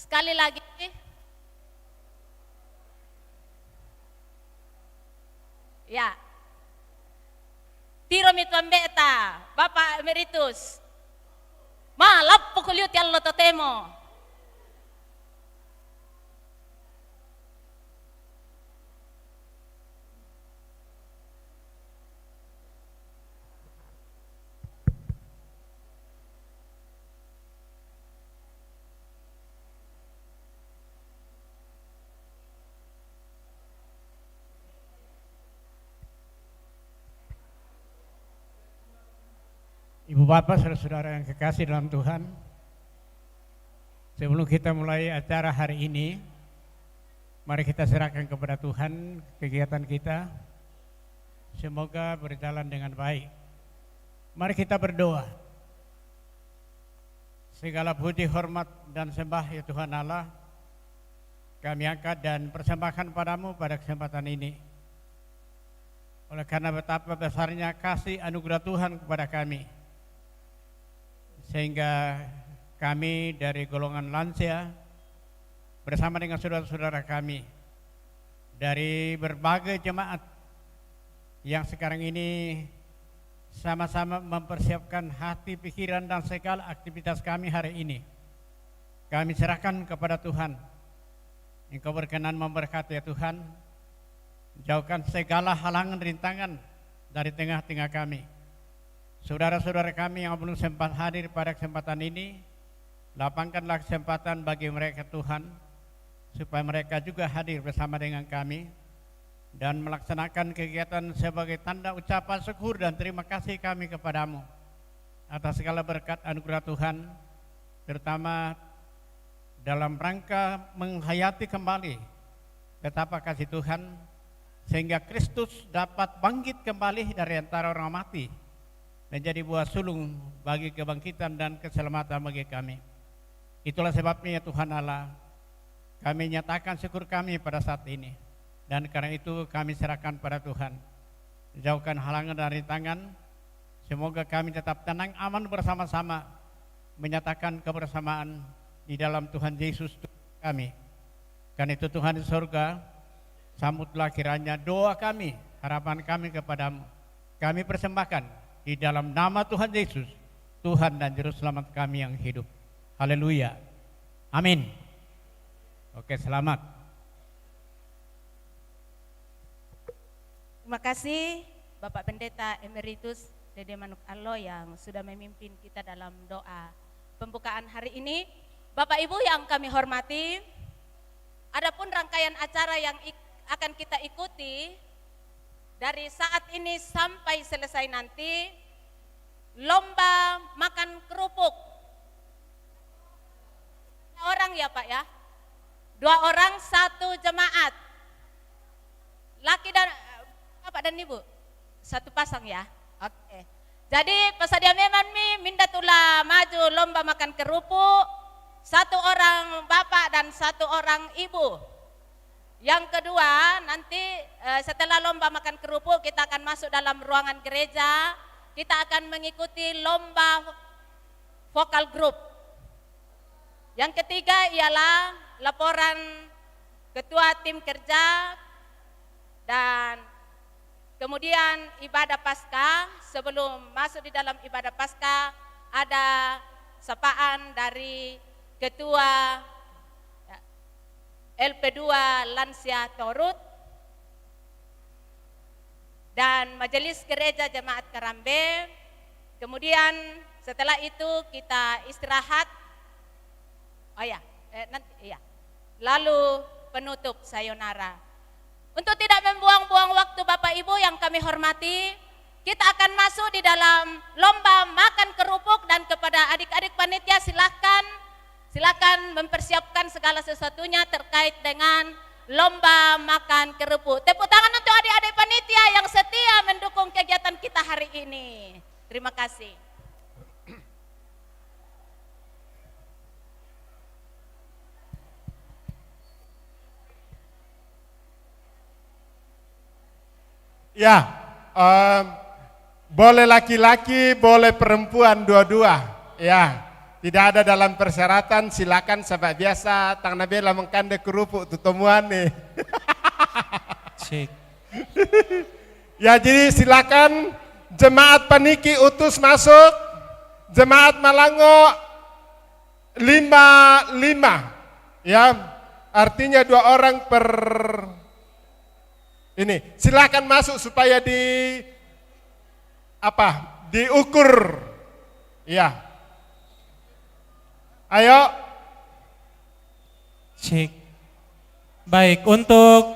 Sekali lagi. Ya. Tiro mitwambeta, Bapak Emeritus. Malap pukuliut yang lo totemo. Ibu Bapak, saudara-saudara yang kekasih dalam Tuhan, sebelum kita mulai acara hari ini, mari kita serahkan kepada Tuhan kegiatan kita. Semoga berjalan dengan baik. Mari kita berdoa. Segala puji, hormat, dan sembah ya Tuhan Allah, kami angkat dan persembahkan padamu pada kesempatan ini. Oleh karena betapa besarnya kasih anugerah Tuhan kepada kami, sehingga kami dari golongan lansia bersama dengan saudara-saudara kami dari berbagai jemaat yang sekarang ini sama-sama mempersiapkan hati, pikiran, dan segala aktivitas kami hari ini. Kami serahkan kepada Tuhan. Engkau berkenan memberkati ya Tuhan. Jauhkan segala halangan rintangan dari tengah-tengah kami. Saudara-saudara kami yang belum sempat hadir pada kesempatan ini, lapangkanlah kesempatan bagi mereka Tuhan, supaya mereka juga hadir bersama dengan kami dan melaksanakan kegiatan sebagai tanda ucapan syukur dan terima kasih kami kepadamu atas segala berkat anugerah Tuhan, terutama dalam rangka menghayati kembali betapa kasih Tuhan, sehingga Kristus dapat bangkit kembali dari antara orang mati, menjadi buah sulung bagi kebangkitan dan keselamatan bagi kami. Itulah sebabnya ya Tuhan Allah, kami nyatakan syukur kami pada saat ini. Dan karena itu kami serahkan pada Tuhan. Jauhkan halangan dari tangan. Semoga kami tetap tenang, aman bersama-sama, menyatakan kebersamaan di dalam Tuhan Yesus kami. Karena itu Tuhan di surga, sambutlah kiranya doa kami, harapan kami kepadamu. Kami persembahkan di dalam nama Tuhan Yesus, Tuhan dan Juru Selamat kami yang hidup. Haleluya. Amin. Oke, selamat. Terima kasih Bapak Pendeta Emeritus Dede Manuk Allo yang sudah memimpin kita dalam doa pembukaan hari ini. Bapak Ibu yang kami hormati, adapun rangkaian acara yang akan kita ikuti dari saat ini sampai selesai nanti, lomba makan kerupuk. 2 orang ya Pak ya, 2 orang 1 jemaat, laki dan Bapak dan Ibu, 1 pasang ya. Oke. Jadi pesadia memang minda tula maju lomba makan kerupuk, 1 orang bapak dan 1 orang ibu. Yang kedua nanti setelah lomba makan kerupuk kita akan masuk dalam ruangan gereja, kita akan mengikuti lomba vokal group. Yang ketiga ialah laporan ketua tim kerja dan kemudian ibadah Paskah. Sebelum masuk di dalam ibadah Paskah ada sapaan dari ketua LP2 Lansia Torut dan Majelis Gereja Jemaat Karambe. Kemudian setelah itu kita istirahat. Lalu penutup sayonara. Untuk tidak membuang-buang waktu Bapak Ibu yang kami hormati, kita akan masuk di dalam lomba makan kerupuk, dan kepada adik-adik panitia silakan mempersiapkan segala sesuatunya terkait dengan lomba makan kerupuk. Tepuk tangan untuk adik-adik panitia yang setia mendukung kegiatan kita hari ini. Terima kasih. Ya, boleh laki-laki, boleh perempuan dua-dua. Ya, tidak ada dalam persyaratan, silakan sahabat biasa, tang nabela mengkande kerupuk tutemuan nih. Cek. Ya jadi silakan jemaat Paniki utus masuk, jemaat Malango 5 ya, artinya 2 orang per ini. Silakan masuk supaya diukur. Ya. Ayo. Cek. Baik, untuk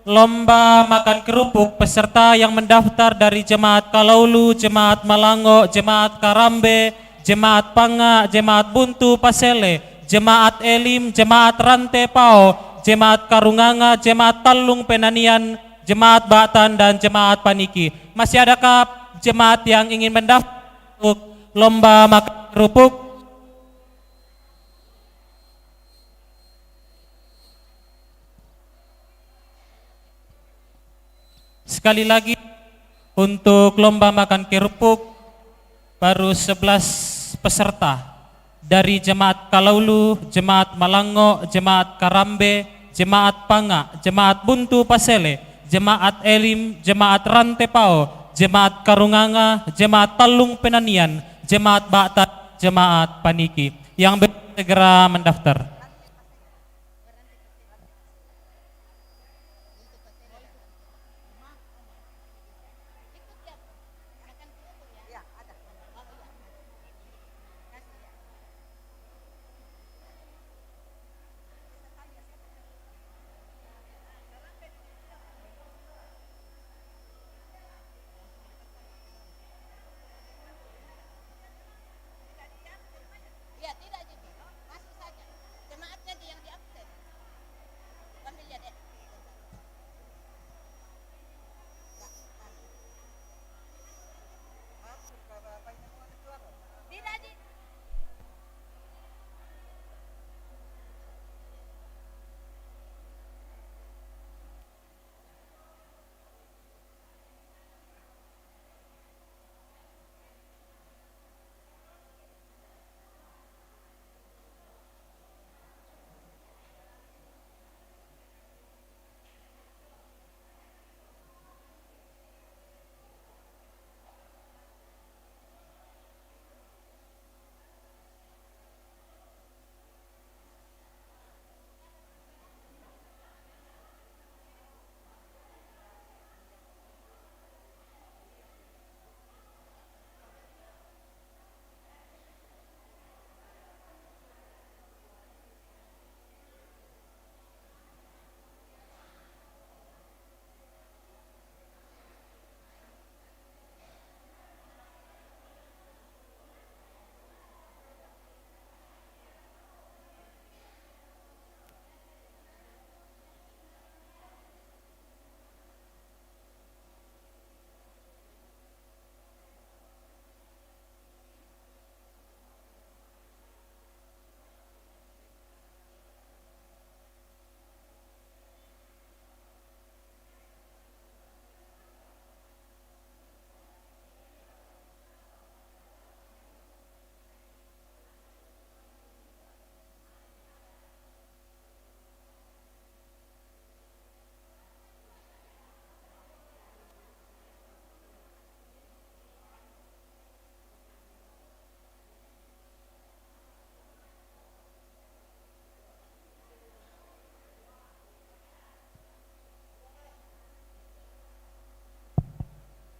lomba makan kerupuk peserta yang mendaftar dari Jemaat Kalaulu, Jemaat Malango, Jemaat Karambe, Jemaat Panga, Jemaat Buntu Pasele, Jemaat Elim, Jemaat Rante Pao, Jemaat Karunganga, Jemaat Talung Penanian, Jemaat Batan dan Jemaat Paniki. Masih adakah jemaat yang ingin mendaftar untuk lomba makan kerupuk? Sekali lagi, untuk lomba makan kerupuk baru 11 peserta dari Jemaat Kalaulu, Jemaat Malango, Jemaat Karambe, Jemaat Panga, Jemaat Buntu Pasele, Jemaat Elim, Jemaat Rante Pao, Jemaat Karunganga, Jemaat Talung Penanian, Jemaat Batan, Jemaat Paniki yang segera mendaftar. Ya, tidak gitu. Masuk saja. Jemaatnya yang di absen. Kami lihat ya. Tidak, Ji.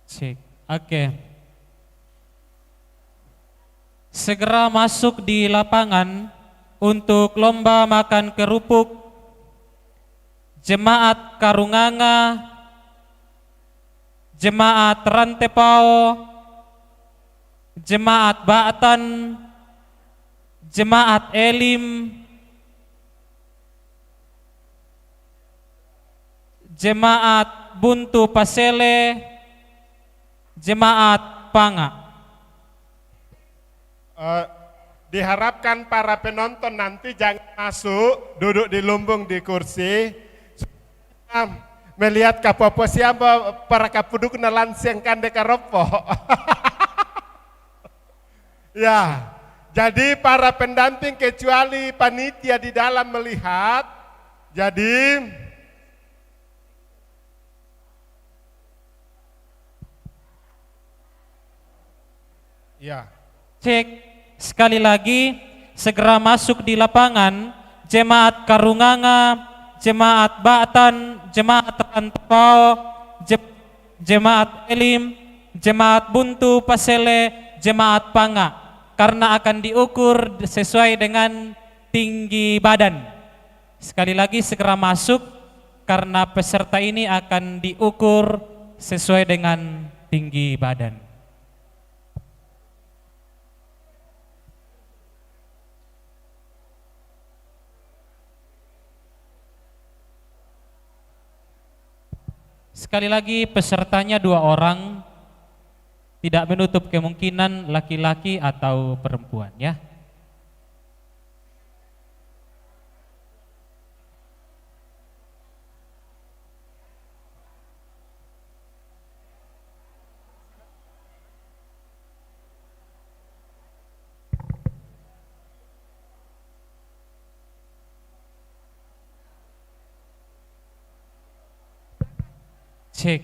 Cek. Oke. Segera masuk di lapangan untuk lomba makan kerupuk Jemaat Karunganga, Jemaat Rantepao, Jemaat Batan, Jemaat Elim, Jemaat Buntu Pasele, Jemaat Panga. Diharapkan para penonton nanti jangan masuk, duduk di lumbung di kursi, melihat kapopo siapa para kapuduk nalan siang kande karopo. Ya, Jadi para pendamping kecuali panitia di dalam melihat, jadi ya. Cek sekali lagi, segera masuk di lapangan jemaat Karunganga, jemaat Batan, jemaat Rantau, jemaat Elim, jemaat Buntu Pasele, jemaat Panga, karena akan diukur sesuai dengan tinggi badan. Sekali lagi segera masuk karena peserta ini akan diukur sesuai dengan tinggi badan. Sekali lagi pesertanya 2 orang, tidak menutup kemungkinan laki-laki atau perempuan ya. Cek.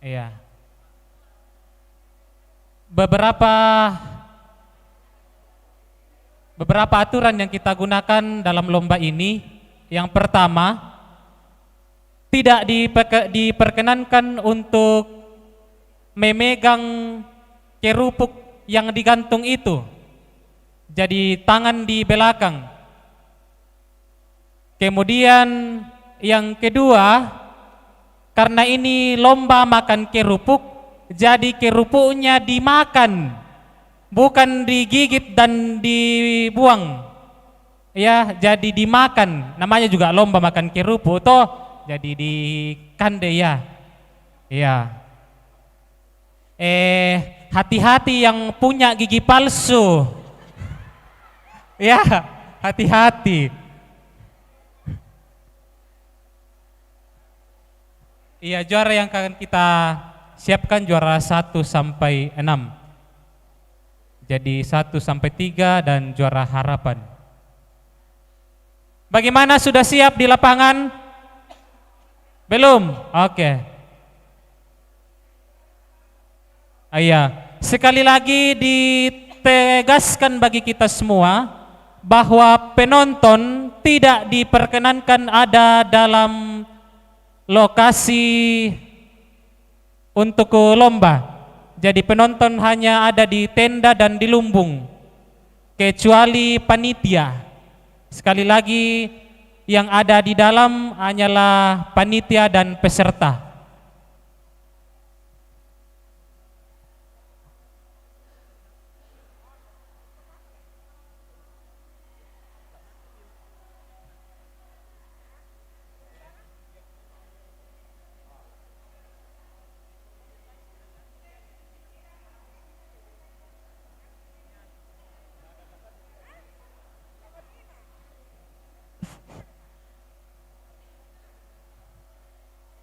Iya. Beberapa aturan yang kita gunakan dalam lomba ini. Yang pertama, tidak diperkenankan untuk memegang kerupuk yang digantung itu. Jadi tangan di belakang. Kemudian yang kedua, karena ini lomba makan kerupuk, jadi kerupuknya dimakan, bukan digigit dan dibuang. Ya, jadi dimakan. Namanya juga lomba makan kerupuk toh, jadi dikande ya. Ya. Hati-hati yang punya gigi palsu. Ya, hati-hati. Iya, juara yang akan kita siapkan juara 1 sampai 6. Jadi 1 sampai 3 dan juara harapan. Bagaimana, sudah siap di lapangan? Belum? Oke. Iya, sekali lagi ditegaskan bagi kita semua bahwa penonton tidak diperkenankan ada dalam lokasi untuk lomba. Jadi penonton hanya ada di tenda dan di lumbung, kecuali panitia. Sekali lagi, yang ada di dalam hanyalah panitia dan peserta.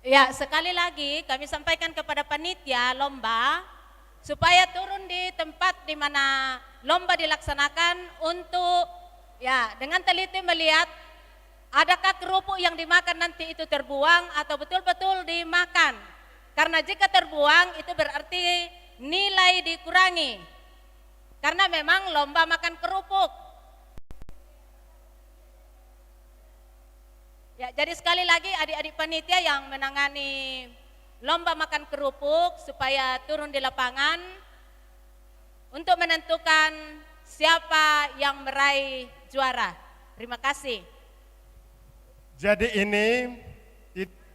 Ya, sekali lagi kami sampaikan kepada panitia lomba supaya turun di tempat di mana lomba dilaksanakan untuk ya dengan teliti melihat adakah kerupuk yang dimakan nanti itu terbuang atau betul-betul dimakan. Karena jika terbuang itu berarti nilai dikurangi. Karena memang lomba makan kerupuk. Ya, jadi sekali lagi adik-adik panitia yang menangani lomba makan kerupuk supaya turun di lapangan untuk menentukan siapa yang meraih juara. Terima kasih. Jadi ini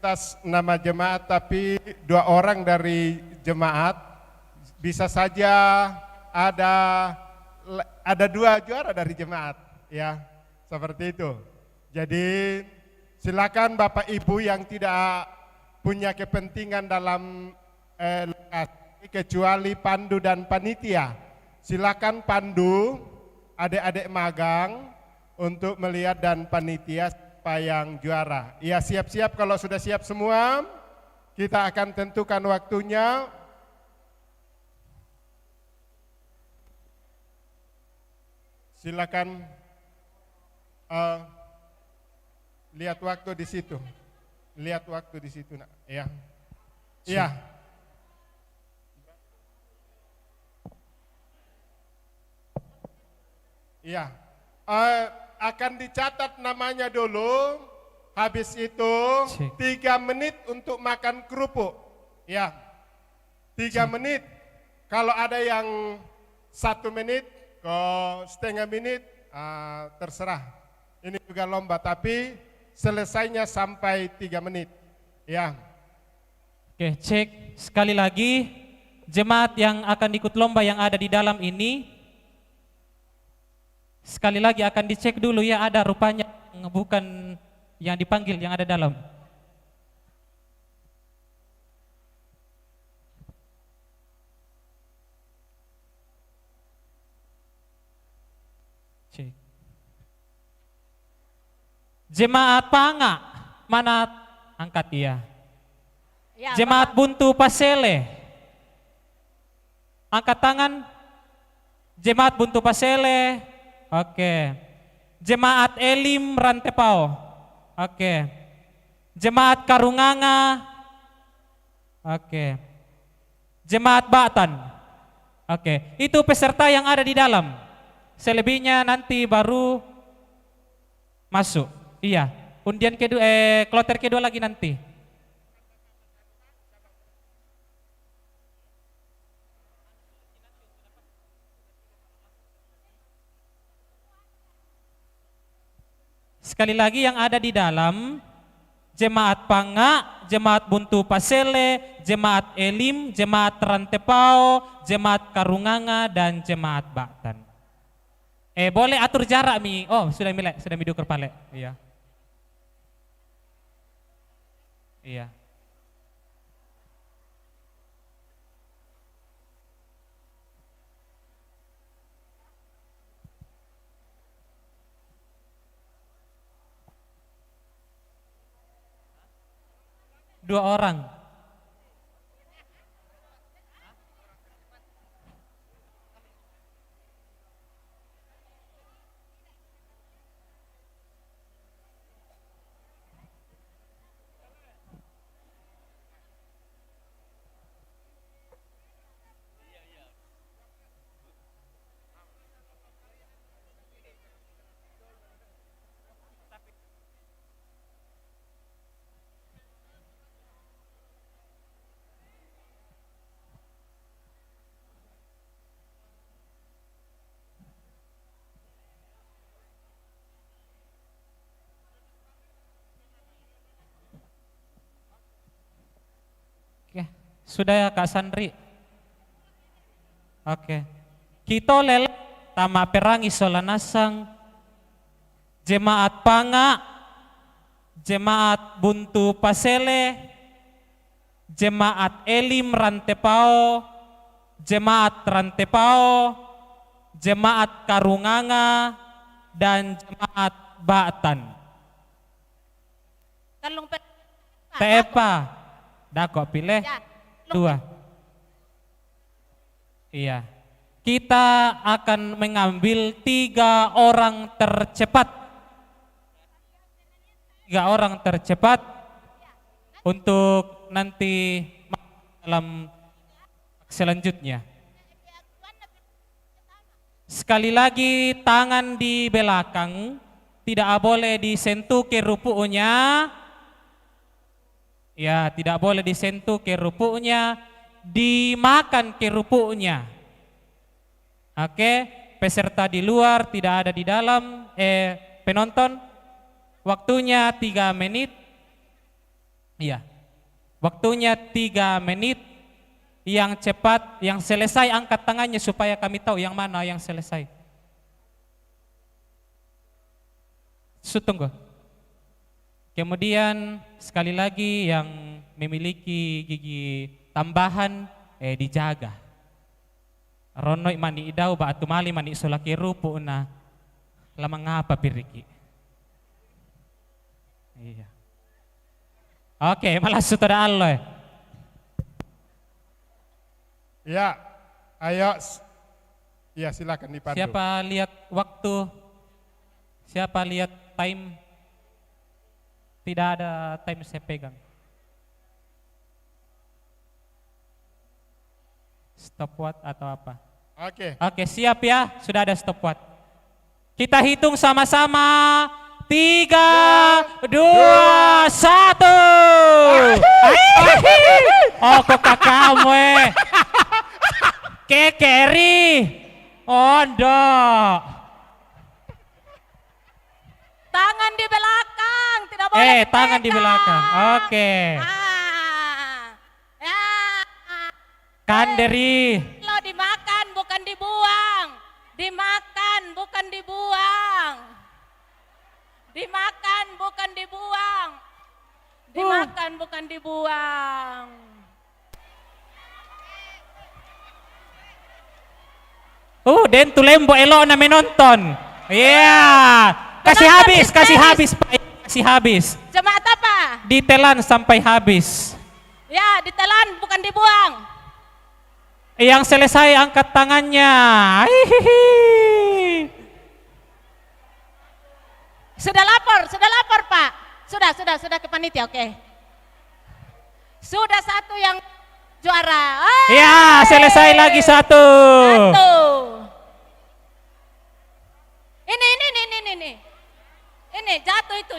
atas nama jemaat, tapi 2 orang dari jemaat bisa saja ada 2 juara dari jemaat, ya seperti itu. Jadi silakan Bapak Ibu yang tidak punya kepentingan dalam lokasi kecuali pandu dan panitia. Silakan pandu adik-adik magang untuk melihat dan panitia siapa yang juara. Ya, siap-siap, kalau sudah siap semua, kita akan tentukan waktunya. Silakan lihat waktu di situ. Lihat waktu di situ, nak. Ya. Iya. Iya. Akan dicatat namanya dulu. Habis itu 3 menit untuk makan kerupuk. Ya. 3 menit. Kalau ada yang 1 menit, setengah menit, terserah. Ini juga lomba, tapi selesainya sampai 3 menit. Ya. Oke, cek sekali lagi jemaat yang akan ikut lomba yang ada di dalam ini. Sekali lagi akan dicek dulu ya, ada rupanya bukan yang dipanggil yang ada dalam. Cek. Jemaat Panga, mana angkat ya? Ya, Jemaat Buntu Pasele, angkat tangan. Jemaat Buntu Pasele, oke. Jemaat Elim Rantepao, oke. Jemaat Karunganga, oke. Jemaat Batan, oke. Itu peserta yang ada di dalam. Selebihnya nanti baru masuk. Iya, undian kedua, kloter kedua lagi nanti. Sekali lagi yang ada di dalam Jemaat Panga, Jemaat Buntu Pasele, Jemaat Elim, Jemaat Rantepao, Jemaat Karunganga, dan Jemaat Batan. Boleh atur jarak mi. Oh, sudah milek, sudah mi duker pale. Iya. Iya. Dua orang. Oke, sudah ya Kak Sandri. Oke. Kita lele tama perangi solanasang Jemaat Panga, Jemaat Buntu Pasele, Jemaat Elim Rantepao, Jemaat Rantepao, Jemaat Karunganga, dan Jemaat Batan. Kalung Tepa. Dah kok pilih Ya, 2. Iya. Kita akan mengambil 3 orang tercepat. 3 orang tercepat untuk nanti dalam selanjutnya. Sekali lagi tangan di belakang tidak boleh disentuh ke rupunya. Ya, tidak boleh disentuh kerupuknya, dimakan kerupuknya. Oke, peserta di luar tidak ada di dalam, penonton, waktunya 3 menit. Iya, waktunya 3 menit. Yang cepat, yang selesai angkat tangannya supaya kami tahu yang mana yang selesai. Tunggu. Kemudian sekali lagi yang memiliki gigi tambahan dijaga. Ronoi mani idau ba atumali mani sulaki rupu na lamang apa piriki. Iya. Oke, malas sudah alloy. Ya, ayo. Ya, silakan dipandu. Siapa lihat waktu? Siapa lihat time? Tidak ada time saya pegang. Stopwatch atau apa? Oke. Oke, siap ya. Sudah ada stopwatch. Kita hitung sama-sama. 3, 2, 1. Oh, kok kamu Kekeri. Ondo. Tangan di belakang, tidak boleh Tangan di pegang. belakang. Oke. Ya. Kanderi. Lo dimakan bukan dibuang. Dimakan bukan dibuang. Dimakan bukan dibuang. Dimakan bukan dibuang. Den tulembo elo na menonton. Iya. Kasih Menonton habis, di kasih stage. habis, Pak. Kasih habis. Jemaat apa? Ditelan sampai habis. Ya, ditelan bukan dibuang. Yang selesai angkat tangannya. Hihihi. Sudah lapor Pak. Sudah ke panitia, oke. Sudah satu yang juara. Ya, selesai lagi satu. Satu. Ini jatuh itu.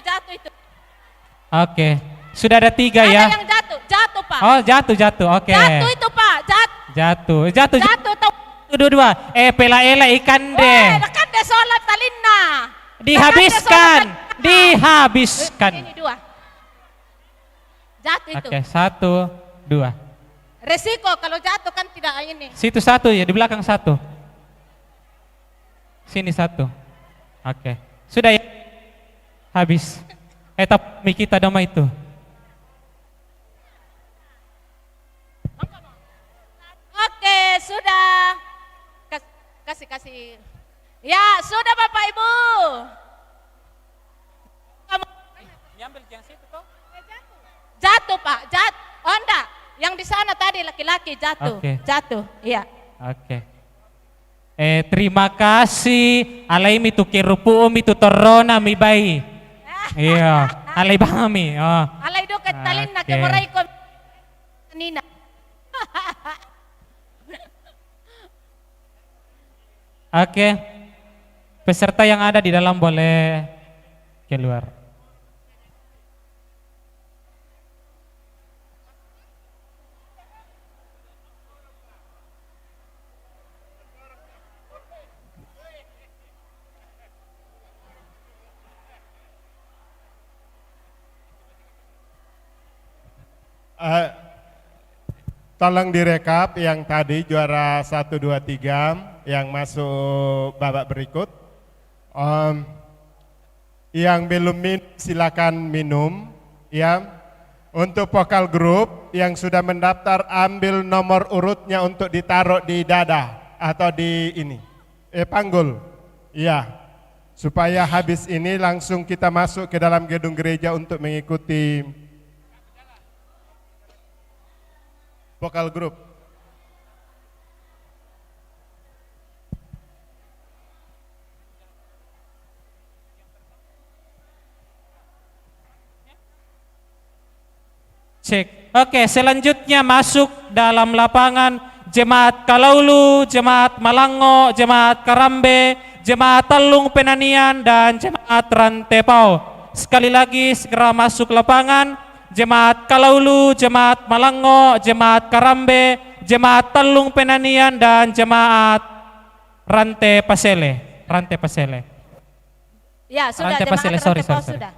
Oke, sudah ada 3 Ada ya. yang jatuh Pak. Oh, jatuh. Oke. Jatuh itu Pak, Jatuh. jatuh tuh. Dua. Pela-ela ikan deh. Kan deh sholat talinna. Dihabiskan. Ini 2. Jatuh itu. Oke, 1, 2. Resiko kalau jatuh kan tidak ini. Situ 1 ya, di belakang 1. Sini 1. Oke. Sudah ya? Habis. Tapi kita dama itu. Oke, sudah. Kasih. Ya, sudah Bapak Ibu. Jatuh Pak, Oh enggak, yang di sana tadi laki-laki jatuh. Oke. Jatuh, iya. Oke. Terima kasih. Alay mi tu kirupu mi tu torona mi bayi. Iya. Alay bangami. Oh. Alay do kat talin na Oke. kemuray ko kanina. Oke. Peserta yang ada di dalam boleh keluar. Tolong direkap yang tadi juara 1, 2, 3 yang masuk babak berikut. Yang belum minum silakan minum ya. Untuk vokal grup yang sudah mendaftar ambil nomor urutnya untuk ditaruh di dada atau di ini panggul. Ya. Supaya habis ini langsung kita masuk ke dalam gedung gereja untuk mengikuti vokal grup. Cek. Oke, selanjutnya masuk dalam lapangan Jemaat Kalaulu, Jemaat Malango, Jemaat Karambe, Jemaat Talung Penanian, dan Jemaat Rantepau. Sekali lagi segera masuk lapangan Jemaat Kalaulu, Jemaat Malango, Jemaat Karambe, Jemaat Talung Penanian, dan Jemaat Rantepasele. Ya, sudah Rantepasele, jemaat sorry. Rantepau sudah.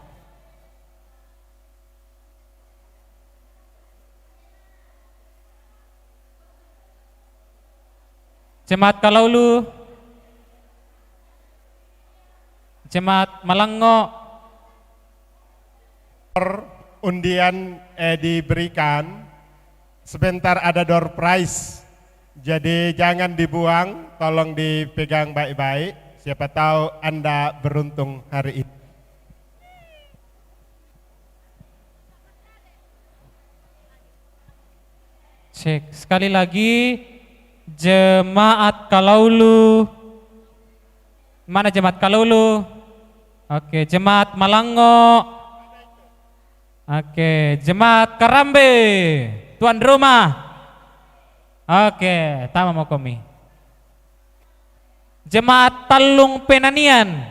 Jemaat Kalaulu, Jemaat Malango. Undian diberikan sebentar ada door prize. Jadi jangan dibuang, tolong dipegang baik-baik. Siapa tahu Anda beruntung hari ini. Cek sekali lagi, jemaat Kalaulu. Mana jemaat Kalaulu? Oke, jemaat Malango. Oke, jemaat Karambe. Tuan rumah. Oke, tama mo kami. Jemaat Talung Penanian.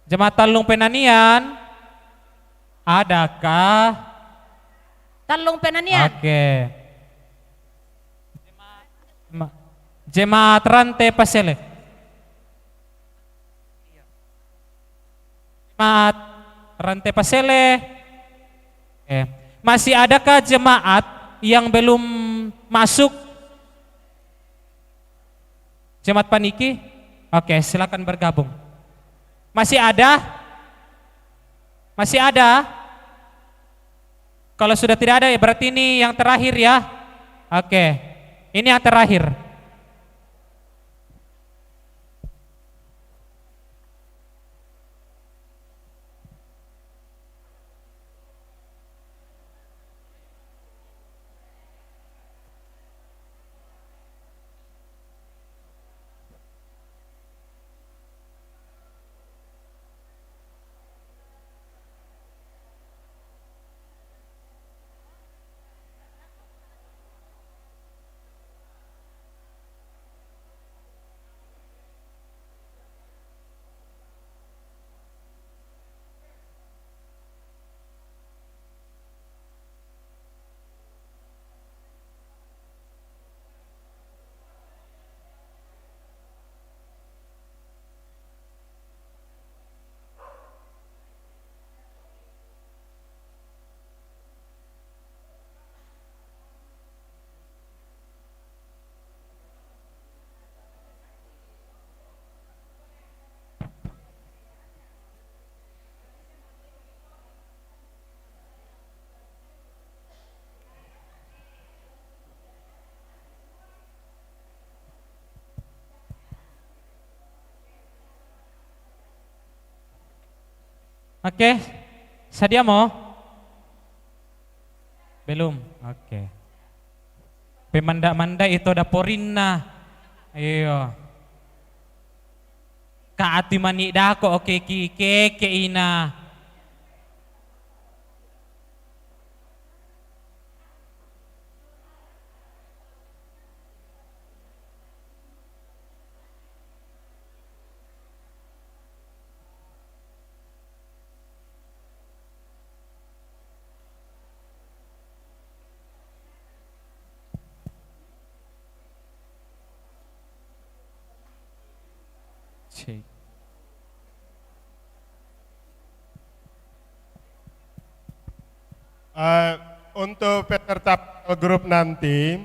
Jemaat Talung Penanian, adakah? Talung Penanian. Oke. Jemaat Rantai Pasele. Jemaat Rantai Pasele. Oke. Masih adakah jemaat yang belum masuk? Jemaat Paniki? Oke, silakan bergabung. Masih ada? Masih ada? Kalau sudah tidak ada ya berarti ini yang terakhir ya. Oke, ini yang terakhir. Oke, sedia mo? Belum. Oke. Pemanda-manda itu ada porinna. Iyo. Kaati mani dako oke keke ina. Cik. Untuk peserta grup nanti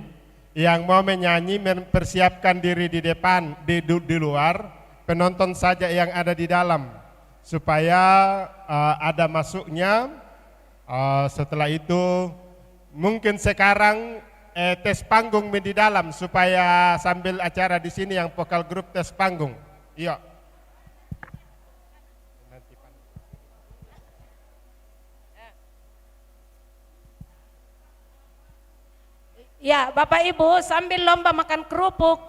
yang mau menyanyi mempersiapkan diri di depan, di luar, penonton saja yang ada di dalam supaya ada masuknya. Setelah itu mungkin sekarang tes panggung di dalam supaya sambil acara di sini yang vokal grup tes panggung. Iya. Ya, Bapak Ibu, sambil lomba makan kerupuk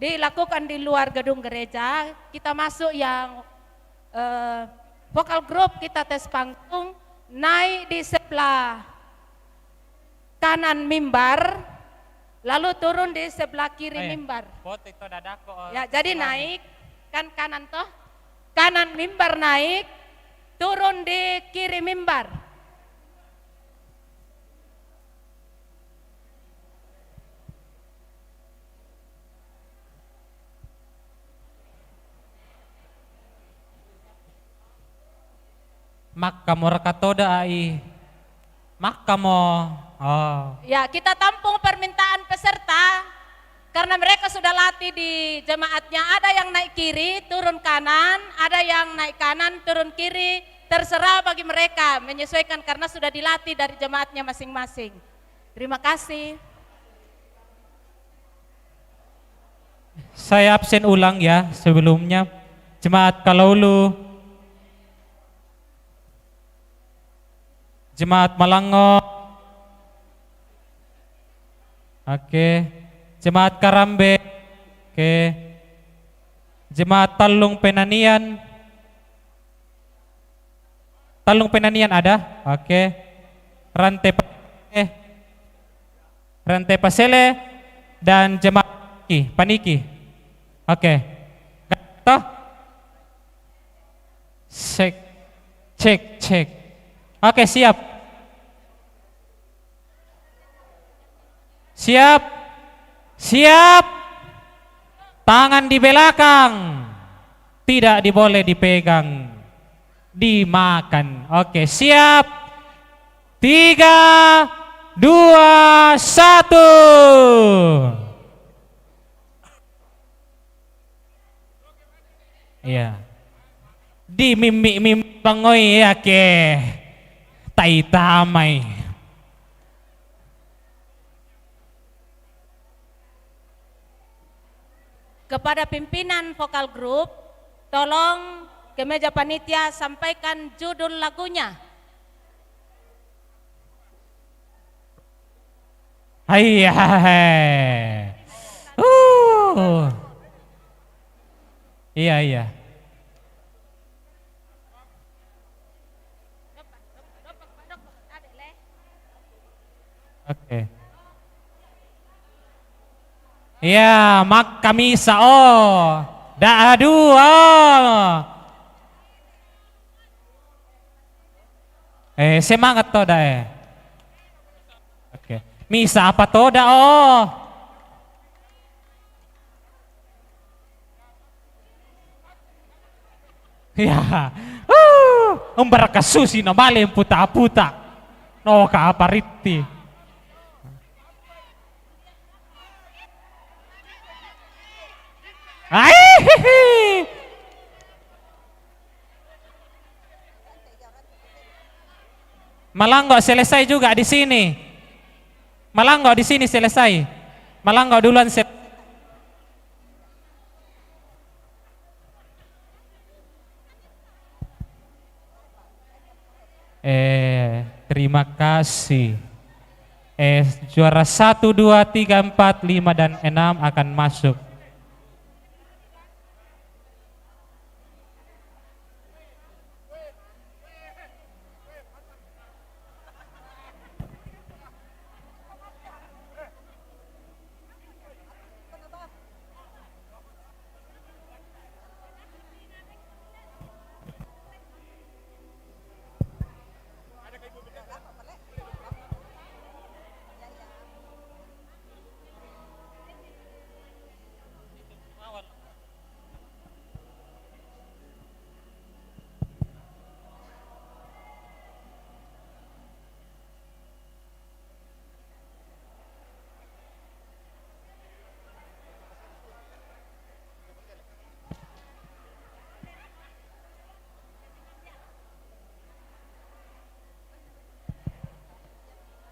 dilakukan di luar gedung gereja, kita masuk yang vokal grup kita tes panggung, naik di sebelah kanan mimbar, lalu turun di sebelah kiri mimbar. Ya, jadi naik kan kanan toh, kanan mimbar naik, turun di kiri mimbar. Makka mo rakatoda ai. Makka mo. Oh. Ya, kita tampung permintaan peserta karena mereka sudah latih di jemaatnya. Ada yang naik kiri, turun kanan, ada yang naik kanan, turun kiri, terserah bagi mereka menyesuaikan karena sudah dilatih dari jemaatnya masing-masing. Terima kasih. Saya absen ulang ya sebelumnya. Jemaat Kalaulu, Jemaat Malango, oke, Jemaat Karambe, oke, Jemaat Talung Penanian, Talung Penanian ada, oke, Rantai Pasele dan Jemaat Paniki, oke, toh, cek, oke siap. Siap. Tangan di belakang. Tidak diboleh dipegang. Dimakan. Oke, siap. 3, 2, 1. Iya. Di mimik pangoy ya ke. Tai tamay. Kepada pimpinan vokal grup, tolong ke meja panitia sampaikan judul lagunya. Iya. Iya. Oke. Ya, mak kami sao. Da dua. Semangat to da Oke. Misa apa to da Ya. Umbar kasusi na mali puta-puta. No ka apariti. Malanggo selesai juga di sini. Malanggo di sini selesai. Malanggo duluan selesai. Terima kasih. Juara 1, 2, 3, 4, 5 dan 6 akan masuk.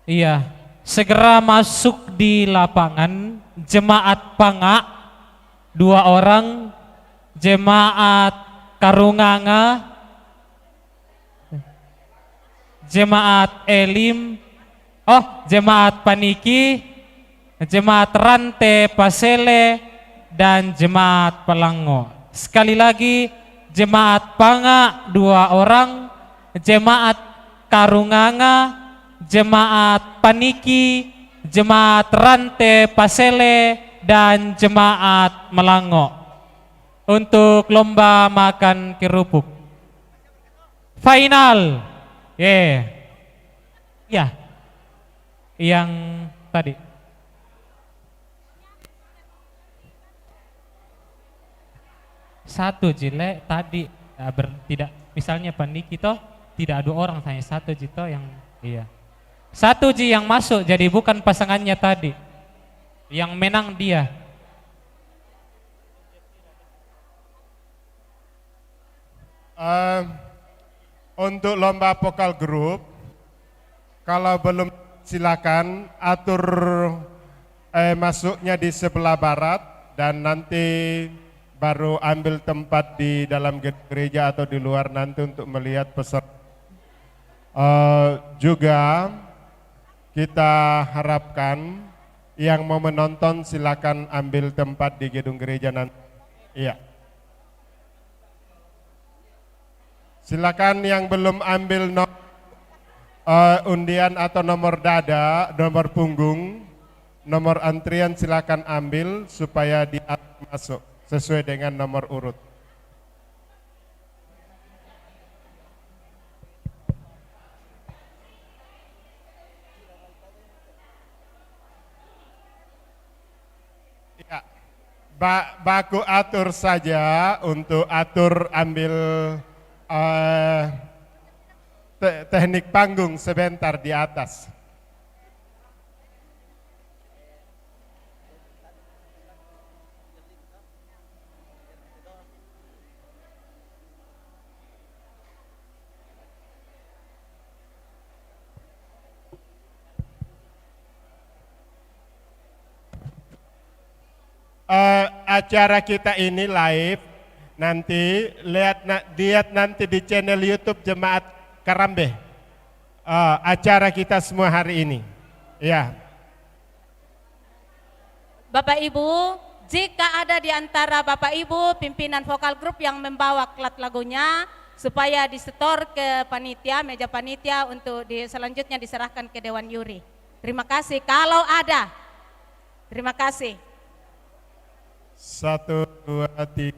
Iya, segera masuk di lapangan. Jemaat Panga 2 orang, Jemaat Karunganga, Jemaat Elim, Jemaat Paniki, Jemaat Rantai Pasele dan Jemaat Palango. Sekali lagi, Jemaat Panga 2 orang, Jemaat Karunganga, Jemaat Paniki, Jemaat Rantai Pasele dan Jemaat Malango untuk lomba makan kerupuk. Final. Ya. Yang tadi. Satu jile tadi tidak, misalnya Paniki toh tidak ada orang, hanya satu jito yang iya. Satu ji yang masuk, jadi bukan pasangannya tadi. Yang menang dia. Untuk lomba vokal grup, kalau belum silakan atur masuknya di sebelah barat dan nanti baru ambil tempat di dalam gereja atau di luar nanti untuk melihat peserta. Juga kita harapkan yang mau menonton silakan ambil tempat di gedung gereja nanti. Iya. Silakan yang belum ambil undian atau nomor dada, nomor punggung, nomor antrian silakan ambil supaya masuk sesuai dengan nomor urut. Ya, baku atur saja untuk atur ambil teknik panggung sebentar di atas. Acara kita ini live, nanti lihat nanti di channel YouTube Jemaat Karambe. Acara kita semua hari ini. Ya. Bapak Ibu, jika ada di antara Bapak Ibu pimpinan vokal grup yang membawa klat lagunya, supaya disetor ke panitia, meja panitia untuk selanjutnya diserahkan ke Dewan Juri. Terima kasih. Kalau ada, terima kasih. 1, 2, 3.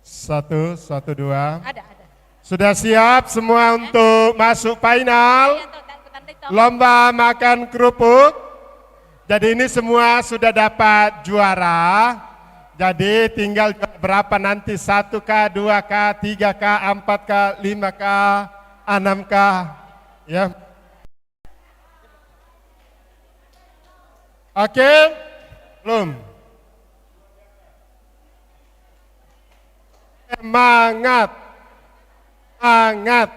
Satu, dua. Ada. Sudah siap semua untuk masuk final lomba makan kerupuk. Jadi ini semua sudah dapat juara. Jadi tinggal berapa nanti, 1K, 2K, 3K, 4K, 5K, 6K. Ya. Oke, belum. Semangat, semangat.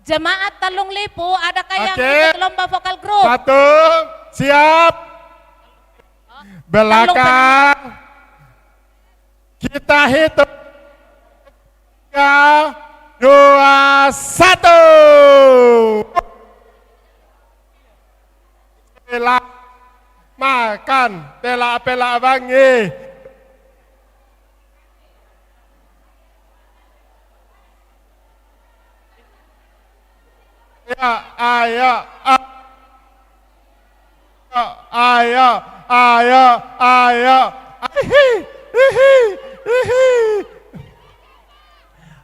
Jemaat Talung Lipu, adakah yang ikut lomba vokal grup? 1, siap. Belakang. Kita hitung. 3, 2, 1. Pela makan, pela bangi. Ya, ayo,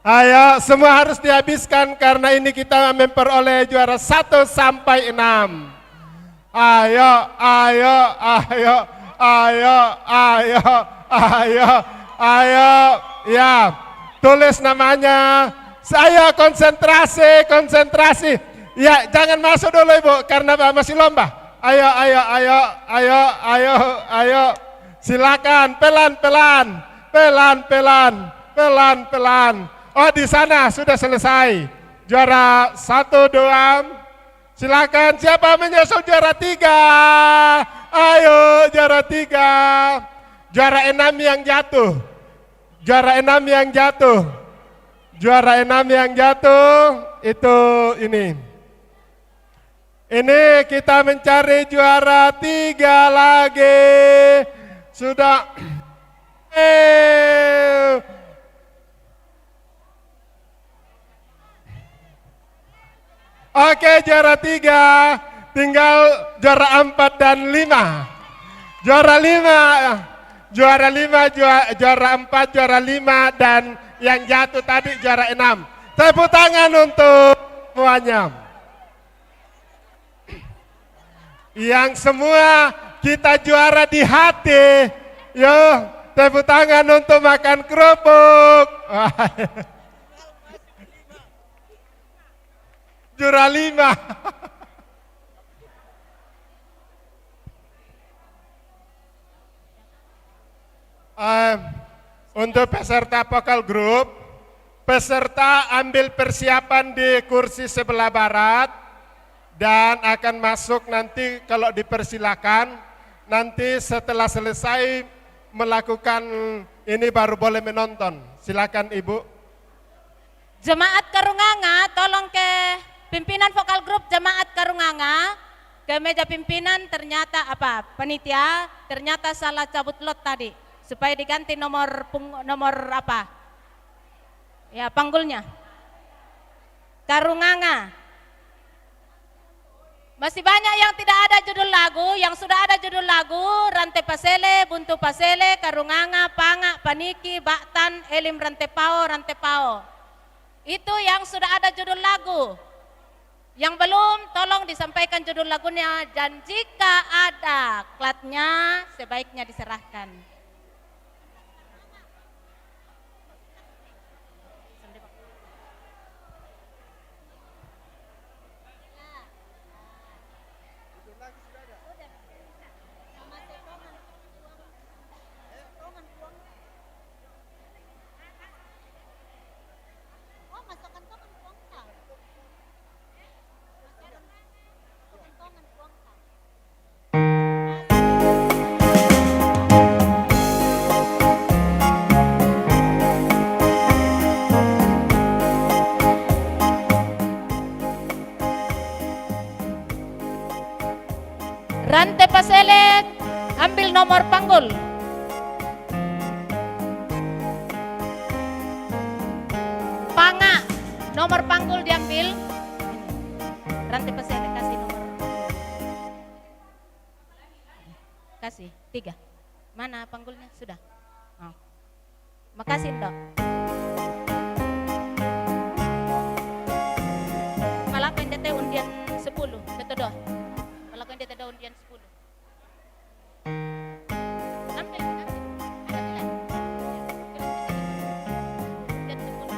ayo, semua harus dihabiskan karena ini kita memperoleh juara 1 sampai 6. Ayo, ya, tulis namanya. Saya konsentrasi. Ya, jangan masuk dulu Ibu, karena masih lomba. Ayo, silakan, pelan. Oh, di sana sudah selesai. Juara 1, 2. Silakan, siapa menyusul juara 3? Ayo, juara 3. Juara 6 yang jatuh. Juara 6 yang jatuh itu ini. Ini kita mencari juara 3 lagi. Sudah. Oke, juara 3, tinggal juara 4 dan 5. Juara 4, juara 5, dan yang jatuh tadi juara 6. Tepuk tangan untuk semuanya. Yang semua kita juara di hati. Yo, tepuk tangan untuk makan kerupuk. Juara 5. untuk peserta vokal grup, peserta ambil persiapan di kursi sebelah barat dan akan masuk nanti kalau dipersilakan. Nanti setelah selesai melakukan ini baru boleh menonton. Silakan Ibu. Jemaat Karunganga, tolong ke pimpinan vokal grup Jemaat Karunganga, ke meja pimpinan. Ternyata panitia ternyata salah cabut lot tadi, supaya diganti nomor ya panggulnya. Karunganga. Masih banyak yang tidak ada judul lagu, yang sudah ada judul lagu: Rantai Pasele, Buntu Pasele, Karunganga, Panga, Paniki, Baktan, Elim Rantai Pao. Itu yang sudah ada judul lagu. Yang belum, tolong disampaikan judul lagunya, dan jika ada klatnya sebaiknya diserahkan. Rantai Pasele, ambil nomor panggul. Panga, nomor panggul diambil. Rantai Pasele, kasih nomor. Kasih, 3. Mana panggulnya? Sudah. Oh. Makasih, Ndok. Malah pendete undian 10, tetedoh. Kalau kan dia ada undian 10. Ambil. Ada nilai. Undian 10.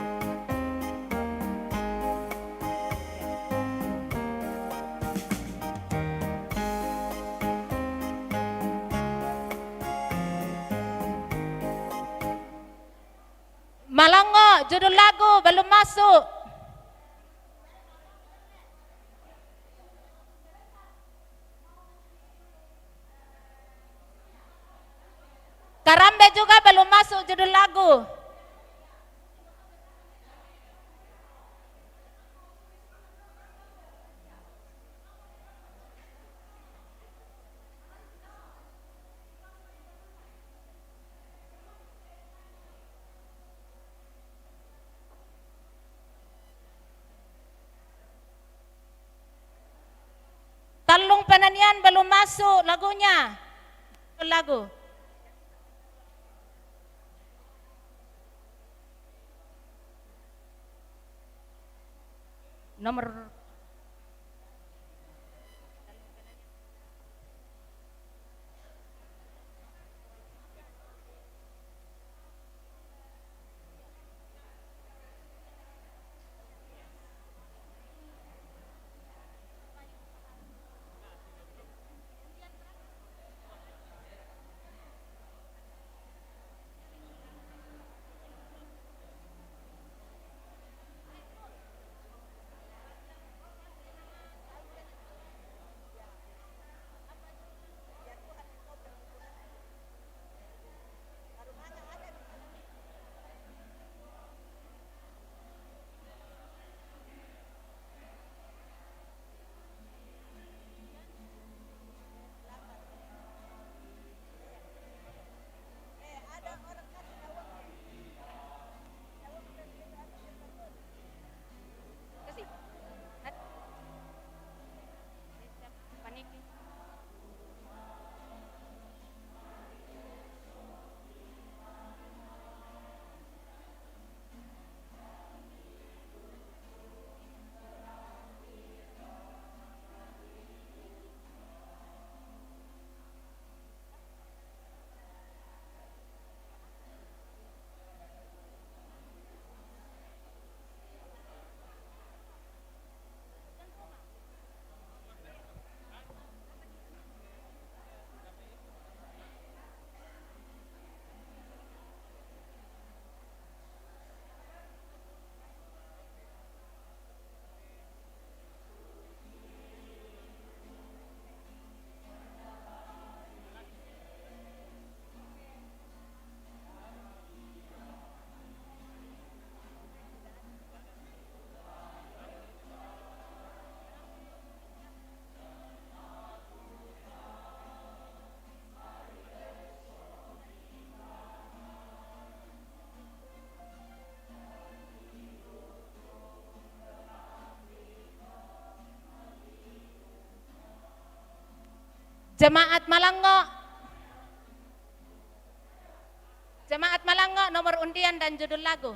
Malango, judul lagu belum masuk. Karambe juga belum masuk judul lagu. Talung Penanian belum masuk lagunya. Judul lagu. Nomor Jemaat Malango. Jemaat Malango nomor undian dan judul lagu.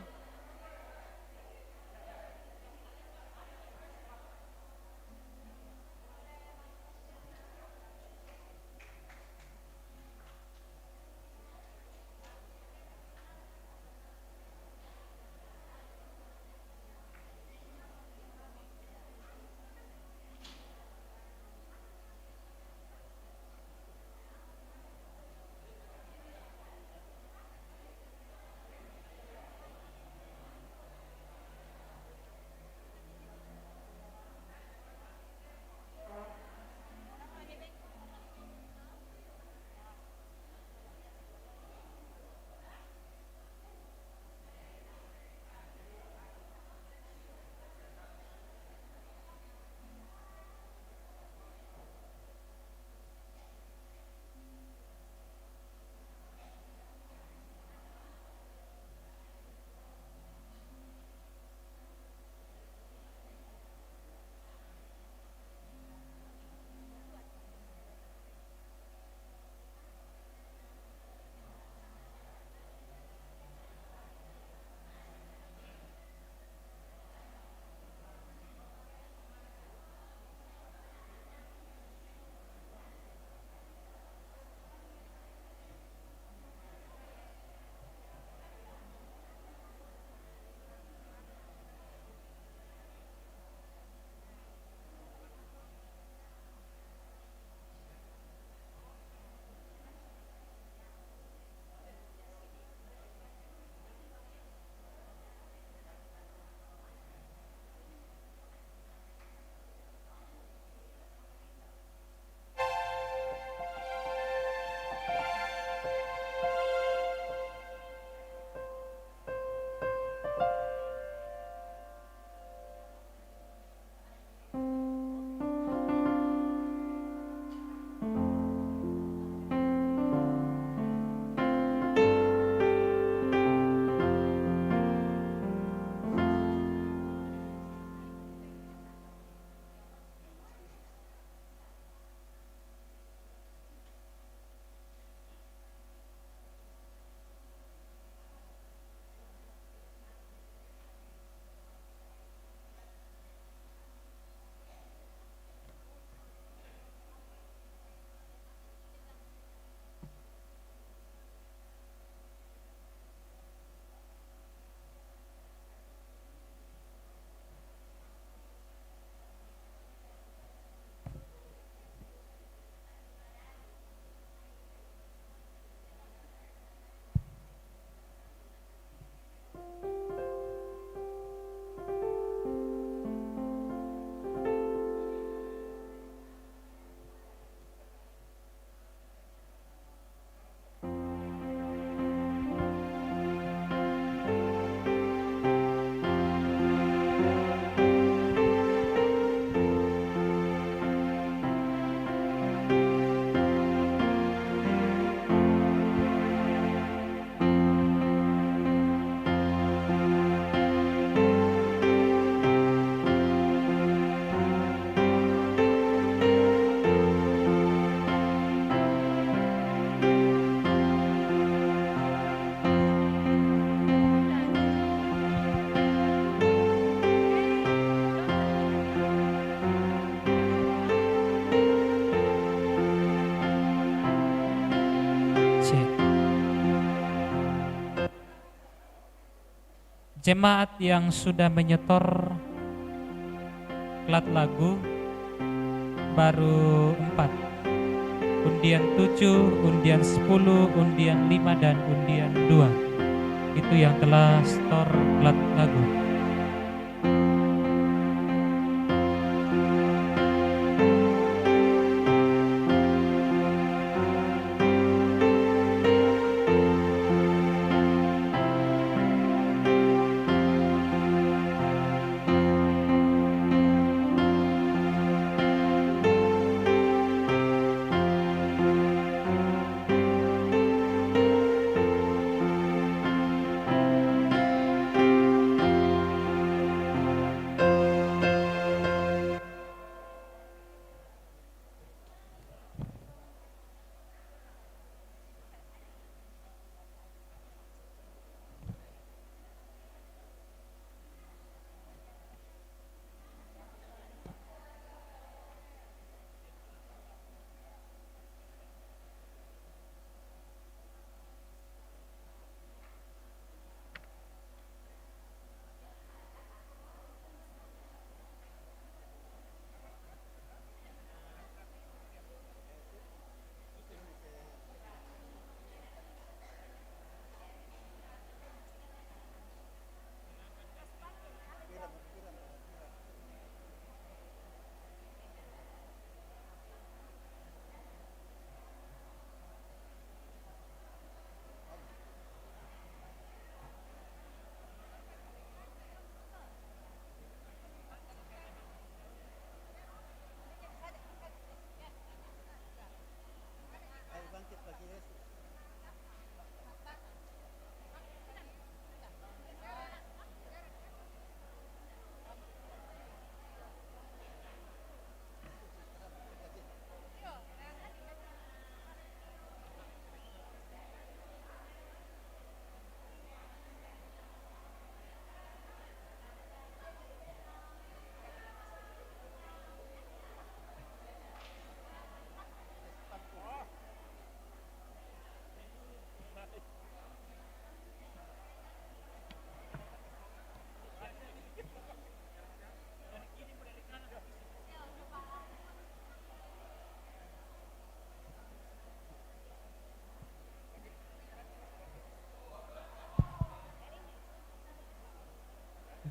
Jemaat yang sudah menyetor plat lagu baru 4. Undian 7, undian 10, undian 5, dan undian 2. Itu yang telah setor plat lagu.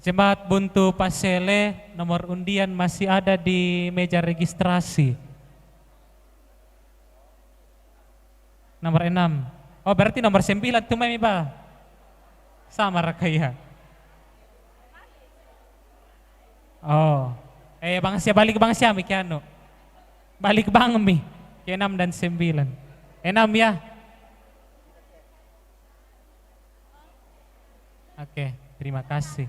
Jemaat Buntu Pasele, nomor undian masih ada di meja registrasi. Nomor 6. Oh berarti nomor 9 tuh Mami Pak. Sama Rakaya. Oh. Bang Sia balik Bang Sia mi kiano. Balik Bang mi. Ke 6 dan 9. 6 ya. Oke, terima kasih.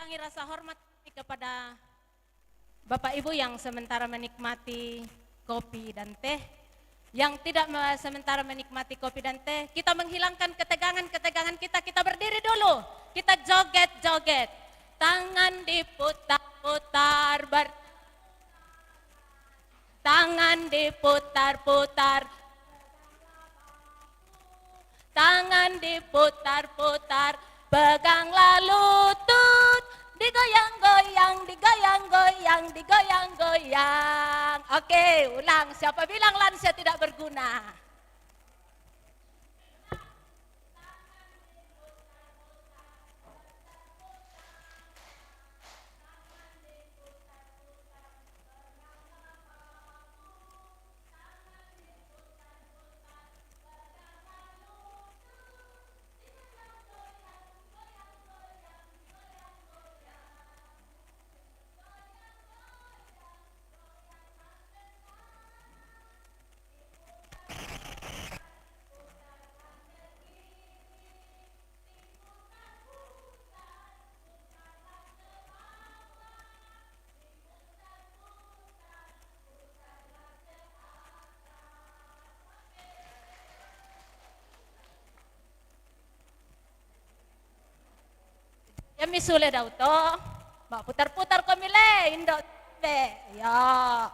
mengurangi rasa hormat kepada Bapak Ibu yang sementara menikmati kopi dan teh, yang tidak sementara menikmati kopi dan teh. Kita menghilangkan ketegangan-ketegangan kita berdiri dulu, kita joget-joget, tangan diputar-putar, tangan diputar-putar, tangan diputar-putar, peganglah lutut, digoyang-goyang, digoyang-goyang, digoyang-goyang. Oke, ulang. Siapa bilang lansia tidak berguna? Ya misule dauto, mbak putar-putar komile, indo be, ya.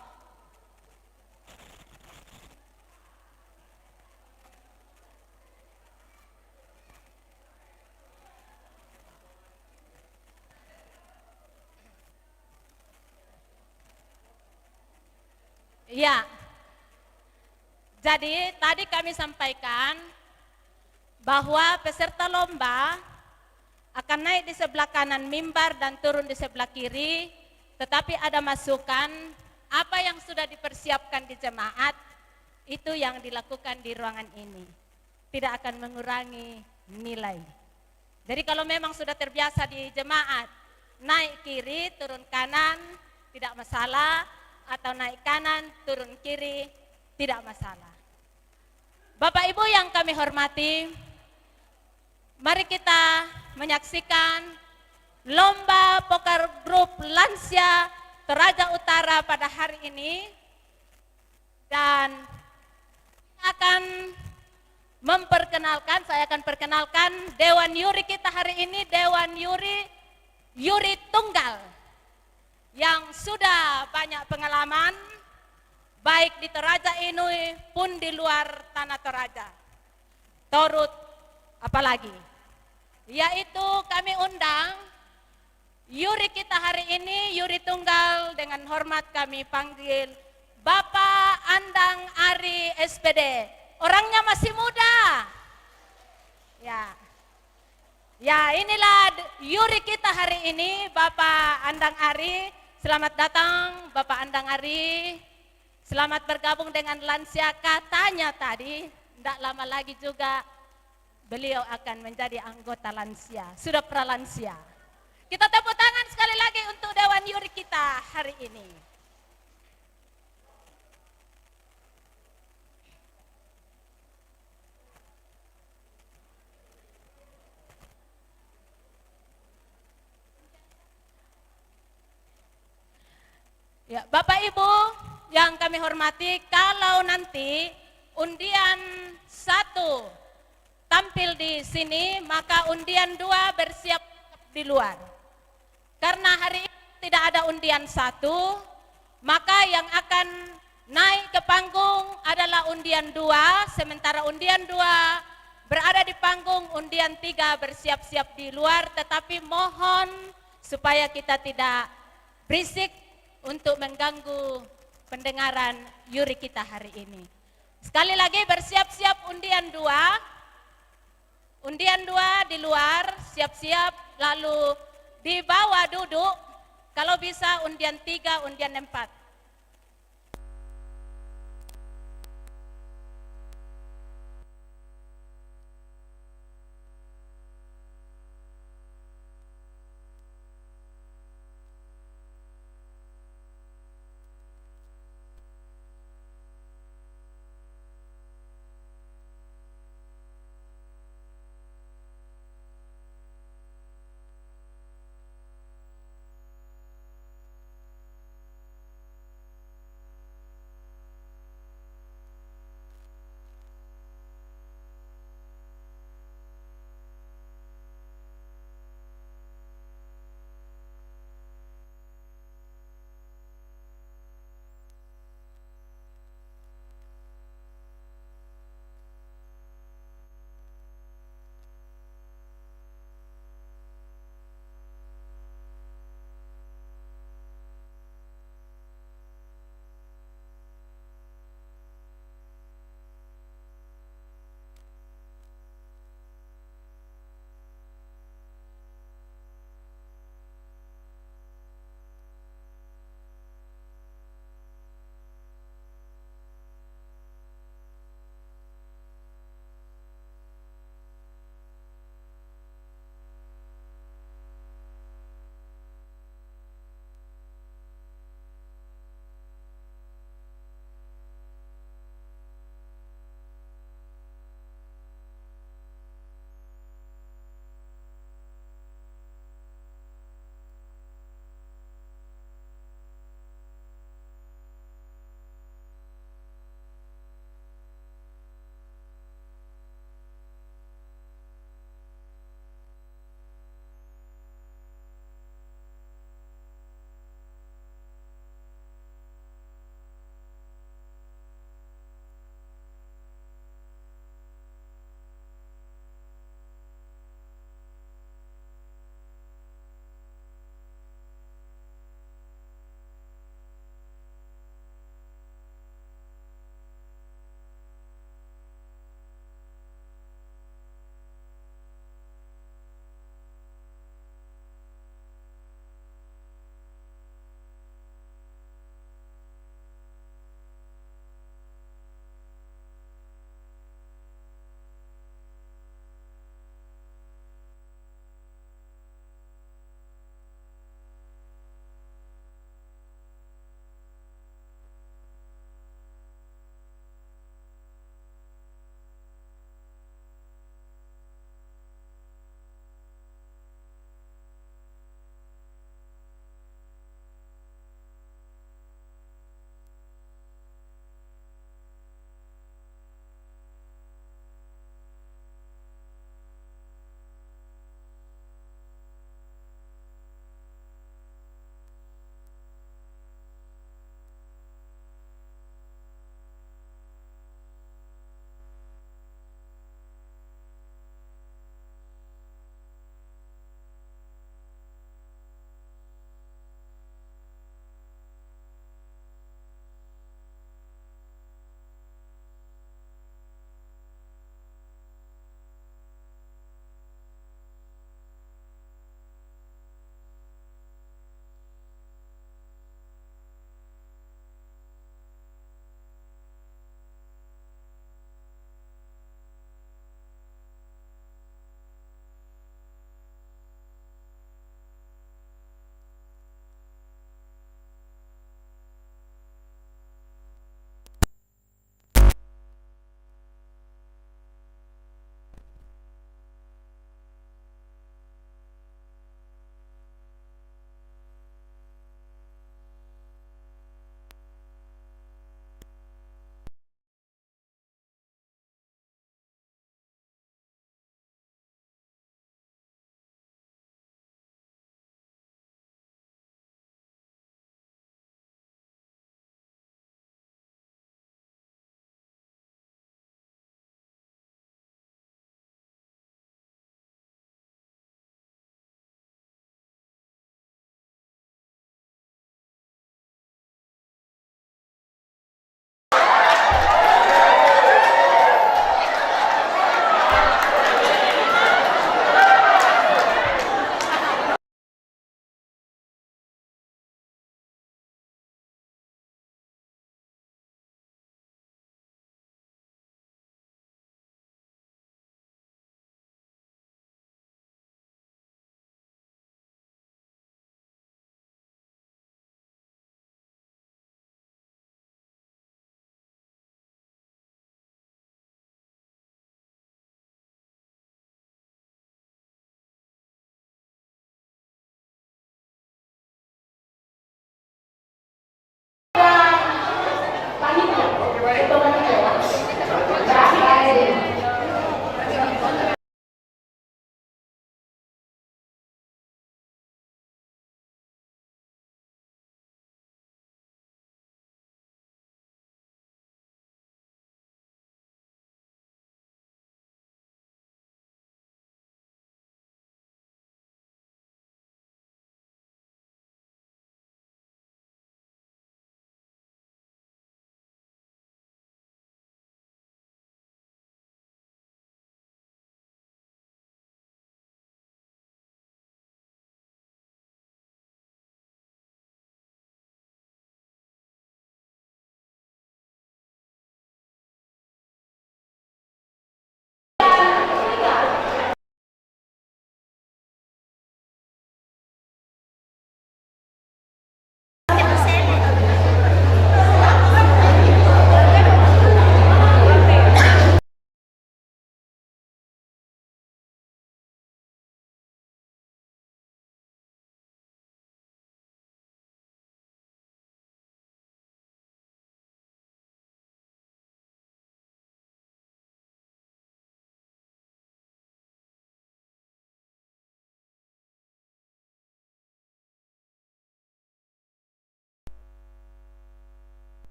Iya. Jadi tadi kami sampaikan bahwa peserta lomba akan naik di sebelah kanan mimbar dan turun di sebelah kiri, tetapi ada masukan apa yang sudah dipersiapkan di jemaat itu yang dilakukan di ruangan ini. Tidak akan mengurangi nilai. Jadi kalau memang sudah terbiasa di jemaat naik kiri, turun kanan, tidak masalah, atau naik kanan, turun kiri, tidak masalah. Bapak Ibu yang kami hormati, mari kita menyaksikan lomba poker grup lansia Toraja Utara pada hari ini, dan akan memperkenalkan, saya akan perkenalkan Dewan Juri kita hari ini, Dewan Juri Tunggal yang sudah banyak pengalaman baik di Toraja ini pun di luar tanah Toraja. Torut apalagi, yaitu kami undang juri kita hari ini, juri tunggal, dengan hormat kami panggil Bapak Andang Ari SPD. Orangnya masih muda. Ya, inilah juri kita hari ini, Bapak Andang Ari. Selamat datang Bapak Andang Ari. Selamat bergabung dengan lansia. Katanya tadi, tidak lama lagi juga beliau akan menjadi anggota lansia, sudah pralansia. Kita tepuk tangan sekali lagi untuk Dewan Juri kita hari ini. Ya, Bapak Ibu yang kami hormati, kalau nanti undian 1 tampil di sini, maka undian 2 bersiap di luar. Karena hari ini tidak ada undian 1, maka yang akan naik ke panggung adalah undian 2, sementara undian 2 berada di panggung, undian 3 bersiap-siap di luar, tetapi mohon supaya kita tidak berisik untuk mengganggu pendengaran juri kita hari ini. Sekali lagi bersiap-siap undian 2. Undian 2 di luar, siap-siap, lalu di bawah duduk, kalau bisa undian 3, undian 4.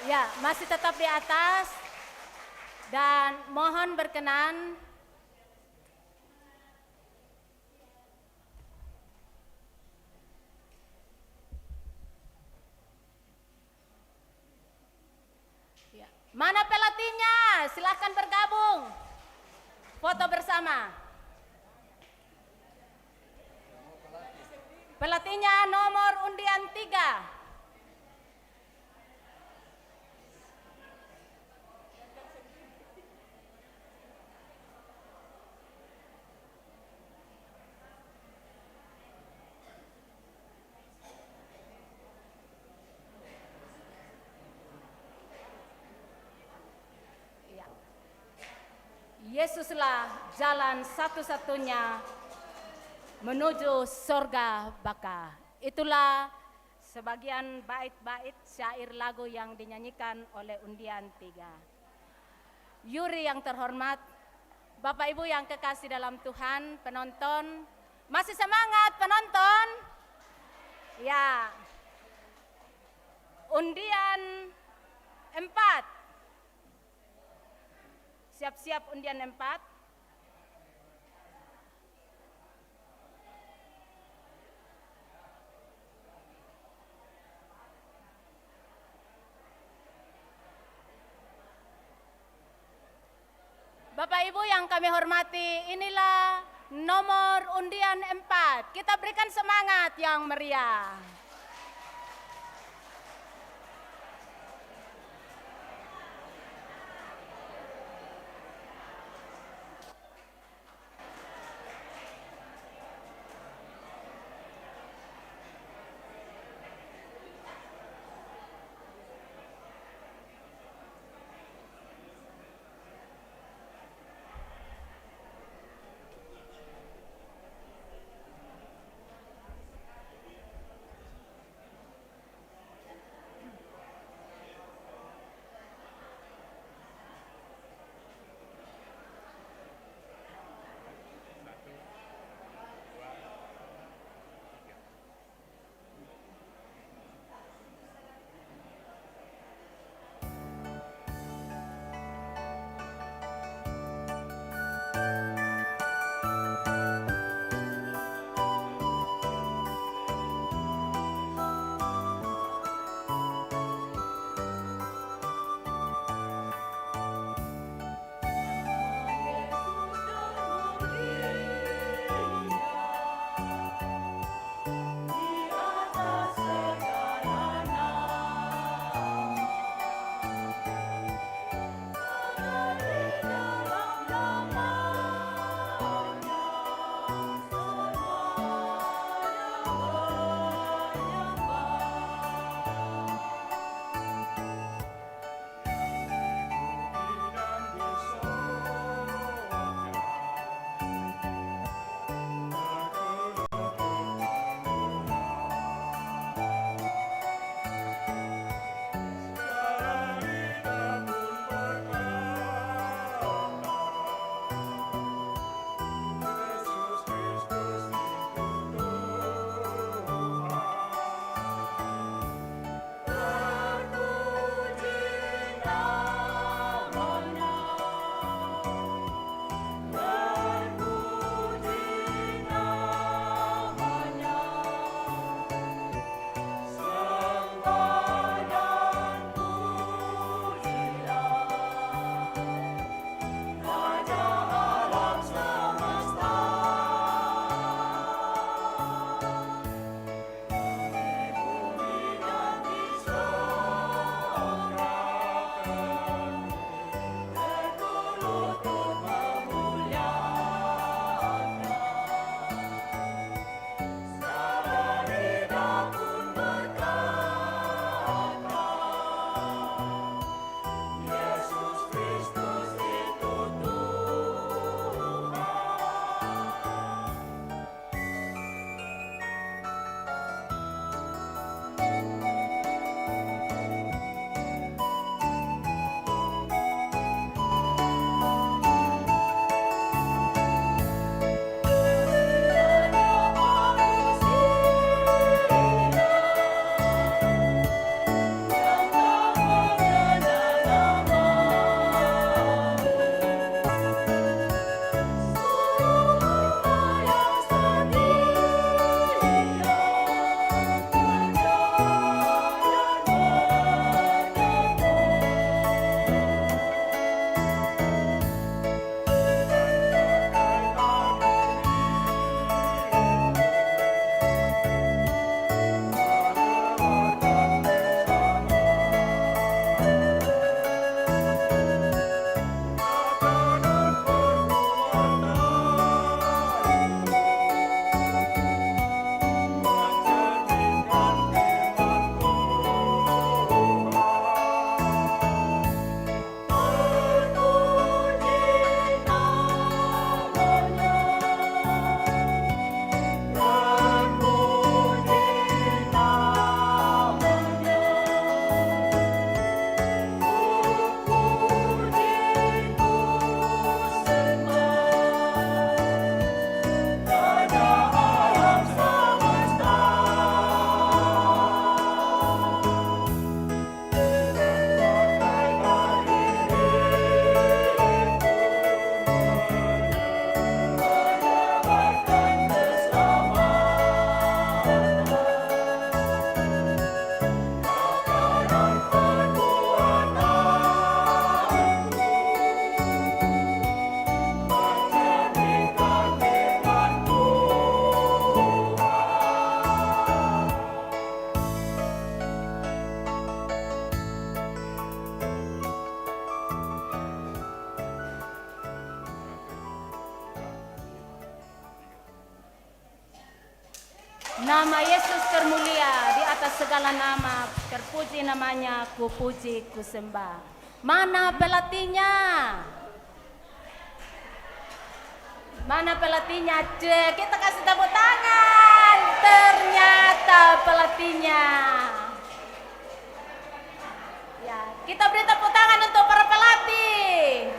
Ya, masih tetap di atas. Dan mohon berkenan. Ya. Mana pelatihnya? Silakan bergabung. Foto bersama. Pelatihnya nomor undian 3. Yesuslah jalan satu-satunya menuju surga baka. Itulah sebagian bait-bait syair lagu yang dinyanyikan oleh undian 3. Yuri yang terhormat, Bapak Ibu yang kekasih dalam Tuhan, penonton, masih semangat penonton? Ya. Undian 4. Siap-siap undian 4. Bapak Ibu yang kami hormati, inilah nomor undian 4. Kita berikan semangat yang meriah. Nama Yesus termulia di atas segala nama, terpuji namanya, ku puji, ku sembah. Mana pelatihnya? Mana pelatihnya? Kita kasih tepuk tangan. Ternyata pelatihnya. Ya, kita beri tepuk tangan untuk para pelatih.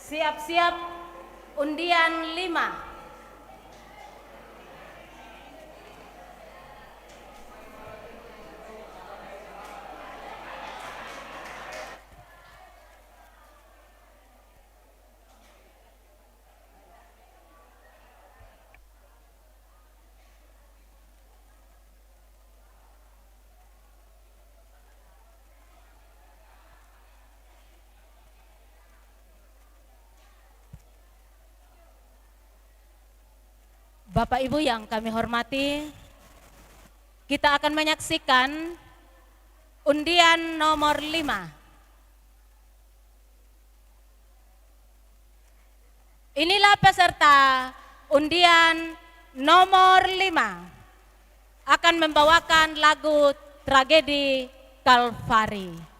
Siap-siap undian 5. Bapak Ibu yang kami hormati, kita akan menyaksikan undian nomor 5. Inilah peserta undian nomor 5 akan membawakan lagu Tragedi Kalvari.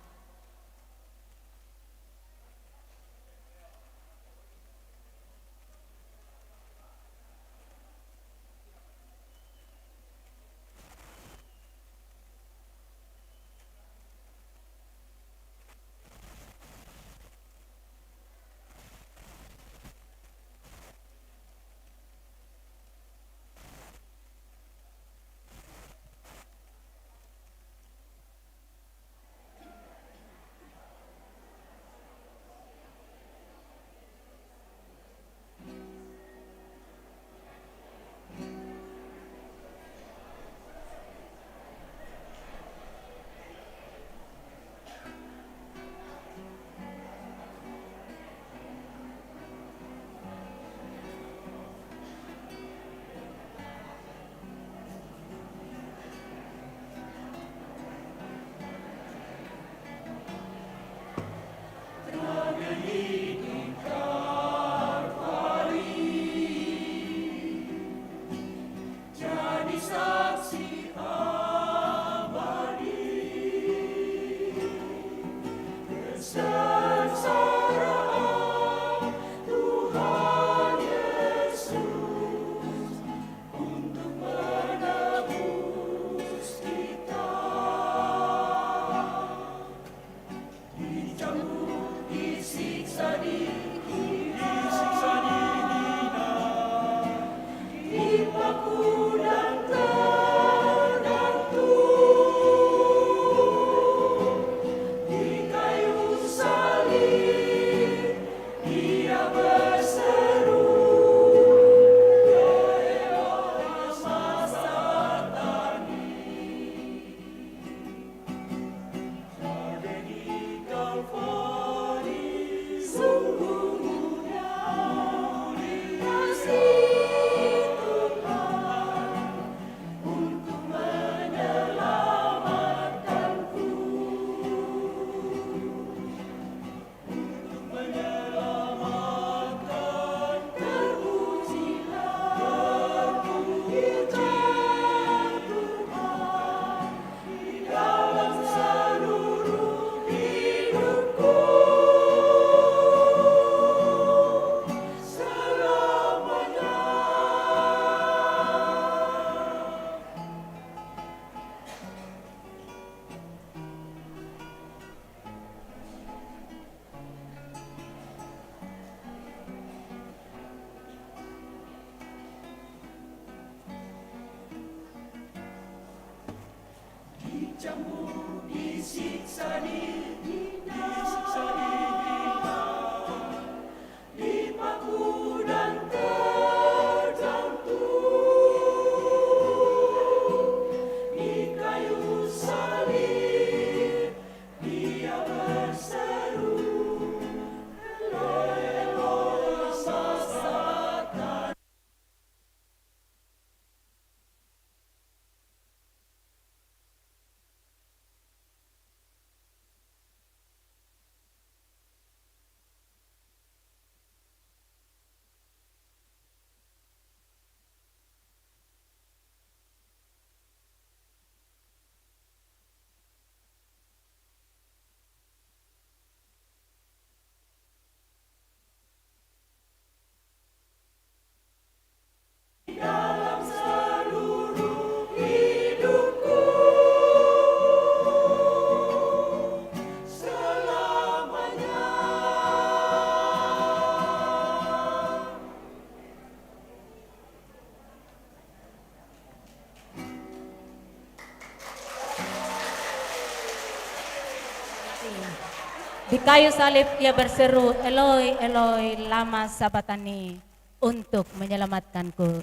Di kayu salib ia berseru, Eloi, Eloi, lama sabatani, untuk menyelamatkanku.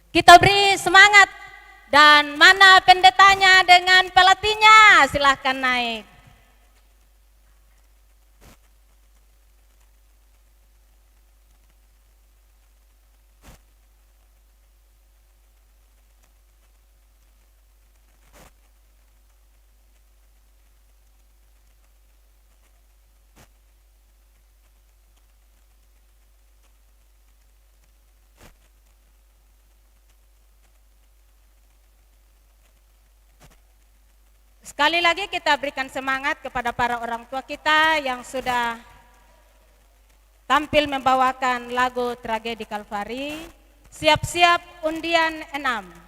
Kita beri semangat, dan mana pendetanya dengan pelatihnya? Silahkan naik. Sekali lagi kita berikan semangat kepada para orang tua kita yang sudah tampil membawakan lagu Tragedi Kalvari. Siap-siap undian 6.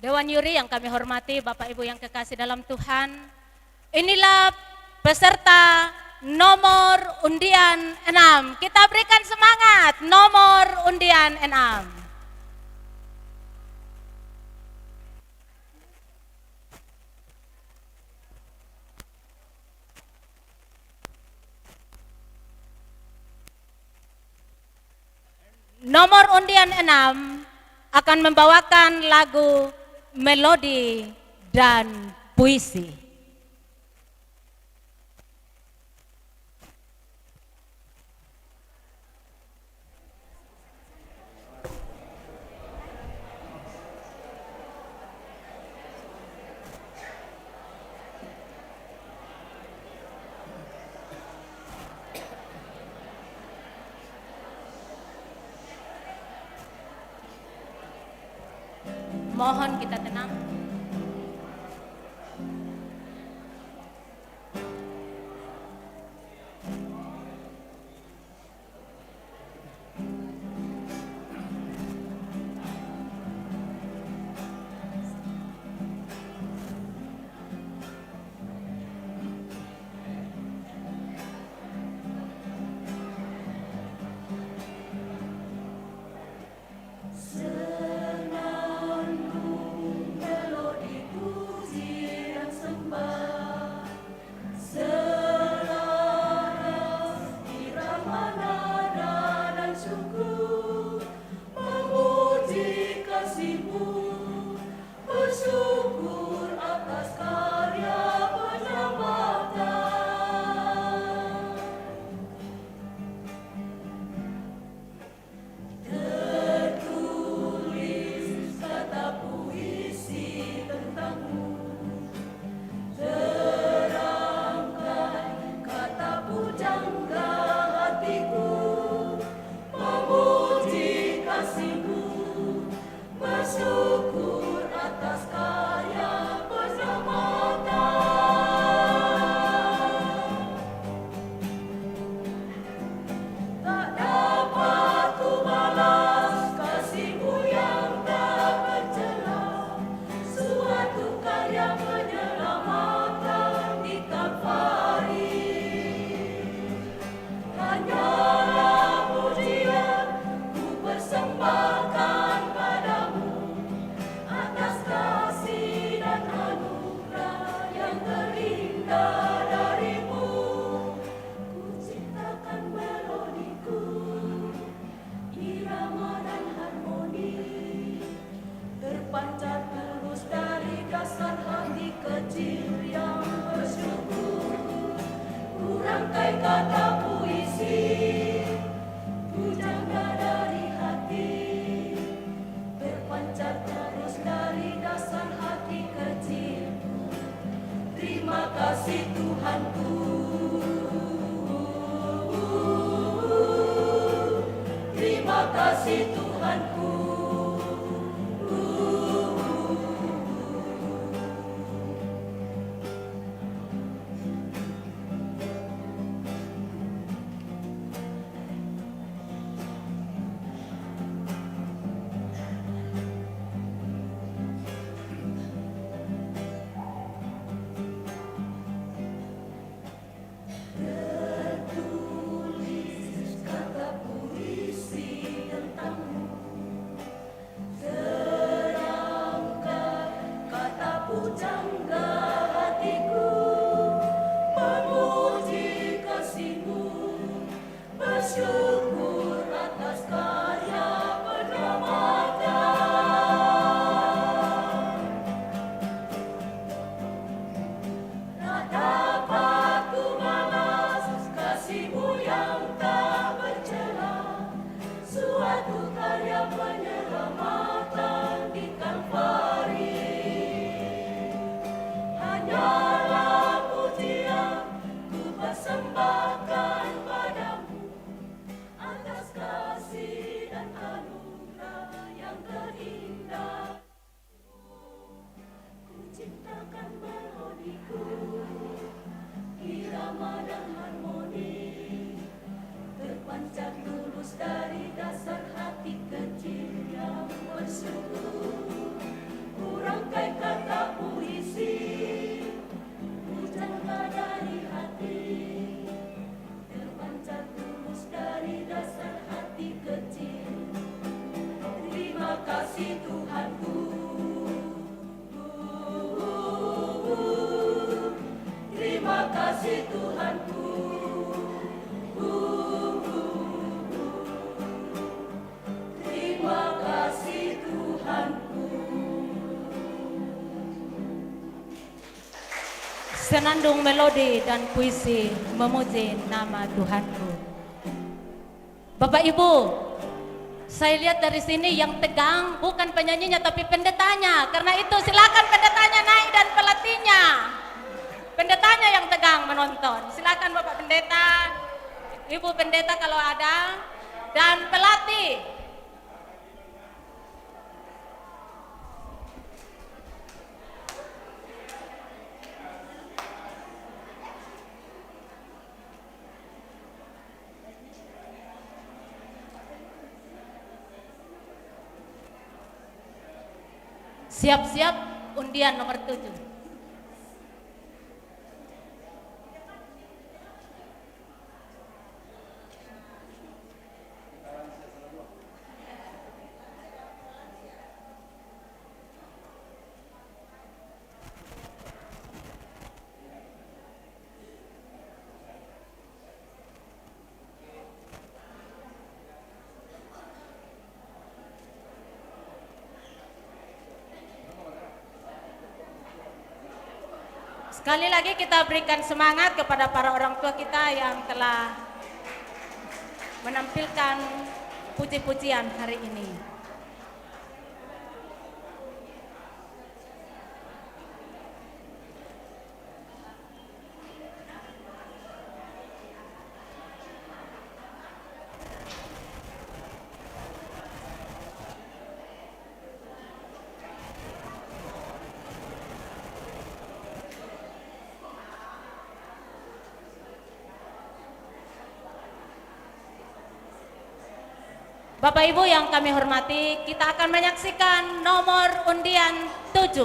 Dewan Juri yang kami hormati, Bapak Ibu yang kekasih dalam Tuhan, inilah peserta nomor undian 6. Kita berikan semangat, nomor undian 6. Nomor undian 6 akan membawakan lagu melodi dan puisi. Mohon kita tenang. senandung melodi dan puisi memuji nama Tuhanku. Bapak Ibu, saya lihat dari sini yang tegang bukan penyanyinya tapi pendetanya. Karena itu silakan pendetanya naik dan pelatihnya. Pendetanya yang tegang menonton. Silakan Bapak Pendeta, Ibu Pendeta kalau ada, dan pelatih. Siap-siap undian nomor 7. Sekali lagi kita berikan semangat kepada para orang tua kita yang telah menampilkan puji-pujian hari ini. Bapak Ibu yang kami hormati, kita akan menyaksikan nomor undian 7.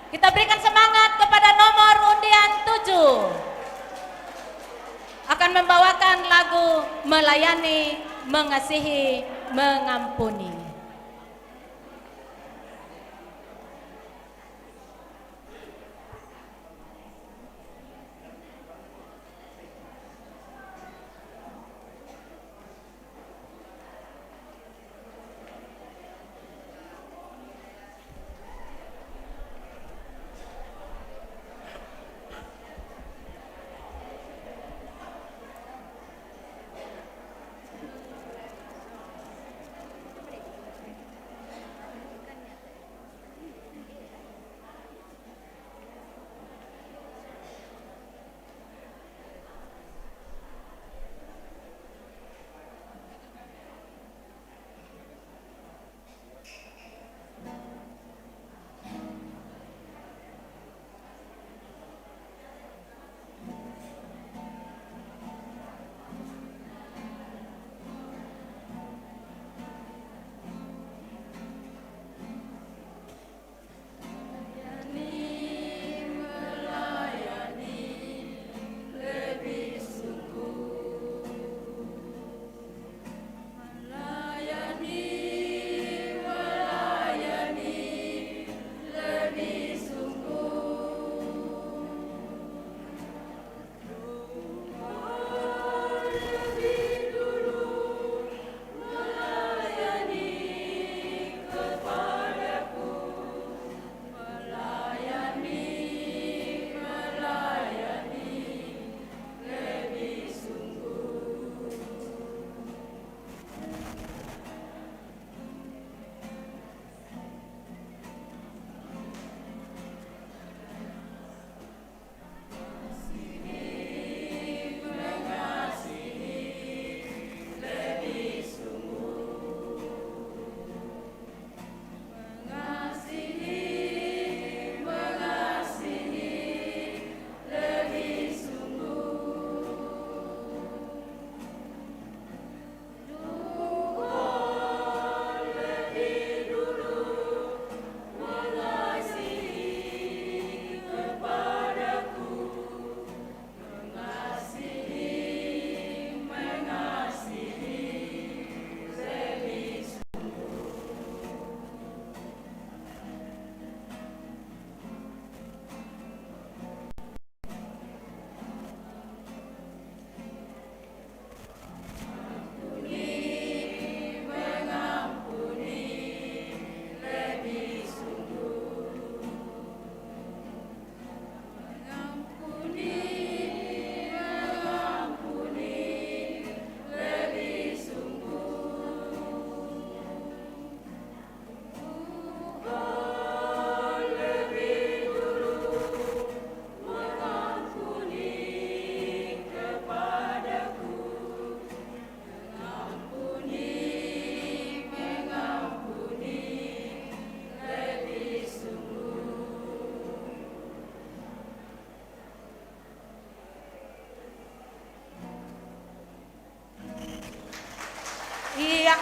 Kita berikan semangat kepada nomor undian 7. Akan membawakan lagu Melayani, Mengasihi, Mengampuni.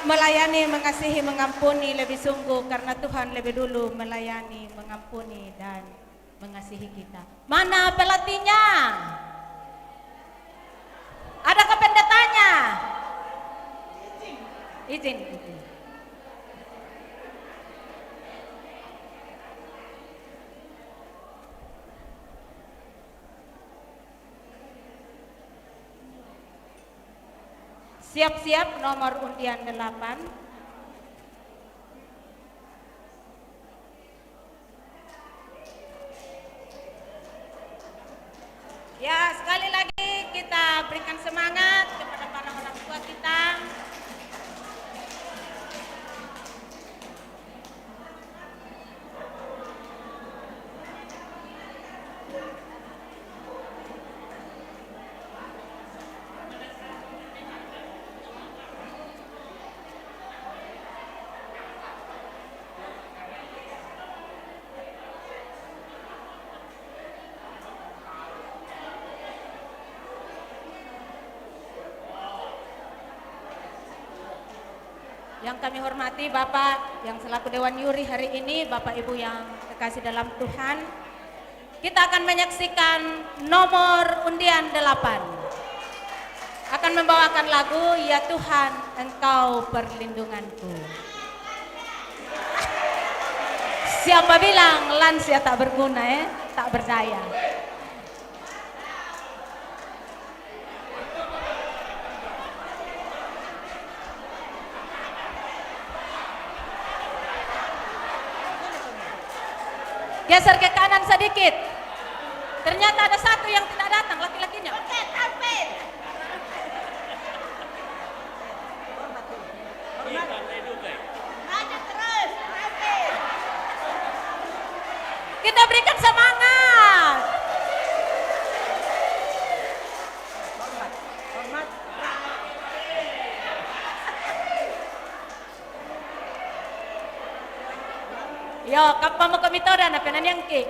melayani, mengasihi, mengampuni lebih sungguh karena Tuhan lebih dulu melayani, mengampuni dan mengasihi kita. Mana pelatihnya? Adakah pendetanya? Izin. Siap-siap nomor undian 8. Ya, sekali lagi kita berikan semangat kepada para orang tua kita. Yang kami hormati Bapak yang selaku Dewan Juri hari ini, Bapak Ibu yang terkasih dalam Tuhan, kita akan menyaksikan nomor undian 8. Akan membawakan lagu Ya Tuhan Engkau Perlindunganku. Siapa bilang lansia tak berguna tak berdaya. Geser ke kanan sedikit. Ternyata ada satu yang tidak datang, laki-lakinya. Kita berikan semangat. Yo, kapal mo kami tora na pinanyangki.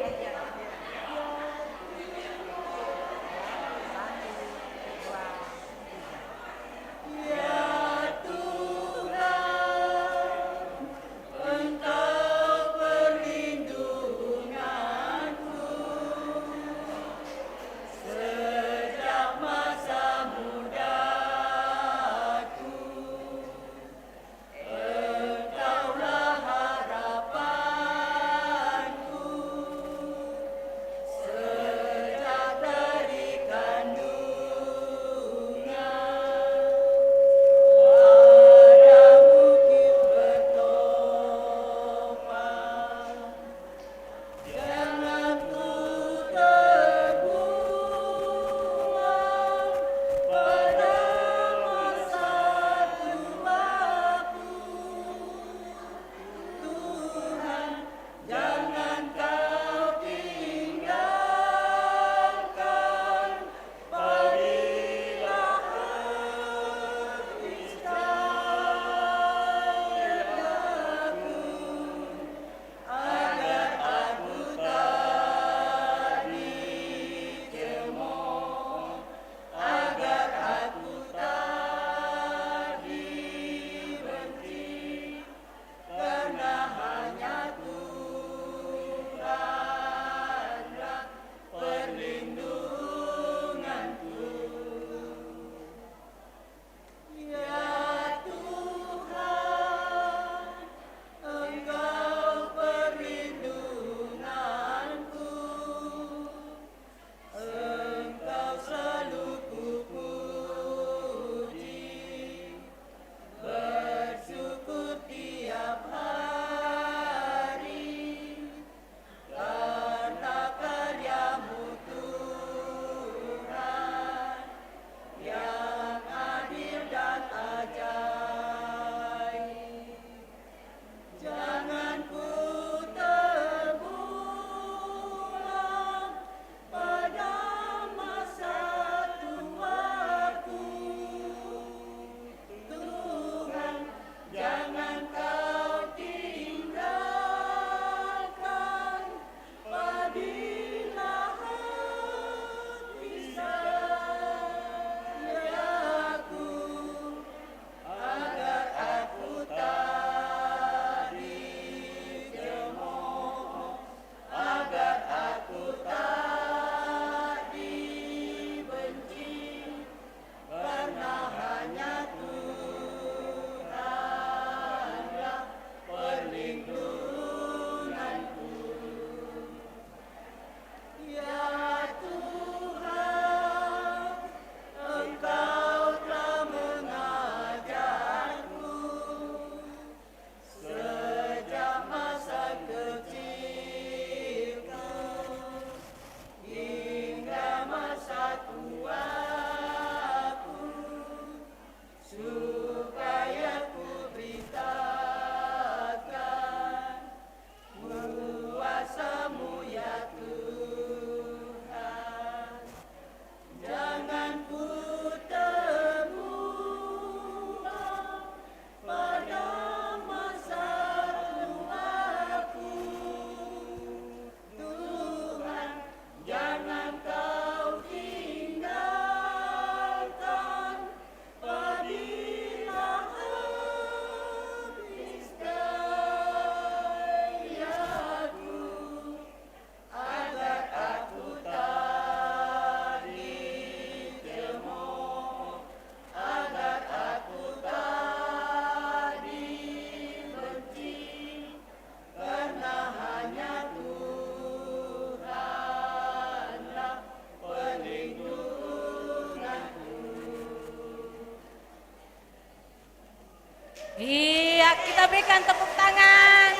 kita berikan tepuk tangan.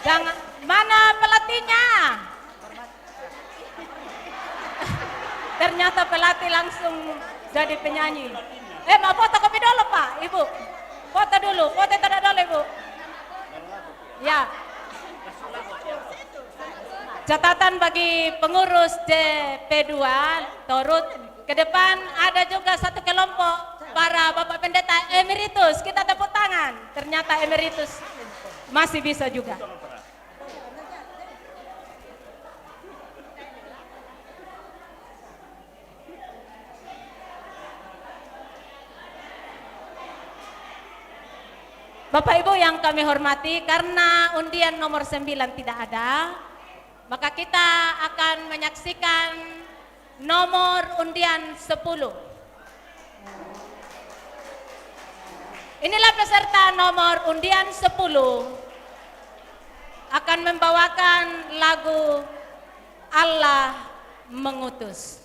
Jangan, mana pelatihnya? Ternyata pelatih langsung jadi penyanyi. Mau foto kopi dulu Pak, Ibu. Foto dulu, foto tidak dulu Ibu. Ya. Catatan bagi pengurus JP2 Torut, ke depan ada juga satu kelompok para Bapak Pendeta Emeritus. Kita tepuk tangan, ternyata Emeritus masih bisa juga. Bapak Ibu yang kami hormati, karena undian nomor 9 tidak ada, maka kita akan menyaksikan nomor undian 10. Inilah peserta nomor undian 10 akan membawakan lagu Allah Mengutus.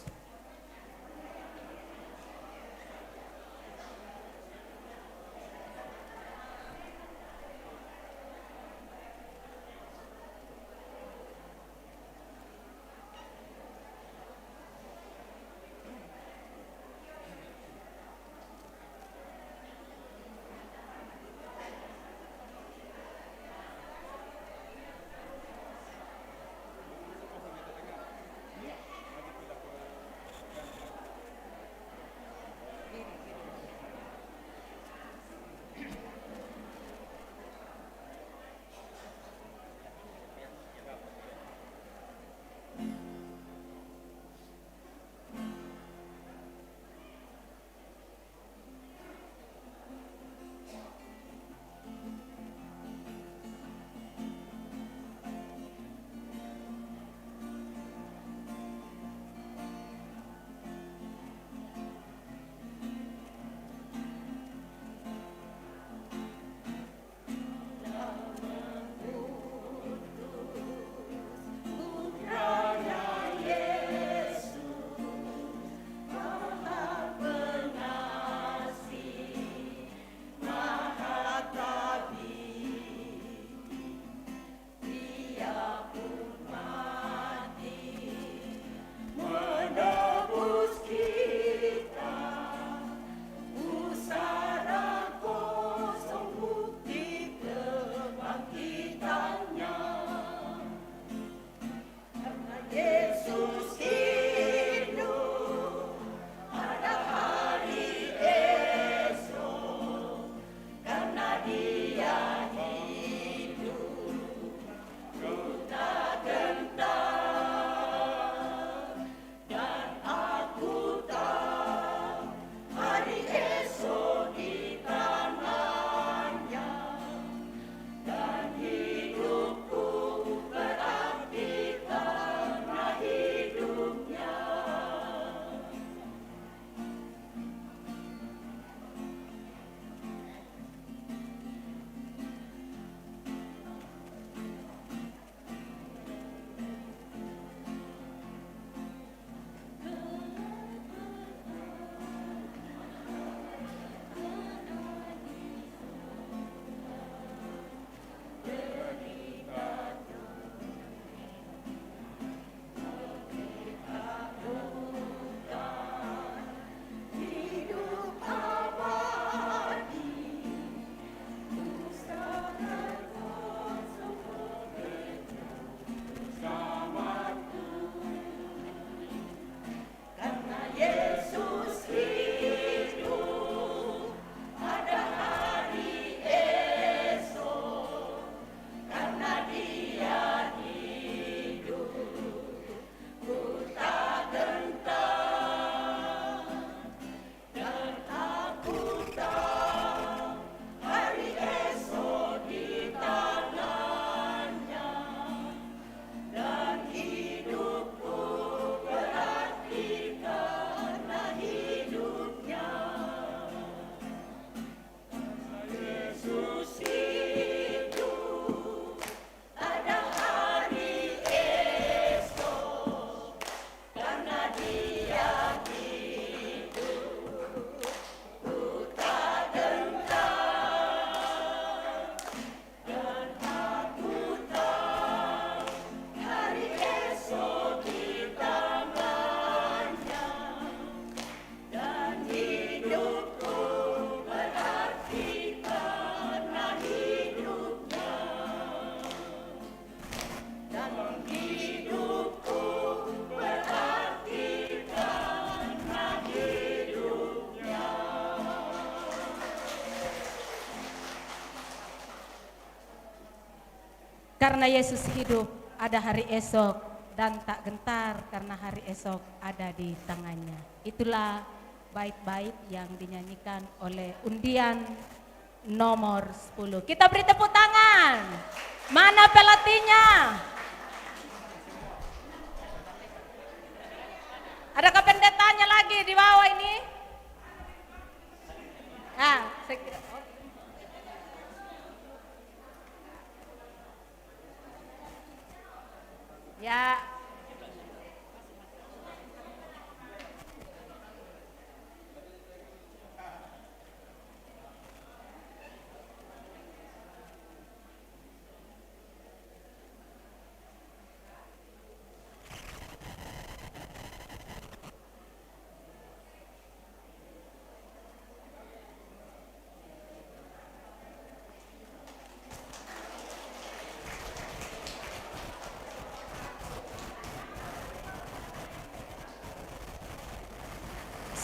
karena Yesus hidup ada hari esok, dan tak gentar karena hari esok ada di tangannya. Itulah bait-bait yang dinyanyikan oleh undian nomor 10. Kita beri tepuk tangan. Mana pelatihnya? Adakah pendetanya lagi di bawah ini? Nah, saya kira. Ya.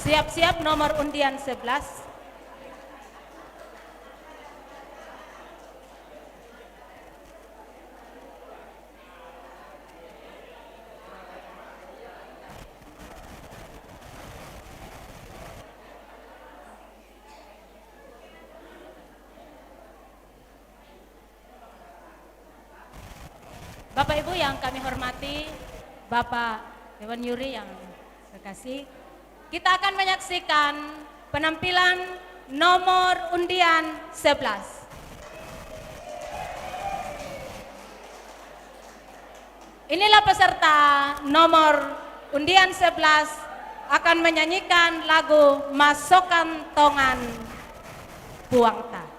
Siap-siap nomor undian 11. Bapak Ibu yang kami hormati, Bapak Dewan Yuri yang terkasih, kita akan menyaksikan penampilan nomor undian 11. Inilah peserta nomor undian 11 akan menyanyikan lagu Masukkan Tongan Puangta.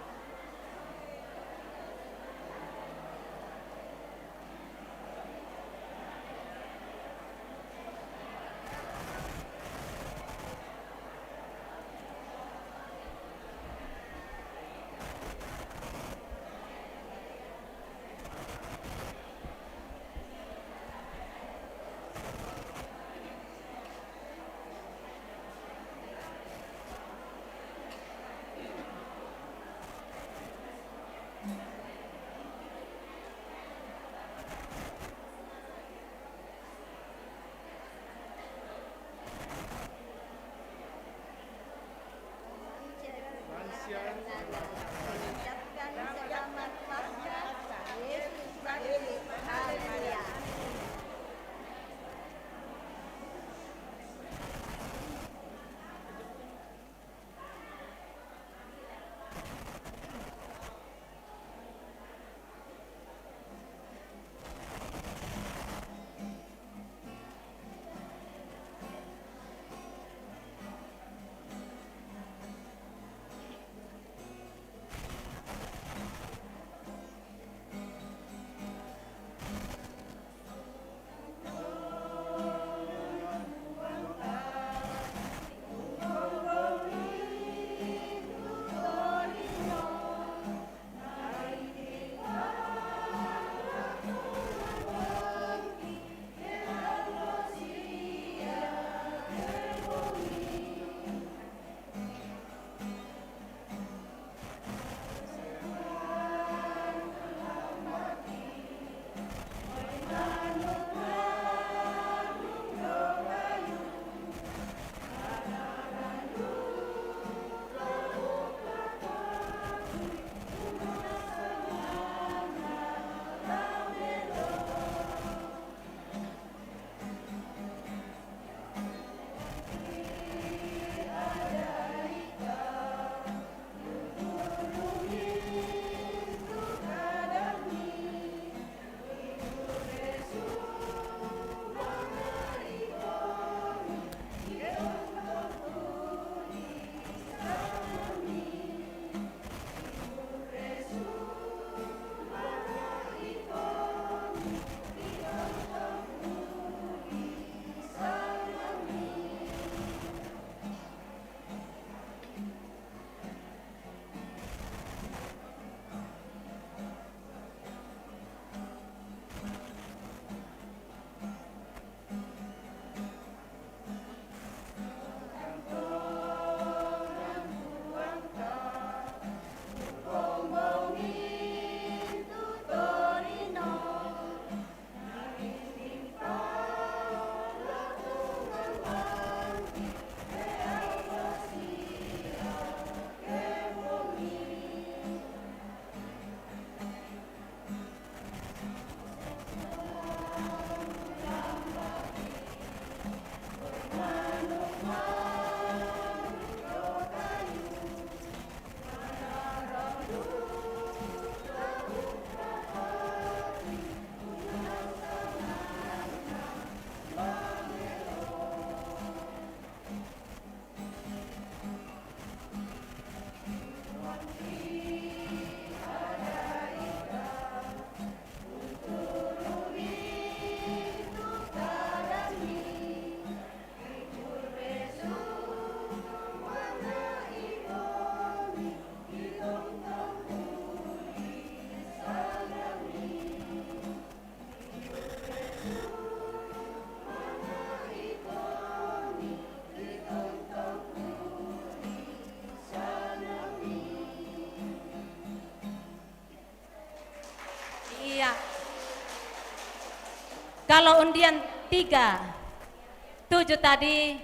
Kalau undian 3, 7 tadi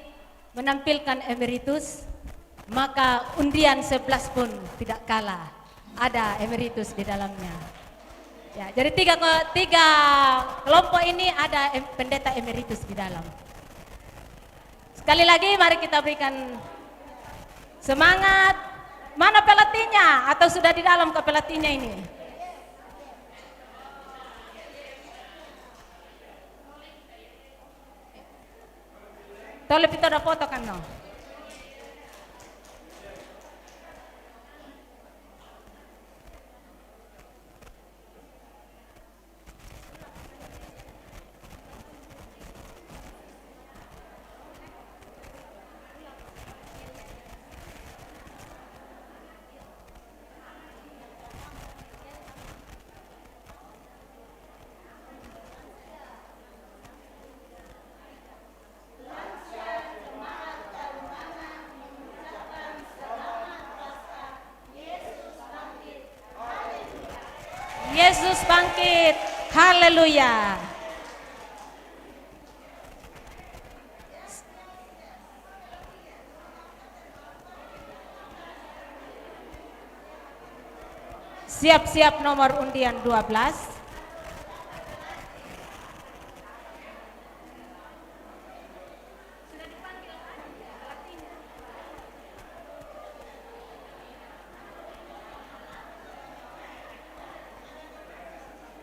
menampilkan emeritus, maka undian 11 pun tidak kalah. Ada emeritus di dalamnya. Ya, jadi tiga kelompok ini ada pendeta emeritus di dalam. Sekali lagi mari kita berikan semangat. Mana pelatihnya atau sudah di dalam ke pelatihnya ini? Tole pito na foto kan no? Yesus bangkit, haleluya. Siap-siap nomor undian 12.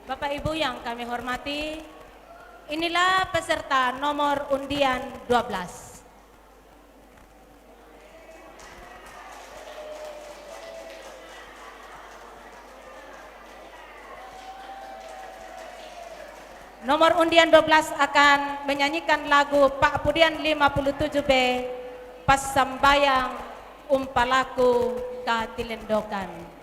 Bapak Ibu yang kami hormati, inilah peserta nomor undian 12. Nomor undian 12 akan menyanyikan lagu Pak Pudian 57B, Pas Sambayang Umpalaku Katilendokan.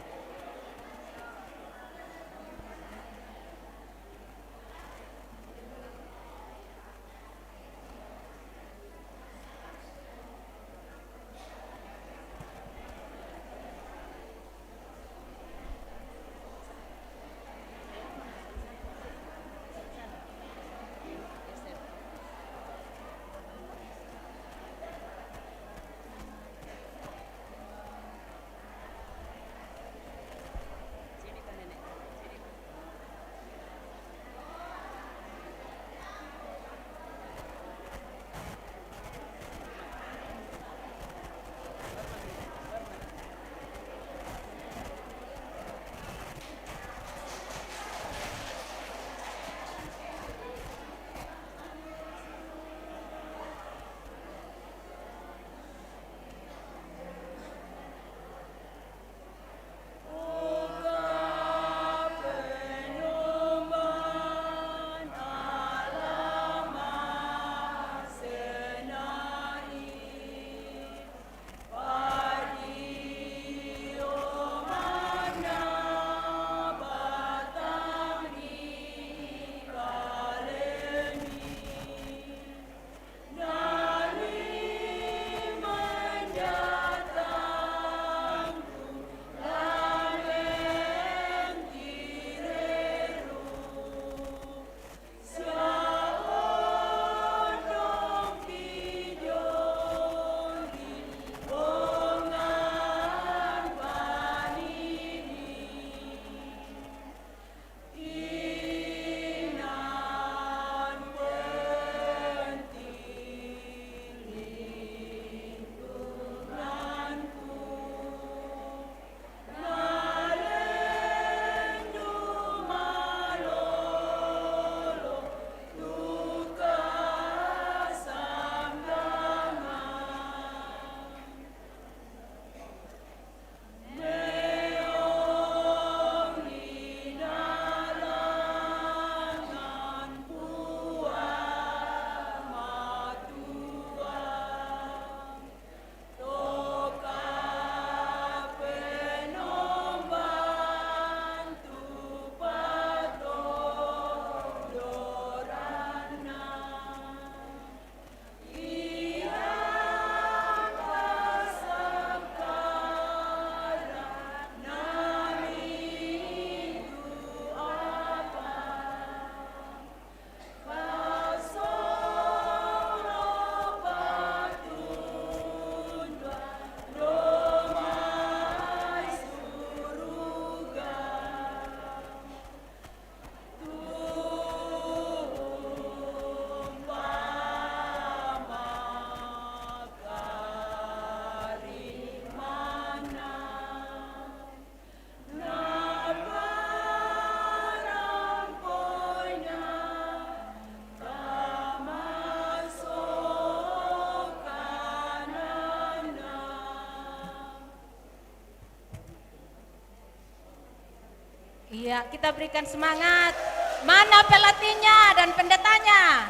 Ya, kita berikan semangat. Mana pelatihnya dan pendetanya?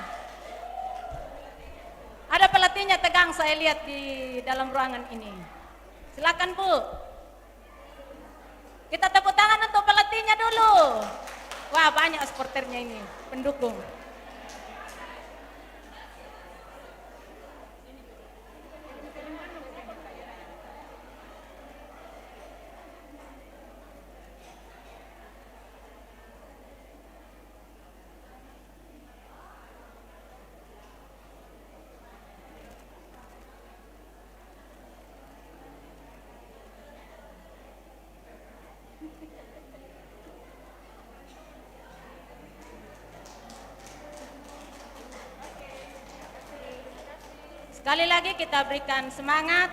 Ada pelatihnya, tegang saya lihat di dalam ruangan ini. Silakan Bu. Kita tepuk tangan untuk pelatihnya dulu. Wah, banyak supporternya ini, pendukung. Sekali lagi kita berikan semangat.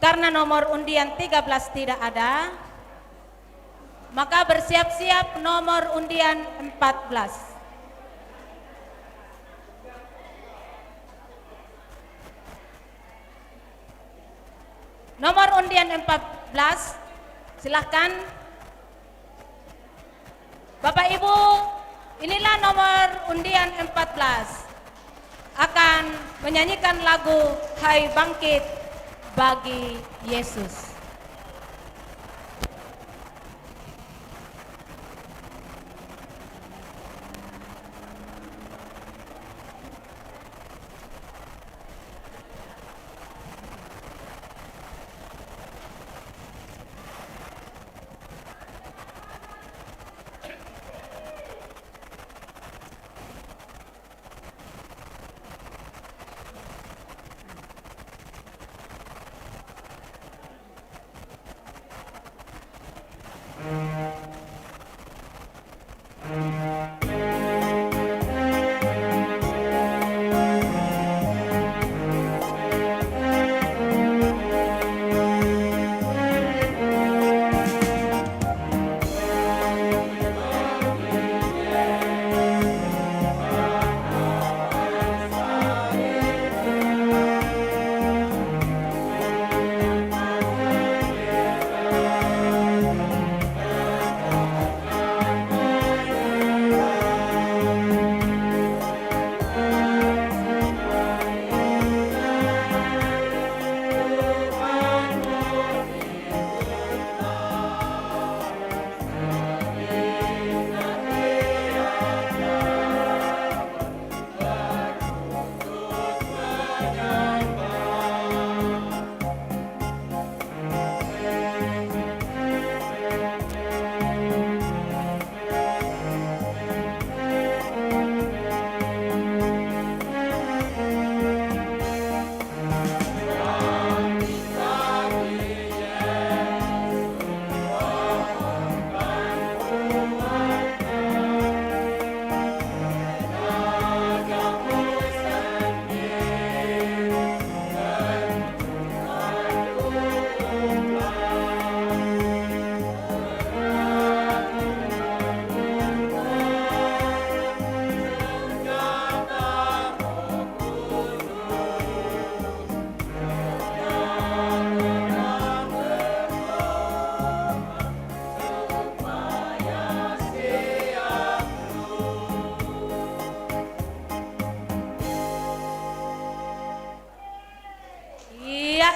Karena nomor undian 13 tidak ada, maka bersiap-siap nomor undian 14. Nomor undian 14, silahkan. Bapak Ibu, inilah nomor undian 14. Akan menyanyikan lagu Hai Bangkit bagi Yesus.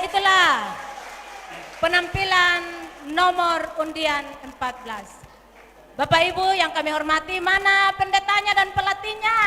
Itulah penampilan nomor undian 14. Bapak Ibu yang kami hormati, mana pendetanya dan pelatihnya?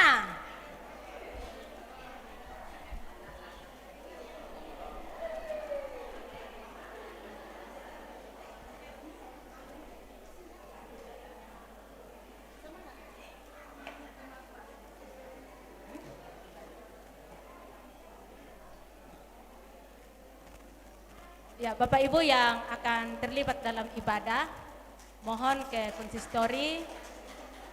Ya, Bapak Ibu yang akan terlibat dalam ibadah, mohon ke konsistori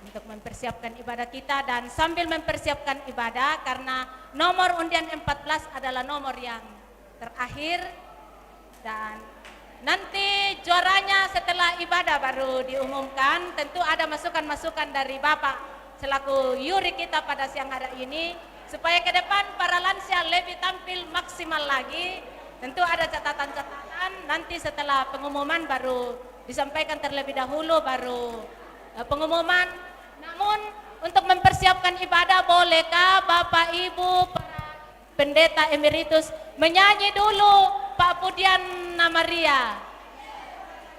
untuk mempersiapkan ibadah kita, dan sambil mempersiapkan ibadah, karena nomor undian 14 adalah nomor yang terakhir dan Nanti juaranya setelah ibadah baru diumumkan. Tentu ada masukan-masukan dari Bapak selaku yuri kita pada siang hari ini, supaya ke depan para lansia lebih tampil maksimal lagi. Tentu ada catatan-catatan, nanti setelah pengumuman baru disampaikan terlebih dahulu, baru pengumuman. Namun untuk mempersiapkan ibadah, bolehkah Bapak Ibu para pendeta emeritus menyanyi dulu Pak Pudiana Maria?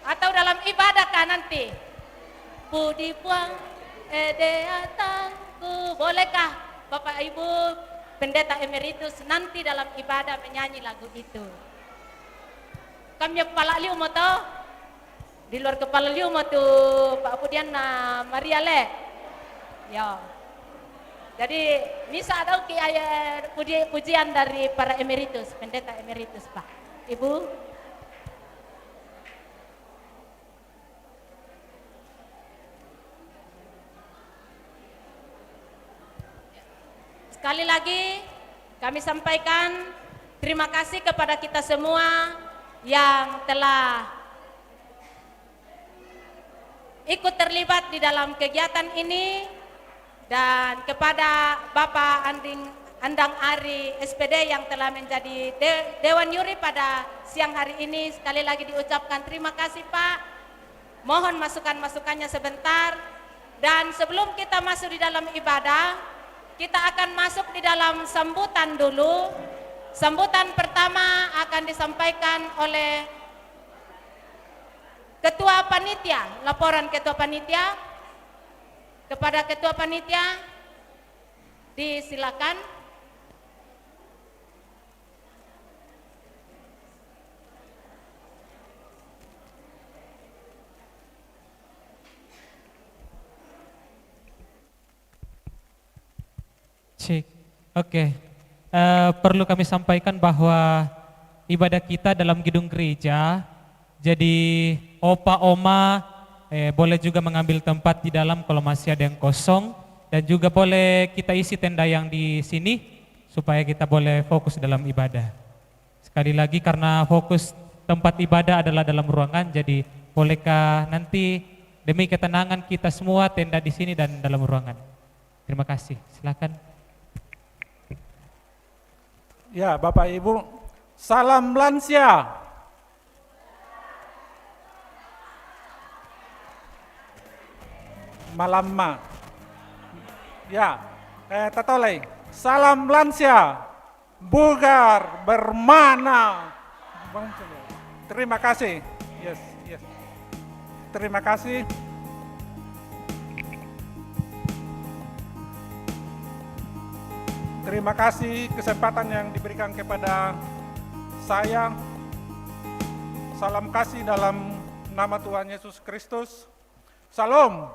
Atau dalam ibadah kah nanti? Budi puang edeatangku. Bolehkah Bapak Ibu pendeta emeritus nanti dalam ibadah menyanyi lagu itu? Kami kepala liu mo to? Di luar kepala liu mo tuh Pak Pudiana Maria le. Ya. Jadi bisa ada pujian dari para emeritus, pendeta emeritus Pak. Ibu. Sekali lagi kami sampaikan terima kasih kepada kita semua yang telah ikut terlibat di dalam kegiatan ini, dan kepada Bapak Andang Ari SPD yang telah menjadi Dewan Yuri pada siang hari ini. Sekali lagi diucapkan terima kasih Pak. Mohon masukan-masukannya sebentar. Dan sebelum kita masuk di dalam ibadah, kita akan masuk di dalam sambutan dulu. Sambutan pertama akan disampaikan oleh Ketua Panitia. Laporan Ketua Panitia. Kepada Ketua Panitia, disilakan. Cik, oke. Perlu kami sampaikan bahwa ibadah kita dalam gedung gereja, jadi opa oma boleh juga mengambil tempat di dalam kalau masih ada yang kosong, dan juga boleh kita isi tenda yang di sini supaya kita boleh fokus dalam ibadah. Sekali lagi karena fokus tempat ibadah adalah dalam ruangan, jadi bolehkah nanti demi ketenangan kita semua tenda di sini dan dalam ruangan. Terima kasih. Silakan. Ya, Bapak Ibu, salam lansia. Malamma. Ya, tatolay. Salam lansia. Bugar bermana. Terima kasih. Yes, yes. Terima kasih. Terima kasih kesempatan yang diberikan kepada saya. Salam kasih dalam nama Tuhan Yesus Kristus. Salam.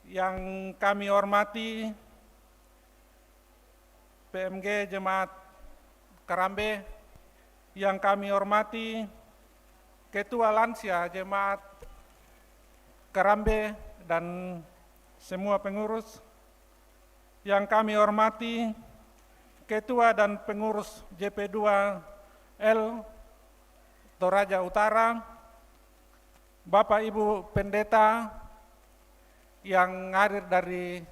Yang kami hormati PMG Jemaat Karambe, yang kami hormati Ketua Lansia Jemaat Karambe dan semua pengurus, yang kami hormati Ketua dan pengurus JP2L Toraja Utara, Bapak Ibu Pendeta yang hadir dari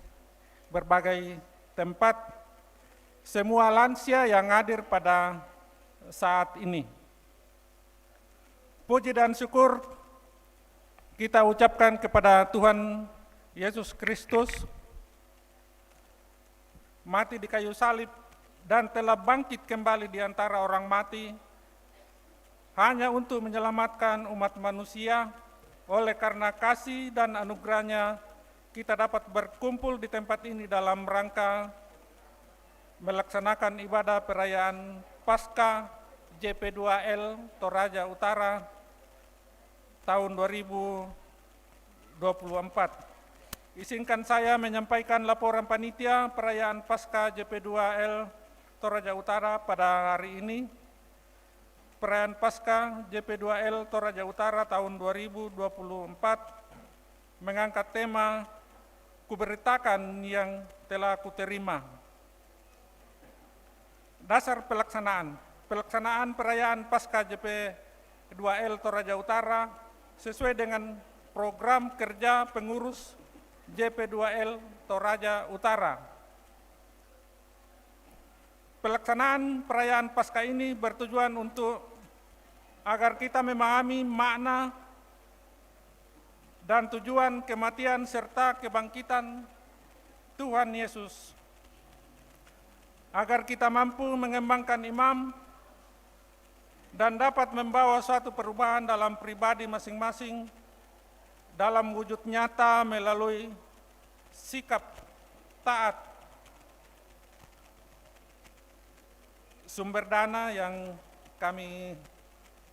berbagai tempat, semua lansia yang hadir pada saat ini. Puji dan syukur kita ucapkan kepada Tuhan Yesus Kristus, mati di kayu salib dan telah bangkit kembali di antara orang mati, hanya untuk menyelamatkan umat manusia. Oleh karena kasih dan anugerahnya, kita dapat berkumpul di tempat ini dalam rangka melaksanakan ibadah perayaan Paskah JP2L Toraja Utara tahun 2024. Izinkan saya menyampaikan laporan panitia perayaan Paskah JP2L Toraja Utara pada hari ini. Perayaan Paskah JP2L Toraja Utara tahun 2024 mengangkat tema kuberitakan yang telah kuterima. Dasar pelaksanaan. pelaksanaan perayaan Paskah JP2L Toraja Utara sesuai dengan program kerja pengurus JP2L Toraja Utara. Pelaksanaan perayaan Paskah ini bertujuan untuk agar kita memahami makna dan tujuan kematian serta kebangkitan Tuhan Yesus, agar kita mampu mengembangkan iman dan dapat membawa suatu perubahan dalam pribadi masing-masing dalam wujud nyata melalui sikap taat. Sumber dana yang kami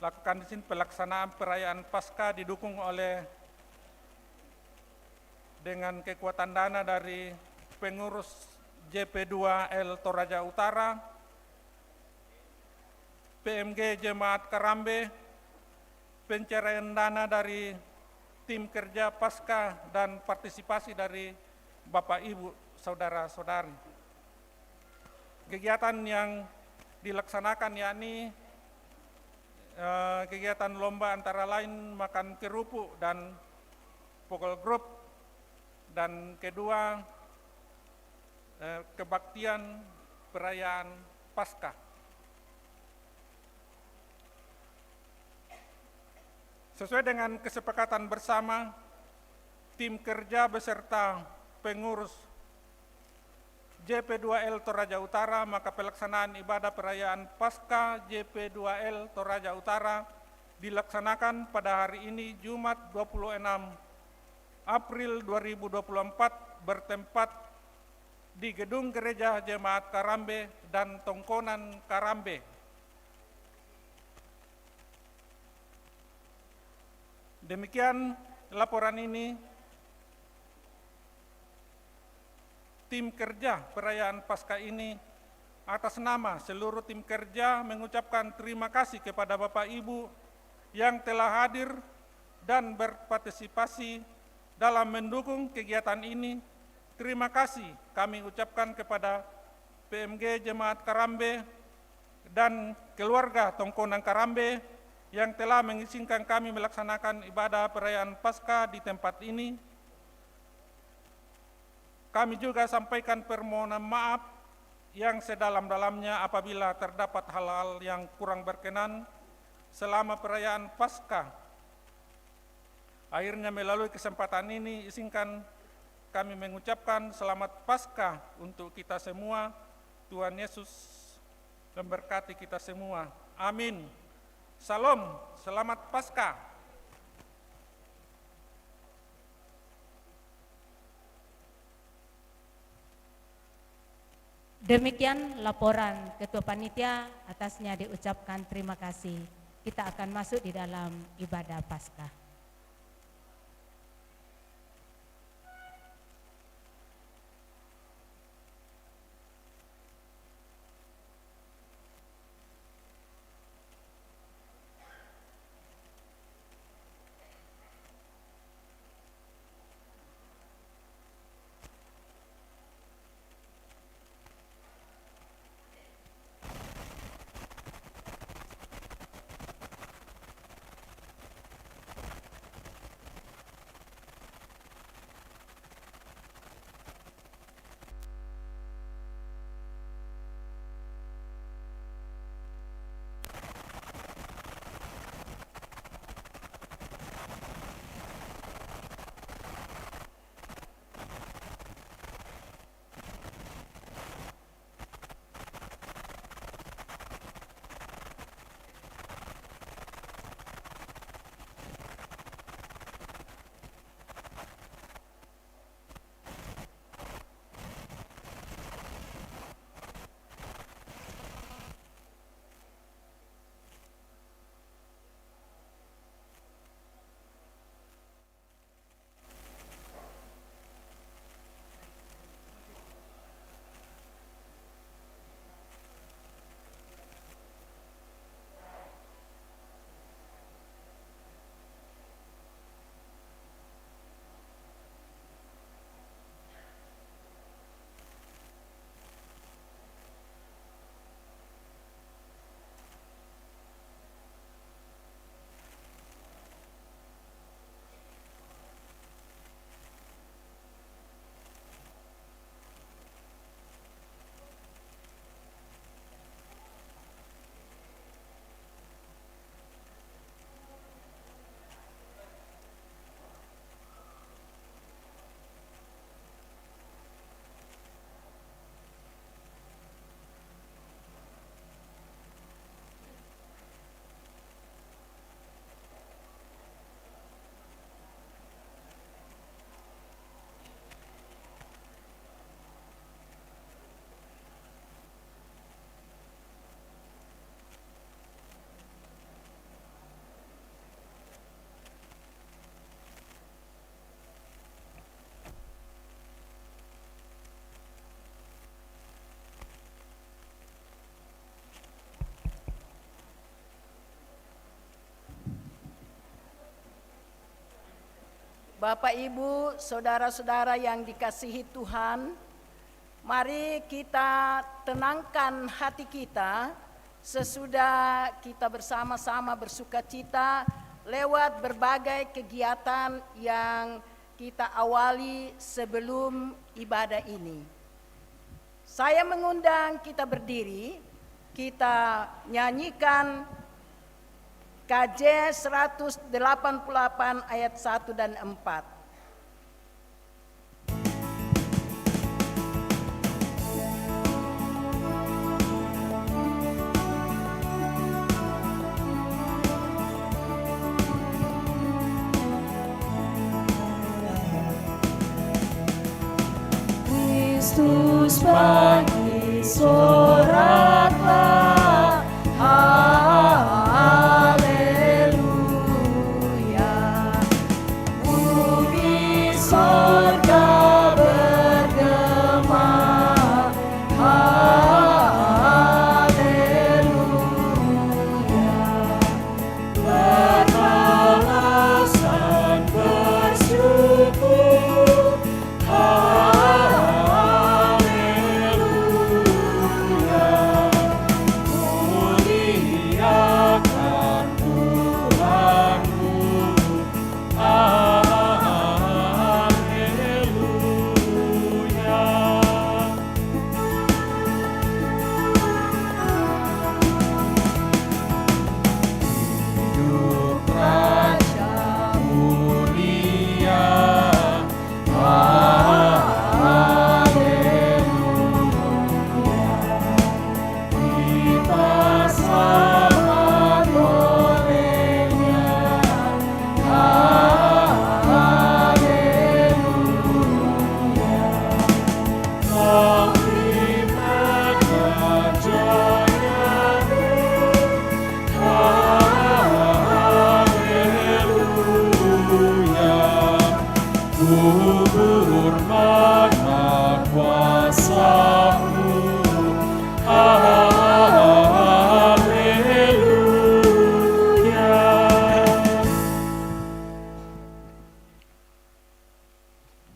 lakukan di sini pelaksanaan perayaan Paskah didukung oleh dengan kekuatan dana dari pengurus JP2L Toraja Utara, PMG Jemaat Karambe, pencairan dana dari tim kerja Paskah dan partisipasi dari Bapak Ibu, Saudara-saudari. Kegiatan yang dilaksanakan yakni kegiatan lomba antara lain makan kerupuk dan pokol grup, dan kedua kebaktian perayaan Paskah. Sesuai dengan kesepakatan bersama tim kerja beserta pengurus JP2L Toraja Utara, maka pelaksanaan ibadah perayaan Paskah JP2L Toraja Utara dilaksanakan pada hari ini Jumat 26 April 2024 bertempat di Gedung Gereja Jemaat Karambe dan Tongkonan Karambe. Demikian laporan ini. Tim kerja perayaan Paskah ini atas nama seluruh tim kerja mengucapkan terima kasih kepada Bapak Ibu yang telah hadir dan berpartisipasi dalam mendukung kegiatan ini. Terima kasih kami ucapkan kepada PMG Jemaat Karambe dan keluarga Tongkonan Karambe yang telah mengizinkan kami melaksanakan ibadah perayaan Paskah di tempat ini. Kami juga sampaikan permohonan maaf yang sedalam-dalamnya apabila terdapat hal-hal yang kurang berkenan selama perayaan Paskah. Akhirnya melalui kesempatan ini izinkan kami mengucapkan selamat Paskah untuk kita semua. Tuhan Yesus memberkati kita semua. Amin. Salam, selamat Paskah. Demikian laporan Ketua Panitia, atasnya diucapkan terima kasih. Kita akan masuk di dalam ibadah Paskah. Bapak, Ibu, saudara-saudara yang dikasihi Tuhan, mari kita tenangkan hati kita sesudah kita bersama-sama bersukacita lewat berbagai kegiatan yang kita awali sebelum ibadah ini. Saya mengundang kita berdiri, kita nyanyikan KJ 188 ayat 1 dan 4. Kristus bangkit, soraklah, haleluya. Bumi sorga bergema, haleluya. Beralasan bersyukur,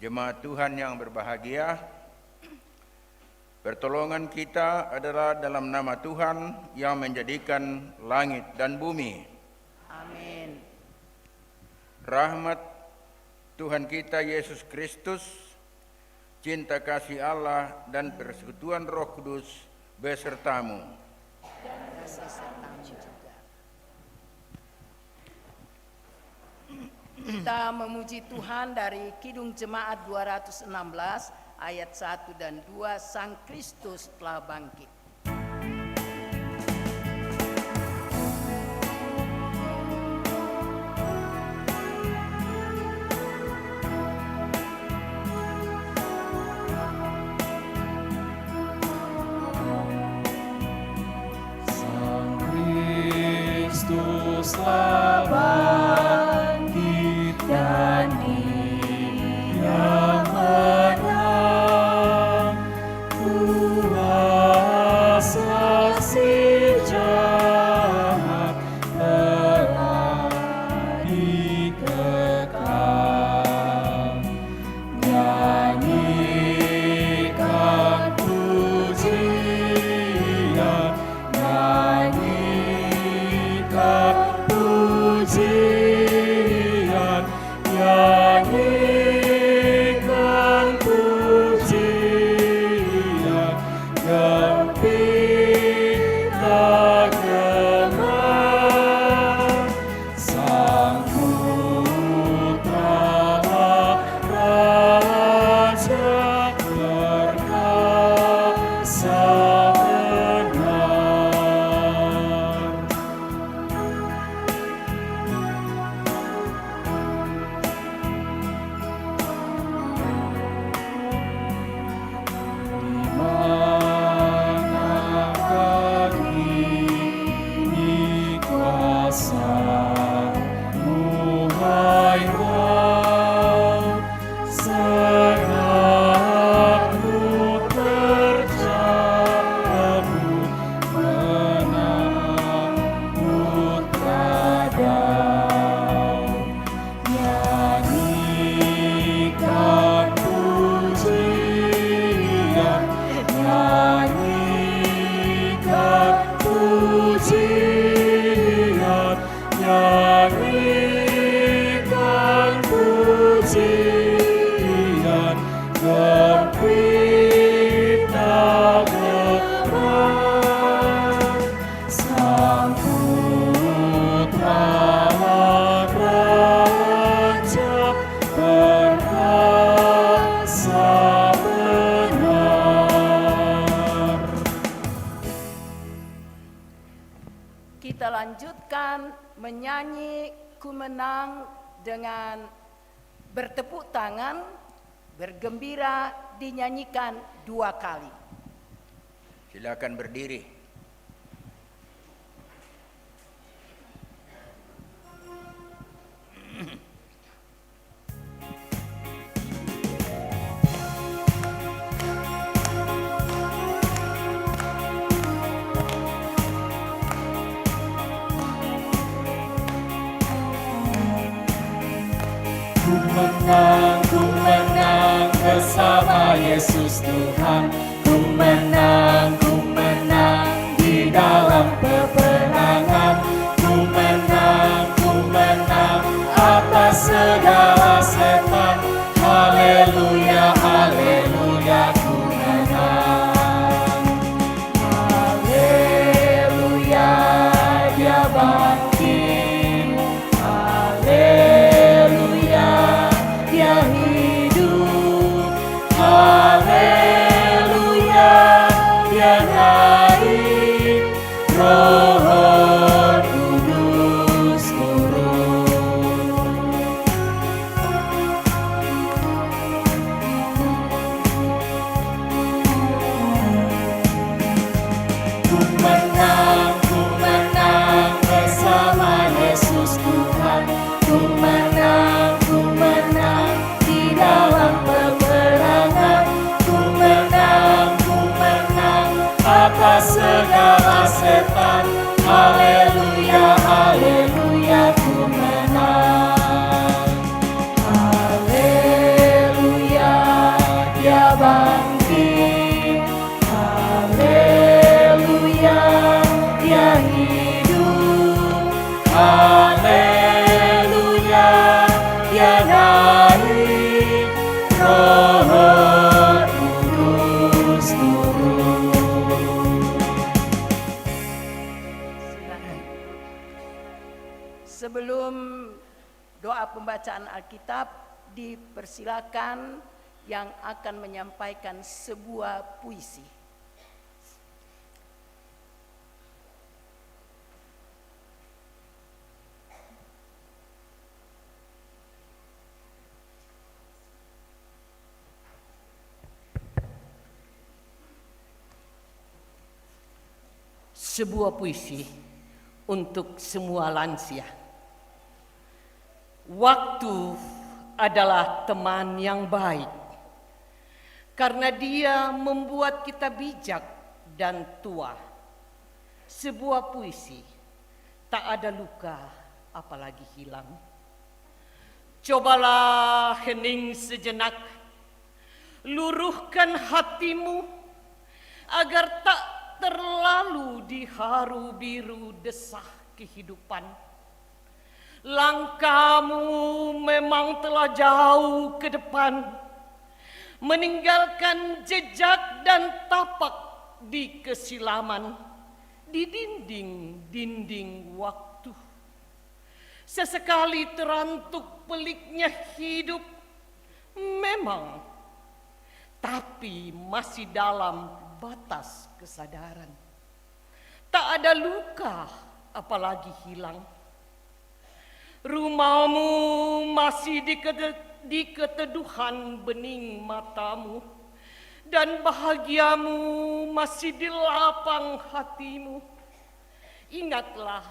Jemaat Tuhan yang berbahagia, pertolongan kita adalah dalam nama Tuhan yang menjadikan langit dan bumi. Amin. Rahmat Tuhan kita Yesus Kristus, cinta kasih Allah dan persekutuan Roh Kudus besertamu. Kita memuji Tuhan dari Kidung Jemaat 216 ayat 1 dan 2, Sang Kristus telah bangkit. Sang Kristus telah bangkit dan Dia menang, Tuhan Putra Raja perkasa benar. Kita lanjutkan menyanyi Ku Menang dengan bertepuk tangan, bergembira dinyanyikan 2 kali. Silakan berdiri. Ku menang bersama Yesus Tuhan. Ku menang di dalam peperangan. Ku menang atas segala setan. Haleluya, haleluya, ku menang. Haleluya, dia bangkit. Haleluya, dia hidup. Haleluya, dia naik. Roh Kudus turun. Ku menang bersama Yesus Tuhan. Ku menang di dalam peperangan. Ku menang atas segala setan. Haleluya, haleluya, ku menang. Haleluya, dia bangkit. Haleluya, dia hidup. Haleluya, dia naik. Roh Kudus turun. Silakan. Sebelum doa pembacaan Alkitab, dipersilakan yang akan menyampaikan sebuah puisi. Sebuah puisi untuk semua lansia. Waktu adalah teman yang baik, karena dia membuat kita bijak dan tua. Sebuah puisi, tak ada luka apalagi hilang. Cobalah hening sejenak, luruhkan hatimu agar tak terlalu diharu biru desah kehidupan. Langkahmu memang telah jauh ke depan, meninggalkan jejak dan tapak di kesilaman, di dinding-dinding waktu. Sesekali terantuk peliknya hidup, memang, tapi masih dalam batas kesadaran. Tak ada luka apalagi hilang. Rumahmu masih di keteduhan bening matamu, dan bahagiamu masih di lapang hatimu. Ingatlah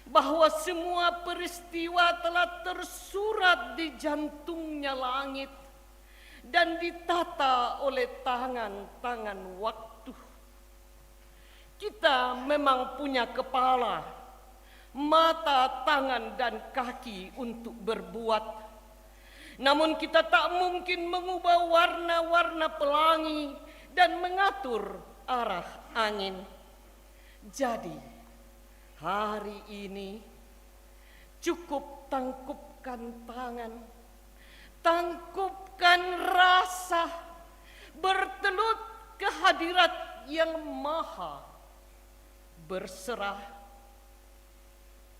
bahwa semua peristiwa telah tersurat di jantungnya langit dan ditata oleh tangan-tangan waktu. Kita memang punya kepala, mata, tangan, dan kaki untuk berbuat. Namun kita tak mungkin mengubah warna-warna pelangi dan mengatur arah angin. Jadi, hari ini cukup tangkupkan tangan, tangkupkan rasa, bertelut kehadirat yang maha, berserah,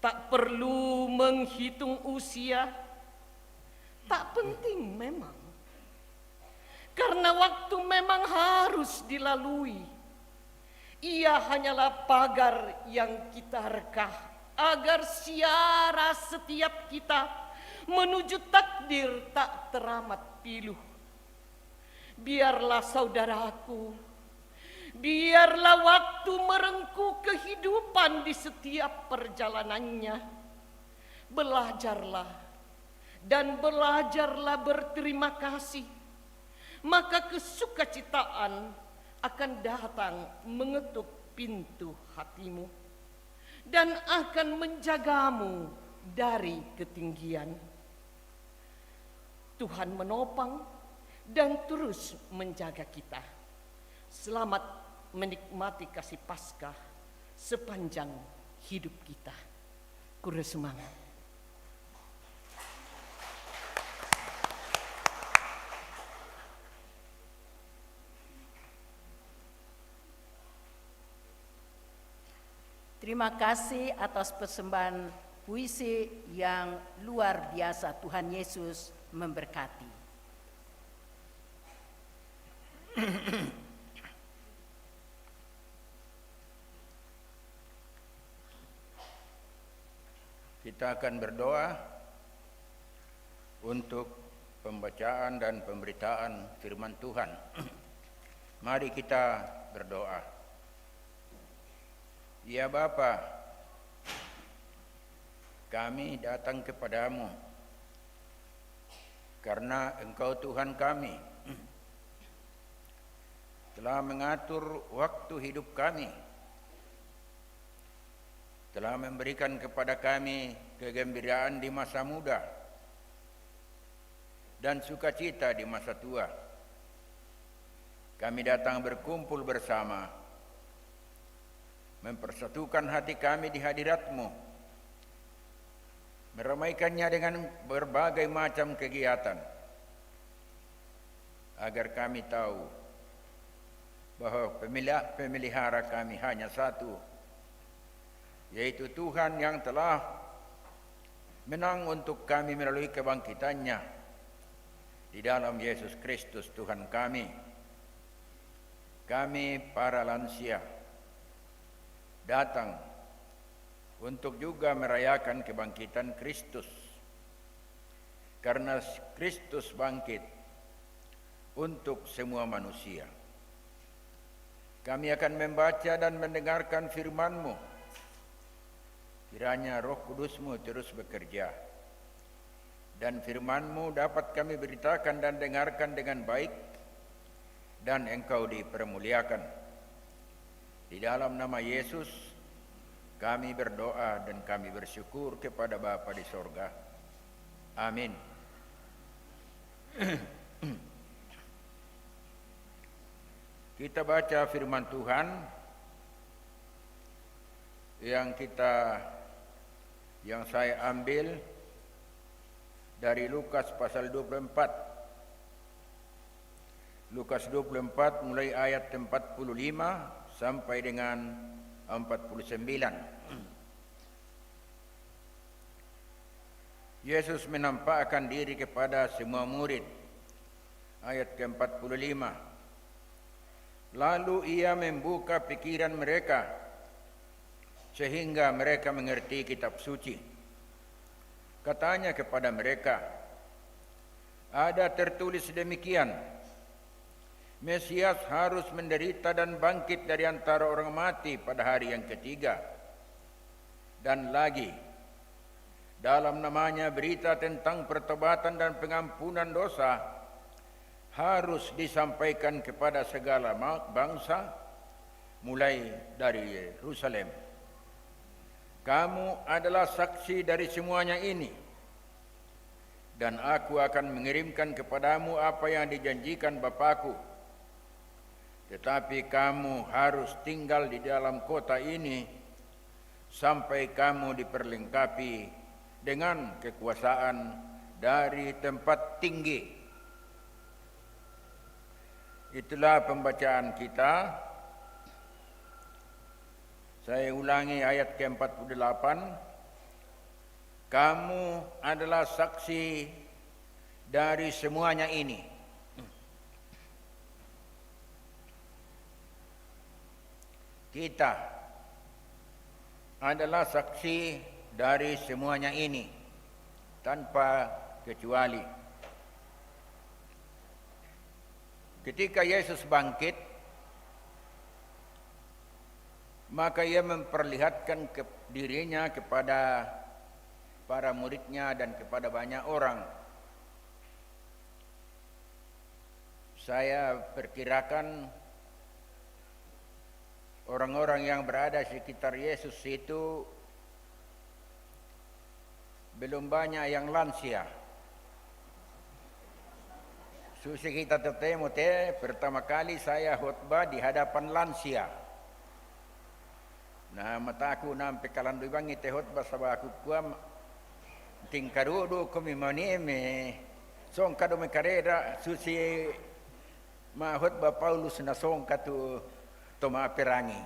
tak perlu menghitung usia, tak penting memang. Karena waktu memang harus dilalui. Ia hanyalah pagar yang kita rekah agar siara setiap kita menuju takdir tak teramat pilu. Biarlah saudaraku, biarlah waktu merengkuh kehidupan di setiap perjalanannya. Belajarlah dan belajarlah berterima kasih, maka kesukacitaan akan datang mengetuk pintu hatimu dan akan menjagamu dari ketinggian. Tuhan menopang dan terus menjaga kita. Selamat menikmati kasih Paskah sepanjang hidup kita. Kure semangat. Terima kasih atas persembahan puisi yang luar biasa. Tuhan Yesus memberkati. Kita akan berdoa untuk pembacaan dan pemberitaan firman Tuhan. Mari kita berdoa. Ya Bapa, kami datang kepadamu karena Engkau Tuhan kami telah mengatur waktu hidup kami, telah memberikan kepada kami kegembiraan di masa muda dan sukacita di masa tua. Kami datang berkumpul bersama, mempersatukan hati kami di hadirat-Mu, meramaikannya dengan berbagai macam kegiatan, agar kami tahu bahwa pemelihara kami hanya satu, yaitu Tuhan yang telah menang untuk kami melalui kebangkitannya di dalam Yesus Kristus Tuhan kami. Kami para lansia datang untuk juga merayakan kebangkitan Kristus, karena Kristus bangkit untuk semua manusia. Kami akan membaca dan mendengarkan firman-Mu. Kiranya Roh Kudus-Mu terus bekerja, dan firman-Mu dapat kami beritakan dan dengarkan dengan baik, dan Engkau dipermuliakan. Di dalam nama Yesus kami berdoa dan kami bersyukur kepada Bapa di sorga. Amin. Kita baca firman Tuhan yang saya ambil dari Lukas pasal 24. Lukas 24 mulai ayat 45 sampai dengan 49. Yesus menampakkan diri kepada semua murid. Ayat ke-45. Lalu ia membuka pikiran mereka sehingga mereka mengerti kitab suci. Katanya kepada mereka, ada tertulis demikian, Mesias harus menderita dan bangkit dari antara orang mati pada hari yang ketiga. Dan lagi, dalam namanya berita tentang pertobatan dan pengampunan dosa harus disampaikan kepada segala bangsa, mulai dari Yerusalem. Kamu adalah saksi dari semuanya ini, dan aku akan mengirimkan kepadamu apa yang dijanjikan Bapakku. Tetapi kamu harus tinggal di dalam kota ini sampai kamu diperlengkapi dengan kekuasaan dari tempat tinggi. Itulah pembacaan kita. Saya ulangi ayat ke-48. Kamu adalah saksi dari semuanya ini. Kita adalah saksi dari semuanya ini tanpa kecuali. Ketika Yesus bangkit, maka ia memperlihatkan dirinya kepada para muridnya dan kepada banyak orang. Saya perkirakan orang-orang yang berada di sekitar Yesus itu belum banyak yang lansia. Susi kita tetemu pertama kali saya khotbah di hadapan lansia. Nah, mataku nampe kalandu bangi te khotbah sabaku kuam tingkarudu kami maneme songkado me karera susi ma khotbah Paulus na songkatu toma perangi.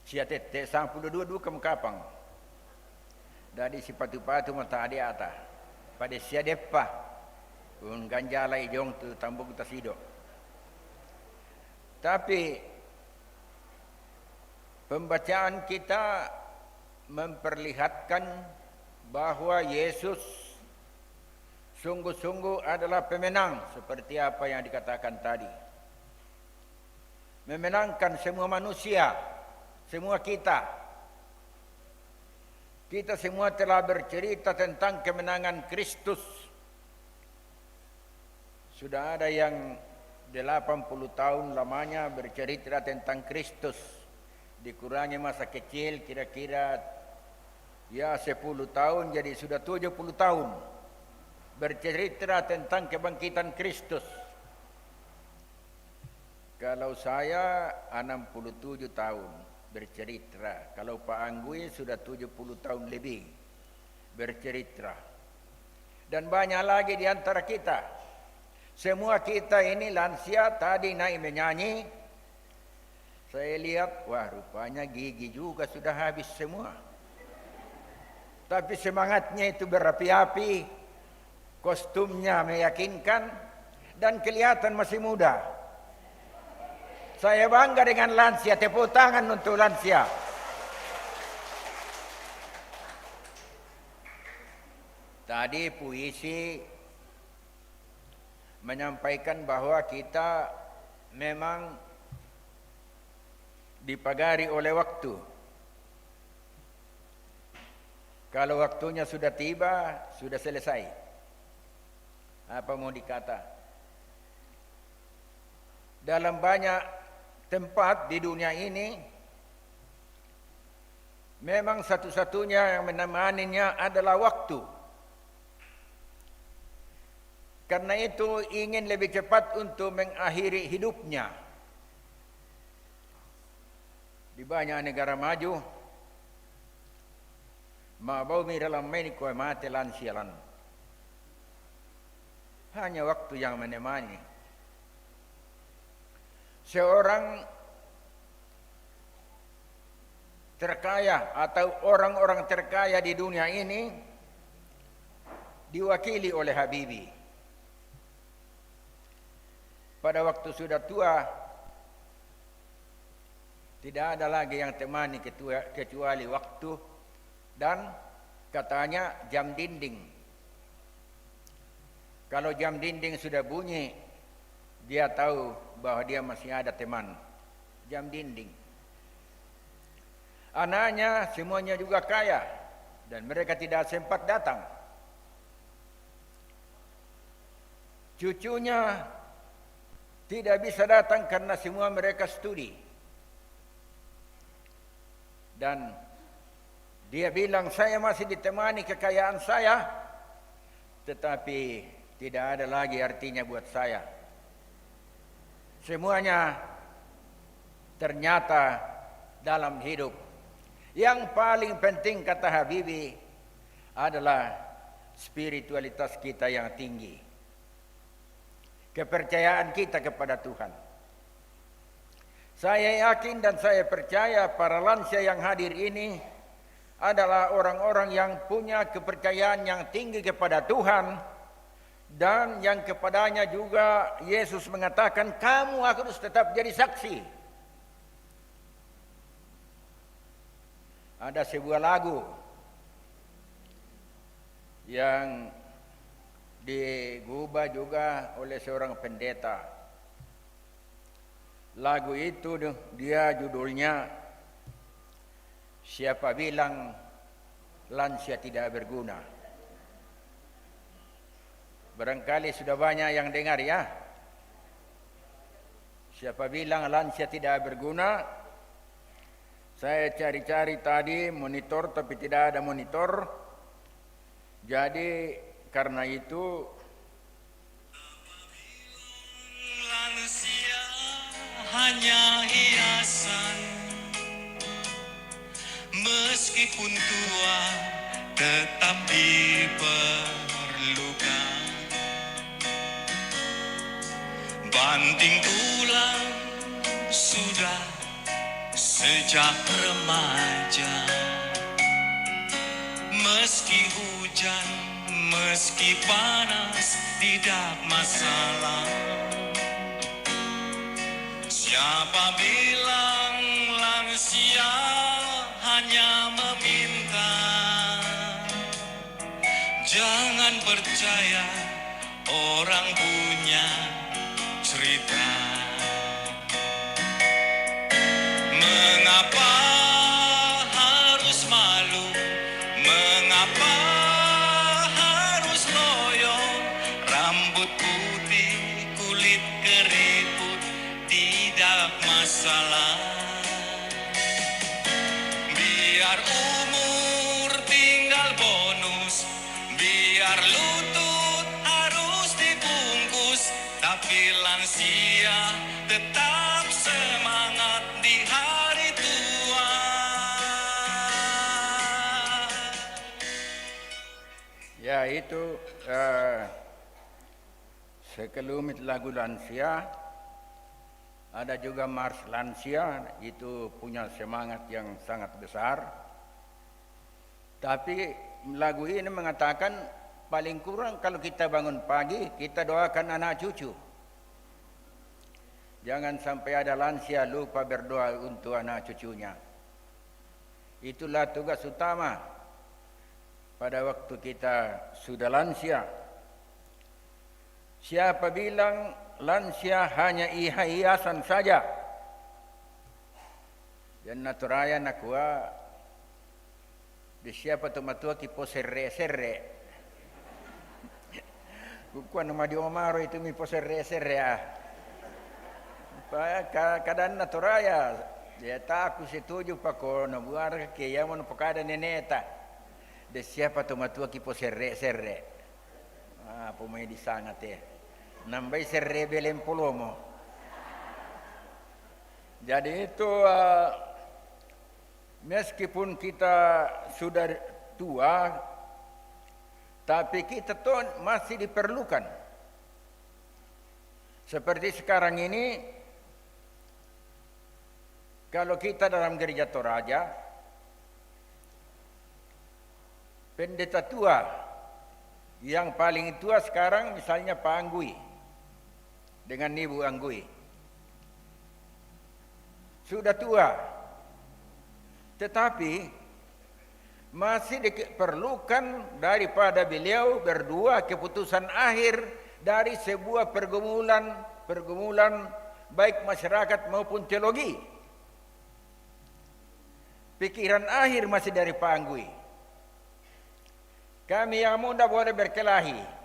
Sia tete 52 kamu kapang. Dari si patu-patu mata ade ata. Pada sia depa un ganjala ijong tu tambung tasido. Tapi pembacaan kita memperlihatkan bahwa Yesus sungguh-sungguh adalah pemenang seperti apa yang dikatakan tadi. Memenangkan semua manusia, semua kita. Kita semua telah bercerita tentang kemenangan Kristus. Sudah ada yang 80 tahun lamanya bercerita tentang Kristus. Dikurangi masa kecil kira-kira ya 10 tahun jadi sudah 70 tahun. Bercerita tentang kebangkitan Kristus. Kalau saya 67 tahun bercerita. Kalau Pak Anggui sudah 70 tahun lebih bercerita. Dan banyak lagi di antara kita. Semua kita ini lansia tadi naik menyanyi. Saya lihat, wah rupanya gigi juga sudah habis semua. Tapi semangatnya itu berapi-api. Kostumnya meyakinkan. Dan kelihatan masih muda. Saya bangga dengan lansia. Tepuk tangan untuk lansia. Tadi puisi menyampaikan bahwa kita memang dipagari oleh waktu. Kalau waktunya sudah tiba, sudah selesai. Apa mau dikata? Dalam banyak tempat di dunia ini, memang satu-satunya yang menemaninya adalah waktu. Karena itu ingin lebih cepat untuk mengakhiri hidupnya. Di banyak negara maju, mabau mi dalam main kau mati lansialan. Hanya waktu yang menemani. Seorang terkaya atau orang-orang terkaya di dunia ini diwakili oleh Habibie. Pada waktu sudah tua, tidak ada lagi yang temani kecuali waktu dan katanya jam dinding. Kalau jam dinding sudah bunyi, dia tahu bahwa dia masih ada teman. Jam dinding. Anaknya semuanya juga kaya dan mereka tidak sempat datang. Cucunya tidak bisa datang karena semua mereka studi. Dan dia bilang, saya masih ditemani kekayaan saya, tetapi tidak ada lagi artinya buat saya. Semuanya ternyata dalam hidup. Yang paling penting kata Habibie adalah spiritualitas kita yang tinggi. Kepercayaan kita kepada Tuhan. Saya yakin dan saya percaya para lansia yang hadir ini adalah orang-orang yang punya kepercayaan yang tinggi kepada Tuhan, dan yang kepadanya juga Yesus mengatakan, kamu harus tetap jadi saksi. Ada sebuah lagu yang digubah juga oleh seorang pendeta. Lagu itu dia judulnya Siapa Bilang Lansia Tidak Berguna. Barangkali sudah banyak yang dengar ya. Siapa bilang lansia tidak berguna? Saya cari-cari tadi monitor tapi tidak ada monitor. Jadi karena itu lansia hanya hiasan, meskipun tua tetap diperlukan. Banting tulang sudah sejak remaja, meski hujan, meski panas, tidak masalah. Siapa bilang lansia hanya meminta? Jangan percaya orang punya cerita. Mengapa harus malu? Mengapa harus loyo? Rambut putih, kulit keriput, tidak masalah. Biar umur tinggal bonus, biar lutut harus dibungkus, tapi lansia tetap semangat di hari tua. ya itu sekelumit lagu lansia. Ada juga Mars Lansia, itu punya semangat yang sangat besar. Tapi lagu ini mengatakan paling kurang kalau kita bangun pagi, kita doakan anak cucu. Jangan sampai ada lansia lupa berdoa untuk anak cucunya. Itulah tugas utama pada waktu kita sudah lansia. Siapa bilang lansia hanya hiasan saja? Dan naturaya nakua di siapa tu matua ki po serre. Kukuan nama di Omaro itu mi po serre ah. Kadang naturaya dia tak aku setuju pako na buar ke yamon pokada neneta. De siapa tu matua ki po serre. Ah, pumay di sangat ya. Nambay serre belem polomo. Jadi itu meskipun kita sudah tua, tapi kita tuh masih diperlukan. Seperti sekarang ini, kalau kita dalam gereja Toraja, pendeta tua, yang paling tua sekarang misalnya Pak Anggui dengan Ibu Anggui. Sudah tua, tetapi masih diperlukan daripada beliau berdua keputusan akhir dari sebuah pergumulan baik masyarakat maupun teologi. Pikiran akhir masih dari Pak Anggui. Kami yang muda boleh berkelahi.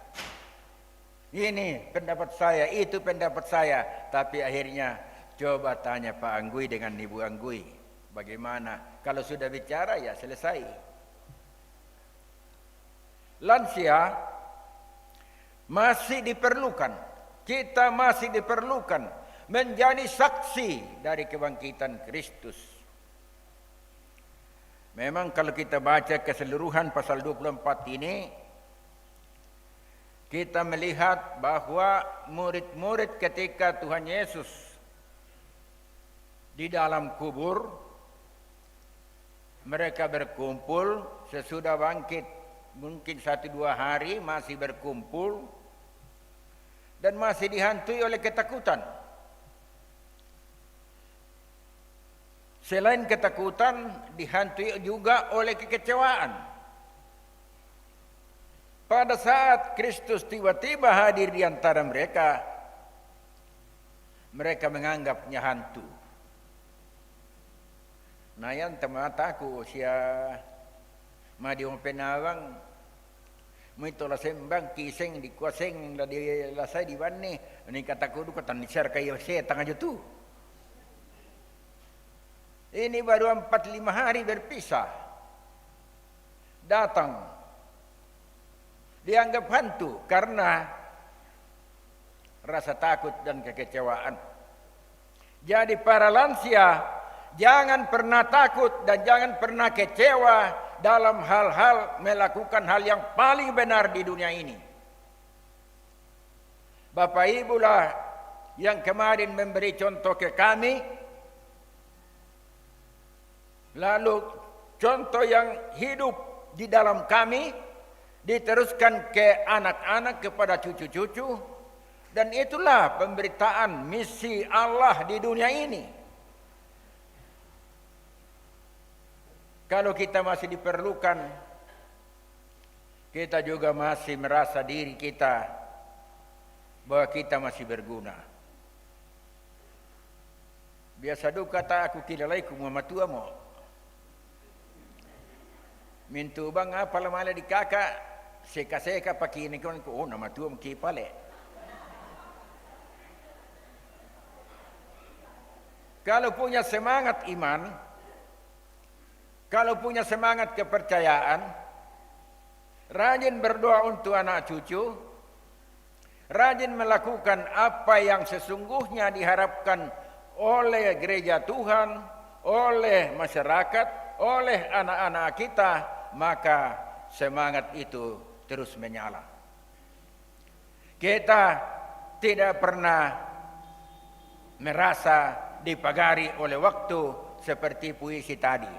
Ini pendapat saya, itu pendapat saya. Tapi akhirnya coba tanya Pak Anggui dengan Ibu Anggui. Bagaimana? Kalau sudah bicara ya selesai. Lansia masih diperlukan. Kita masih diperlukan menjadi saksi dari kebangkitan Kristus. Memang kalau kita baca keseluruhan pasal 24 ini, kita melihat bahwa murid-murid ketika Tuhan Yesus di dalam kubur, mereka berkumpul sesudah bangkit mungkin 1-2 hari masih berkumpul dan masih dihantui oleh ketakutan. Selain ketakutan, dihantui juga oleh kekecewaan. Pada saat Kristus tiba-tiba hadir di antara mereka, mereka menganggapnya hantu. Nah yang temataku sia madiong penawang mitola sembang kiseng di kuaseng la di lasai di banne ni kataku du katan nisar kayo setang aja tu. Ini baru 4-5 hari berpisah. Datang. Dianggap hantu karena rasa takut dan kekecewaan. Jadi para lansia, jangan pernah takut dan jangan pernah kecewa dalam hal-hal melakukan hal yang paling benar di dunia ini. Bapak Ibu lah yang kemarin memberi contoh ke kami. Lalu contoh yang hidup di dalam kami diteruskan ke anak-anak, kepada cucu-cucu, dan itulah pemberitaan misi Allah di dunia ini. Kalau kita masih diperlukan, kita juga masih merasa diri kita bahwa kita masih berguna. Biasa duka tak aku kilalaiku mamatua mo. Mintu bang apa lamala di kakak seka-seka pakini ko oh nama tua mki pale. Kalau punya semangat iman, kalau punya semangat kepercayaan, rajin berdoa untuk anak cucu, rajin melakukan apa yang sesungguhnya diharapkan oleh gereja Tuhan, oleh masyarakat, oleh anak-anak kita, maka semangat itu terus menyala. Kita tidak pernah merasa dipagari oleh waktu seperti puisi tadi.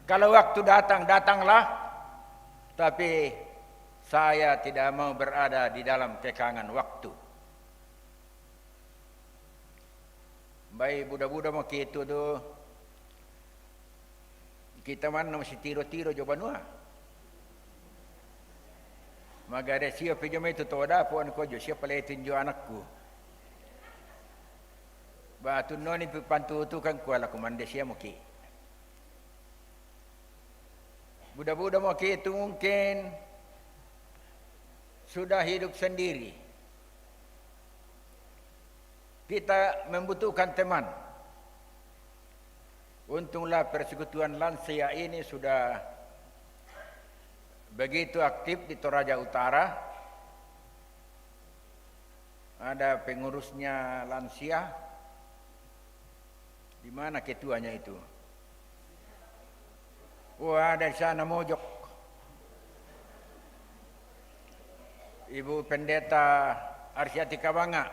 Kalau waktu datang, datanglah, tapi saya tidak mau berada di dalam kekangan waktu. Baik budak-budak mau gitu tuh. Kita mana masih tiro-tiro coba nuah. Magare siapa pejama itu tahu ada puan kojo siapa letin jo anakku. Batu noni pantu tu kan kuala komande sia muki. Budak-budak muki itu mungkin sudah hidup sendiri. Kita membutuhkan teman. Untunglah persekutuan lansia ini sudah begitu aktif di Toraja Utara. Ada pengurusnya lansia. Di mana ketuanya itu? Wah, ada di sana mojok. Ibu Pendeta Arsyati Kabanga.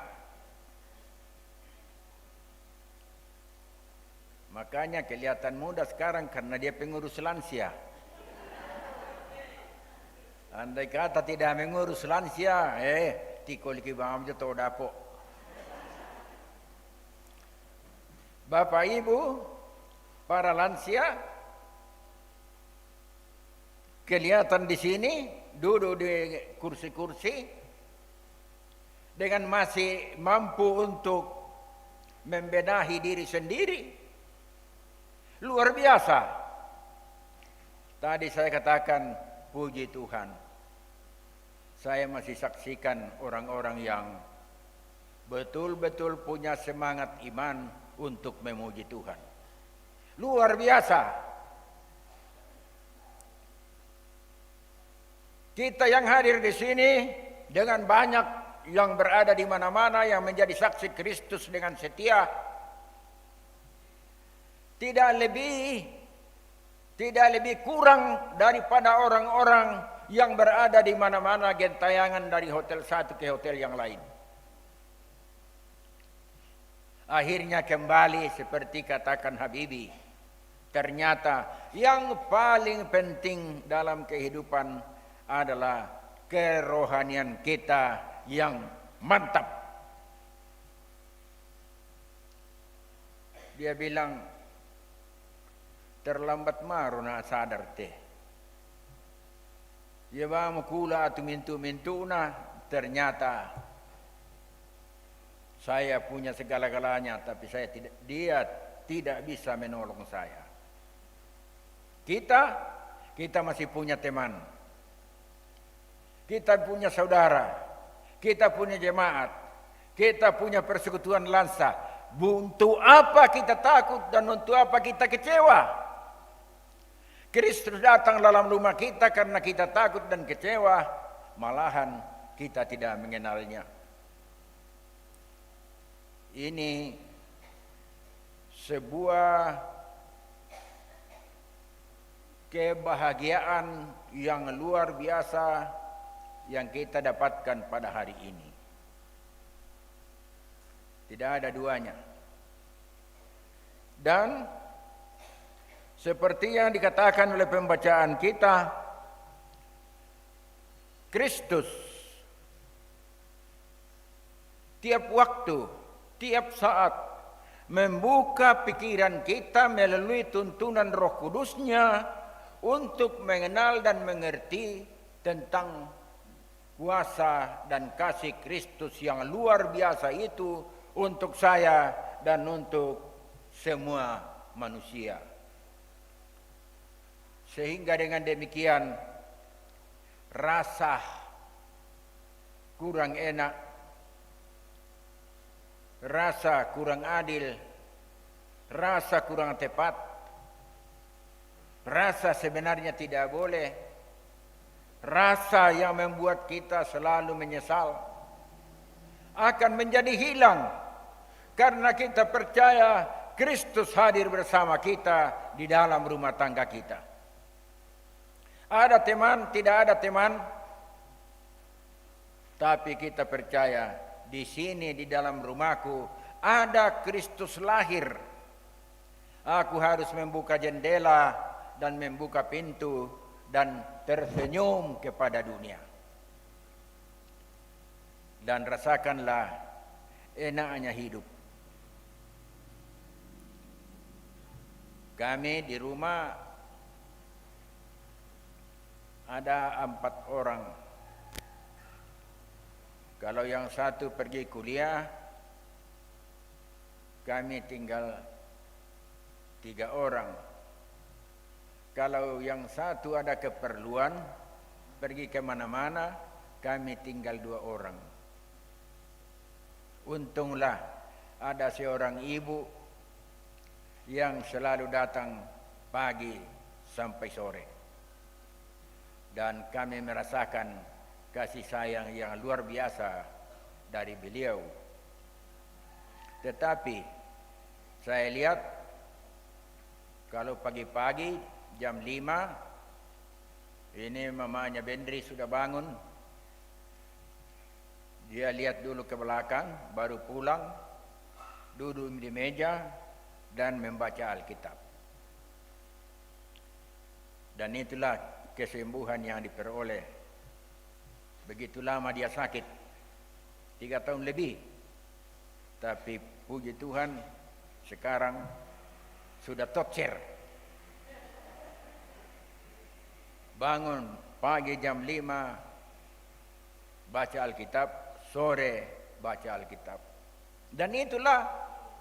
Makanya kelihatan muda sekarang karena dia pengurus lansia. Andai kata tidak mengurus lansia, tikol kibam jatuh dapo. Bapak Ibu, para lansia, kelihatan di sini duduk di kursi-kursi dengan masih mampu untuk membenahi diri sendiri. Luar biasa. Tadi saya katakan puji Tuhan. Saya masih saksikan orang-orang yang betul-betul punya semangat iman untuk memuji Tuhan. Luar biasa. Kita yang hadir di sini dengan banyak yang berada di mana-mana yang menjadi saksi Kristus dengan setia. Tidak lebih kurang daripada orang-orang yang berada di mana-mana gentayangan dari hotel satu ke hotel yang lain. akhirnya kembali seperti katakan Habibie. Ternyata yang paling penting dalam kehidupan adalah kerohanian kita yang mantap. Dia bilang, terlambat maru na sadar teh. Dia bang kula atau mintu na, ternyata saya punya segala-galanya, tapi dia tidak bisa menolong saya. Kita masih punya teman, kita punya saudara, kita punya jemaat, kita punya persekutuan Lansa. Untuk apa kita takut dan untuk apa kita kecewa? Kristus datang dalam rumah kita karena kita takut dan kecewa, malahan kita tidak mengenalnya. Ini sebuah kebahagiaan yang luar biasa yang kita dapatkan pada hari ini. Tidak ada duanya. Dan seperti yang dikatakan oleh pembacaan kita, Kristus tiap waktu, tiap saat membuka pikiran kita melalui tuntunan Roh Kudus-Nya untuk mengenal dan mengerti tentang kuasa dan kasih Kristus yang luar biasa itu untuk saya dan untuk semua manusia. Sehingga dengan demikian rasa kurang enak, rasa kurang adil, rasa kurang tepat, rasa sebenarnya tidak boleh, rasa yang membuat kita selalu menyesal akan menjadi hilang karena kita percaya Kristus hadir bersama kita di dalam rumah tangga kita. Ada teman, tidak ada teman, tapi kita percaya di sini di dalam rumahku ada Kristus lahir. Aku harus membuka jendela dan membuka pintu dan tersenyum kepada dunia. Dan rasakanlah enaknya hidup. Kami di rumah ada 4 orang. Kalau yang satu pergi kuliah, kami tinggal 3 orang. Kalau yang satu ada keperluan, pergi kemana-mana, kami tinggal 2 orang. Untunglah ada seorang ibu yang selalu datang pagi sampai sore. Dan kami merasakan kasih sayang yang luar biasa dari beliau. Tetapi saya lihat kalau pagi-pagi jam 5 ini mamanya Bendri sudah bangun. Dia lihat dulu ke belakang, baru pulang, duduk di meja dan membaca Alkitab. Dan itulah kesembuhan yang diperoleh. Begitu lama dia sakit, 3 tahun lebih. Tapi puji Tuhan sekarang sudah tokcer. Bangun pagi jam 5 baca Alkitab, sore baca Alkitab. Dan itulah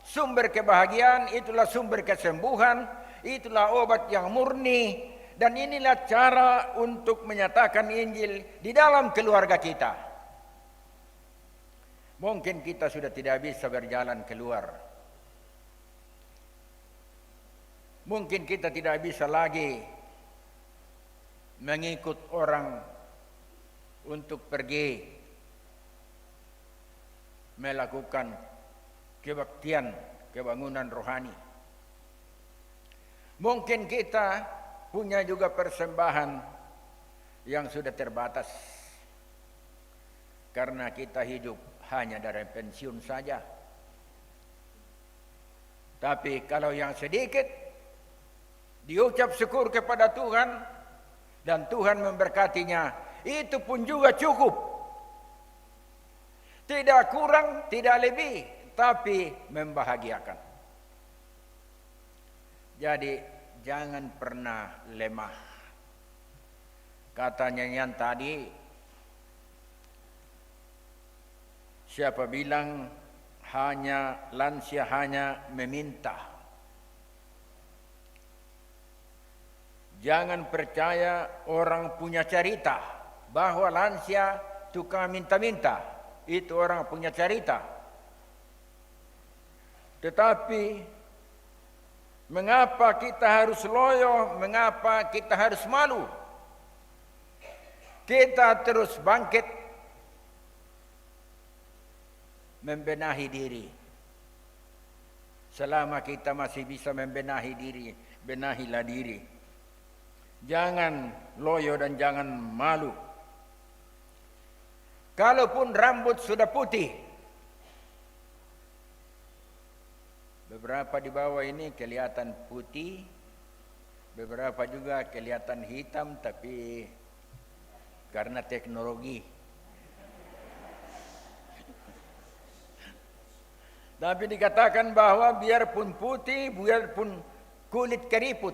sumber kebahagiaan, itulah sumber kesembuhan, itulah obat yang murni. Dan inilah cara untuk menyatakan Injil di dalam keluarga kita. Mungkin kita sudah tidak bisa berjalan keluar. Mungkin kita tidak bisa lagi mengikut orang untuk pergi melakukan kebaktian, kebangunan rohani. Mungkin kita punya juga persembahan yang sudah terbatas karena kita hidup hanya dari pensiun saja. Tapi kalau yang sedikit diucap syukur kepada Tuhan dan Tuhan memberkatinya, itu pun juga cukup. Tidak kurang, tidak lebih, tapi membahagiakan. Jadi jangan pernah lemah. Katanya yang tadi, siapa bilang hanya lansia hanya meminta. Jangan percaya orang punya cerita bahwa lansia tukang minta-minta. Itu orang punya cerita. Tetapi mengapa kita harus loyo? Mengapa kita harus malu? Kita terus bangkit membenahi diri. Selama kita masih bisa membenahi diri, benahilah diri. Jangan loyo dan jangan malu. Kalaupun rambut sudah putih, beberapa di bawah ini kelihatan putih, beberapa juga kelihatan hitam, tapi karena teknologi. Tapi dikatakan bahwa biarpun putih, biarpun kulit keriput.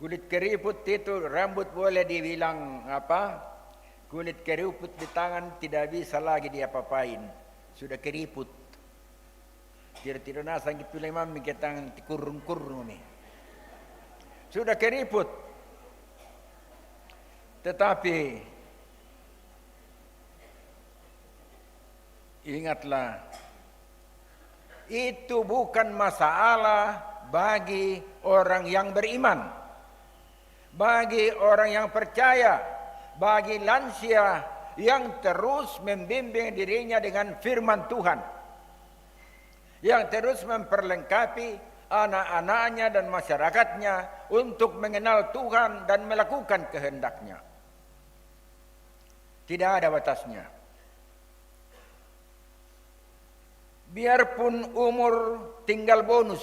Kulit keriput itu rambut boleh dibilang apa? Kulit keriput di tangan tidak bisa lagi diapa-apain. Sudah keriput. Tidak nasa gitu lemam ke tangan kurung-kurung nih. Sudah keriput. Tetapi ingatlah, itu bukan masalah bagi orang yang beriman, bagi orang yang percaya, bagi lansia yang terus membimbing dirinya dengan firman Tuhan, yang terus memperlengkapi anak-anaknya dan masyarakatnya untuk mengenal Tuhan dan melakukan kehendaknya. Tidak ada batasnya. Biarpun umur tinggal bonus.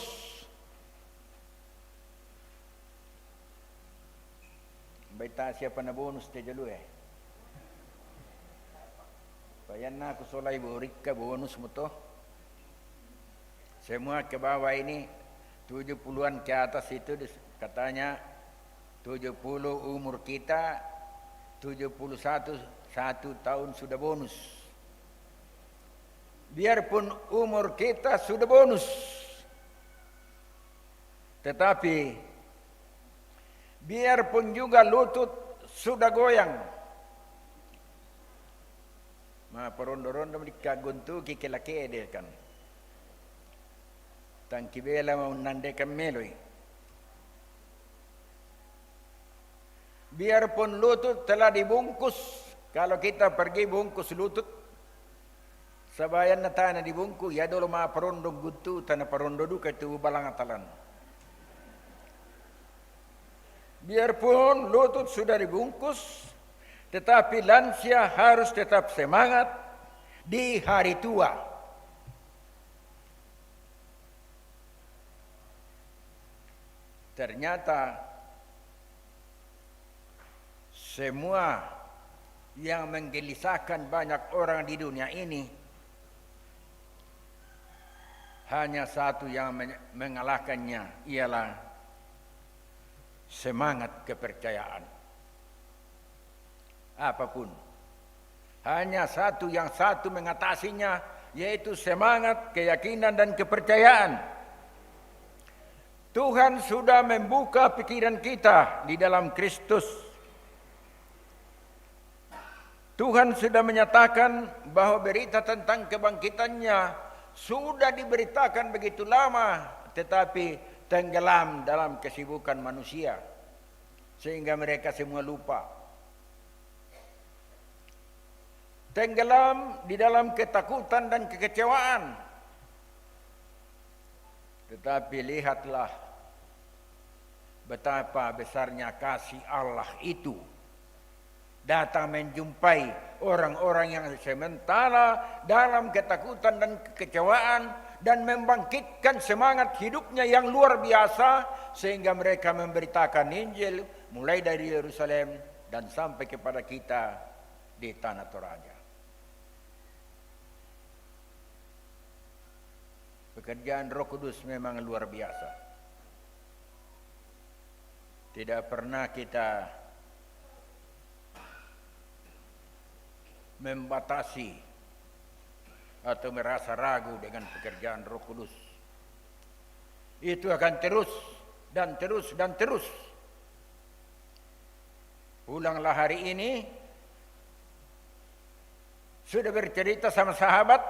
Baita siapa na bonus te jalu Bayan na aku solai borik ka bonus mo to. Semua ke bawah ini 70-an ke atas itu katanya 70 umur kita 71 1 tahun sudah bonus. Biarpun umur kita sudah bonus, tetapi biarpun juga lutut sudah goyang, ma perondo-rondo dikaguntu kikelake dia kan, tangki bela mau nandekan meloi. Biarpun lutut telah dibungkus, kalau kita pergi bungkus lutut, sabayan na tanah dibungkus, ya dulu ma perondo guntu tanah perondo duka itu balangatalan. Biarpun lutut sudah dibungkus, tetapi lansia harus tetap semangat di hari tua. Ternyata semua yang menggelisahkan banyak orang di dunia ini, hanya satu yang mengalahkannya, ialah semangat kepercayaan. Apapun, hanya satu yang satu mengatasinya, yaitu semangat, keyakinan dan kepercayaan. Tuhan sudah membuka pikiran kita di dalam Kristus. Tuhan sudah menyatakan bahwa berita tentang kebangkitannya sudah diberitakan begitu lama, tetapi tenggelam dalam kesibukan manusia, sehingga mereka semua lupa. Tenggelam di dalam ketakutan dan kekecewaan. Tetapi lihatlah betapa besarnya kasih Allah itu datang menjumpai orang-orang yang sementara dalam ketakutan dan kekecewaan, dan membangkitkan semangat hidupnya yang luar biasa sehingga mereka memberitakan Injil mulai dari Yerusalem dan sampai kepada kita di Tanah Toraja. Pekerjaan Roh Kudus memang luar biasa. Tidak pernah kita membatasi atau merasa ragu dengan pekerjaan Roh Kudus. Itu akan terus dan terus dan terus. Pulanglah hari ini, sudah bercerita sama sahabat,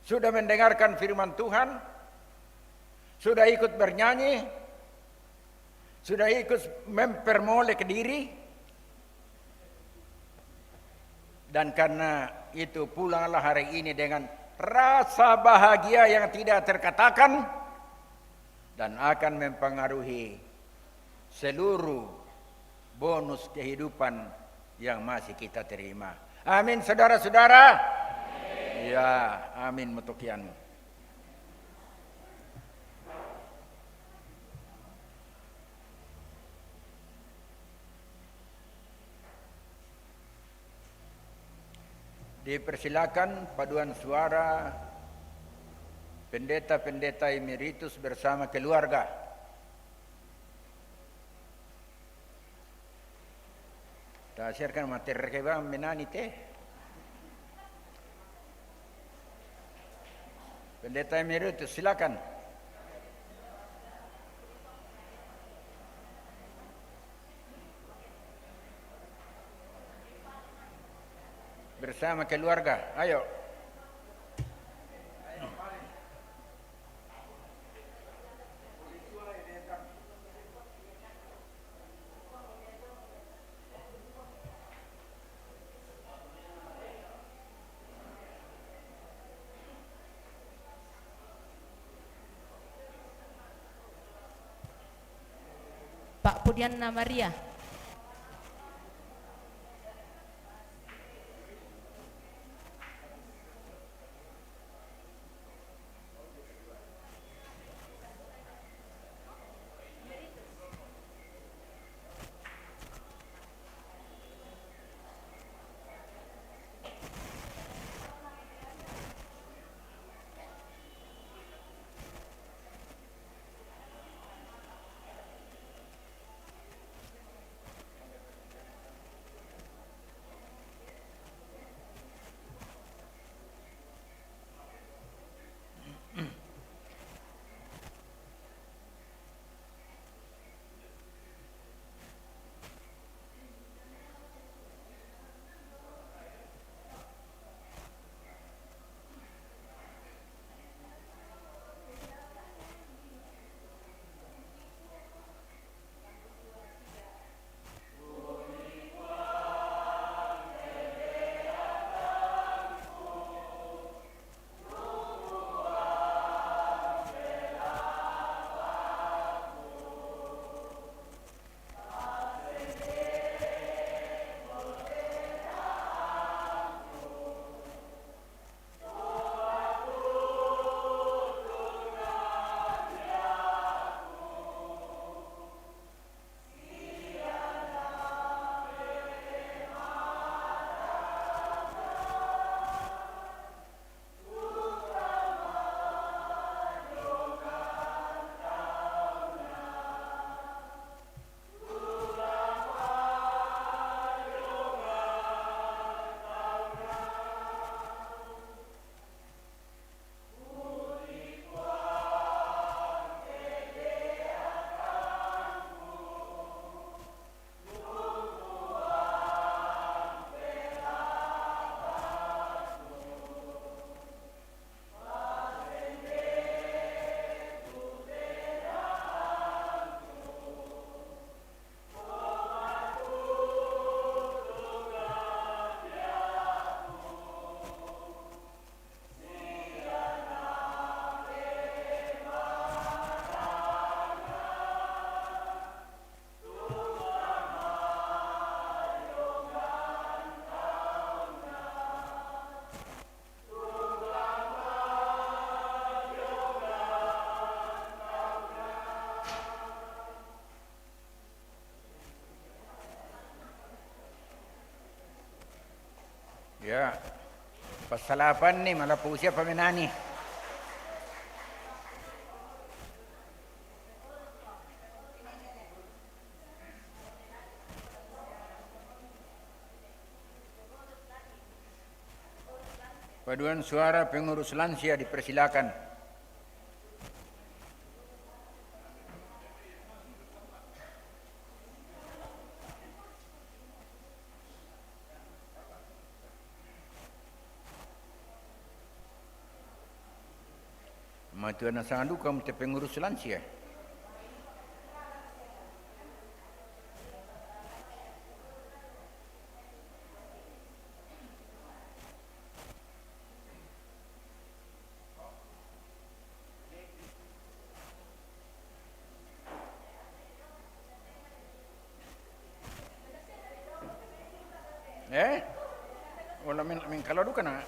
sudah mendengarkan firman Tuhan, sudah ikut bernyanyi, sudah ikut mempermolek diri, dan karena itu pulanglah hari ini dengan rasa bahagia yang tidak terkatakan dan akan mempengaruhi seluruh bonus kehidupan yang masih kita terima. Amin, saudara-saudara. Ya, amin mutukian. Dipersilakan paduan suara pendeta-pendeta emeritus bersama keluarga. Tasirkan materi kebang menani teh. Pendeta emeritus silakan. Bersama keluarga, ayo. Pak Pudiana Maria. Ya, pasalapan nih malah usia pemenani. Paduan suara pengurus lansia dipersilakan. Matuan sangat duka untuk pengurus lansia. Wala min kalado ka na.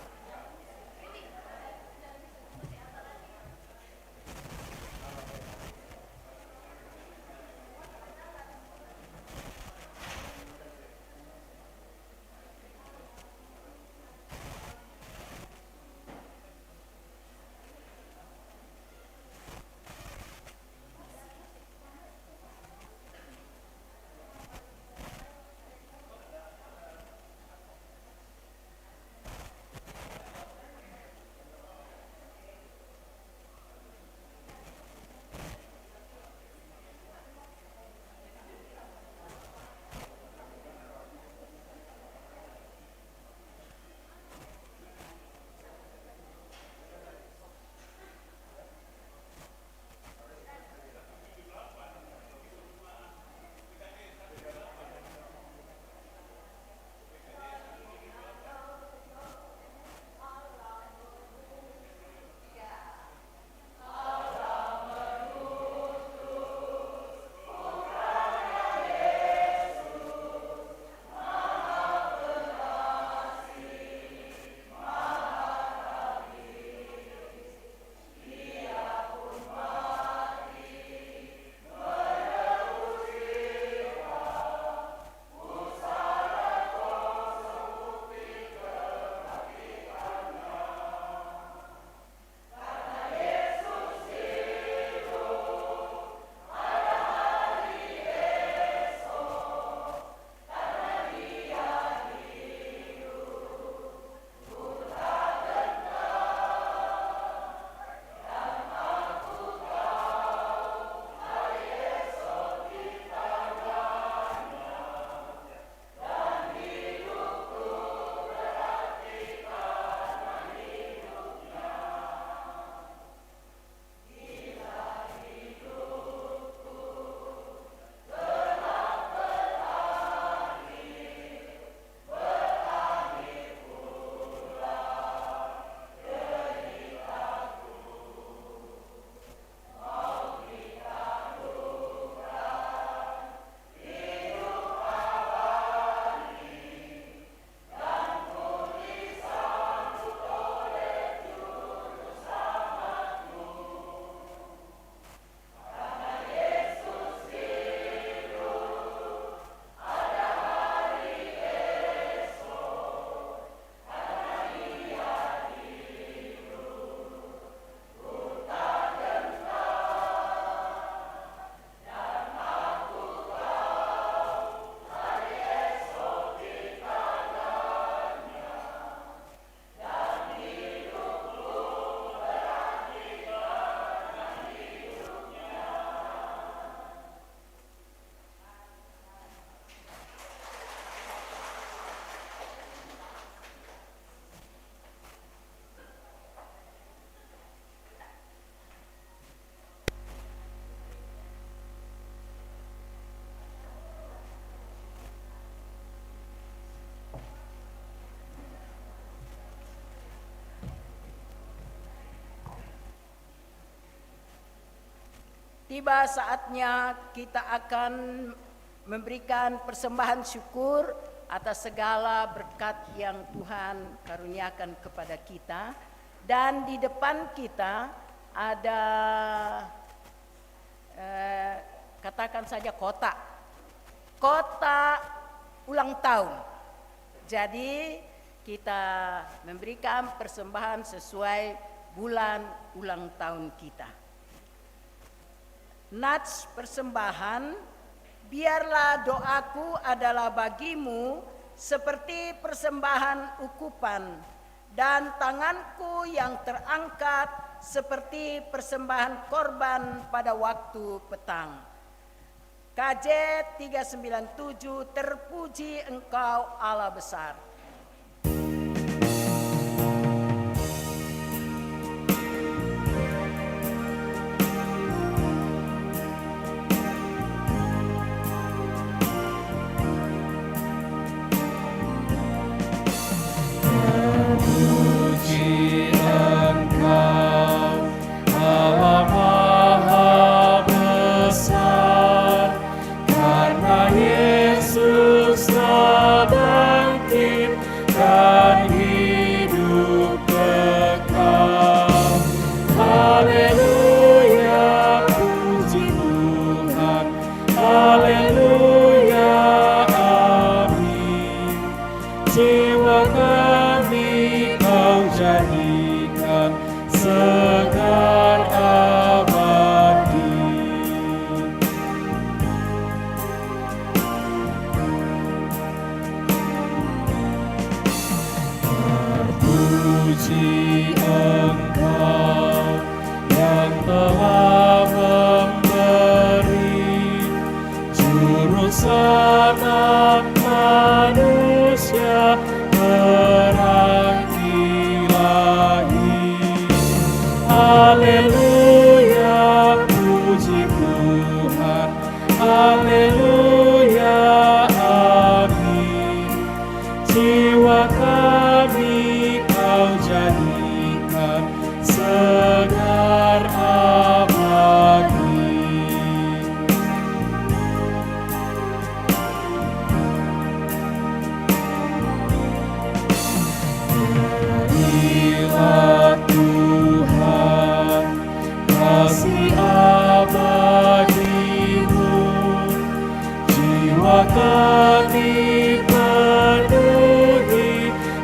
Tiba saatnya kita akan memberikan persembahan syukur atas segala berkat yang Tuhan karuniakan kepada kita. Dan di depan kita ada katakan saja kotak ulang tahun. Jadi kita memberikan persembahan sesuai bulan ulang tahun kita. Nats persembahan, biarlah doaku adalah bagimu seperti persembahan ukupan, dan tanganku yang terangkat seperti persembahan korban pada waktu petang. KJ 397, terpuji Engkau Allah besar. Puji Engkau Allah Maha Besar, karena Yesus telah bangkit dan hidup kekal. Haleluya, puji Tuhan. Haleluya, amin. Jiwa kami Kau jadikan segar abadi. Terpuji Engkau yang telah memberi Juru Selamat manusia berarti lahir. Haleluya, puji Tuhan. Haleluya, amin. Jiwa kami Kau jadikan segar abadi. Berilah Tuhan kasih abadi-Mu, jiwa kami penuhi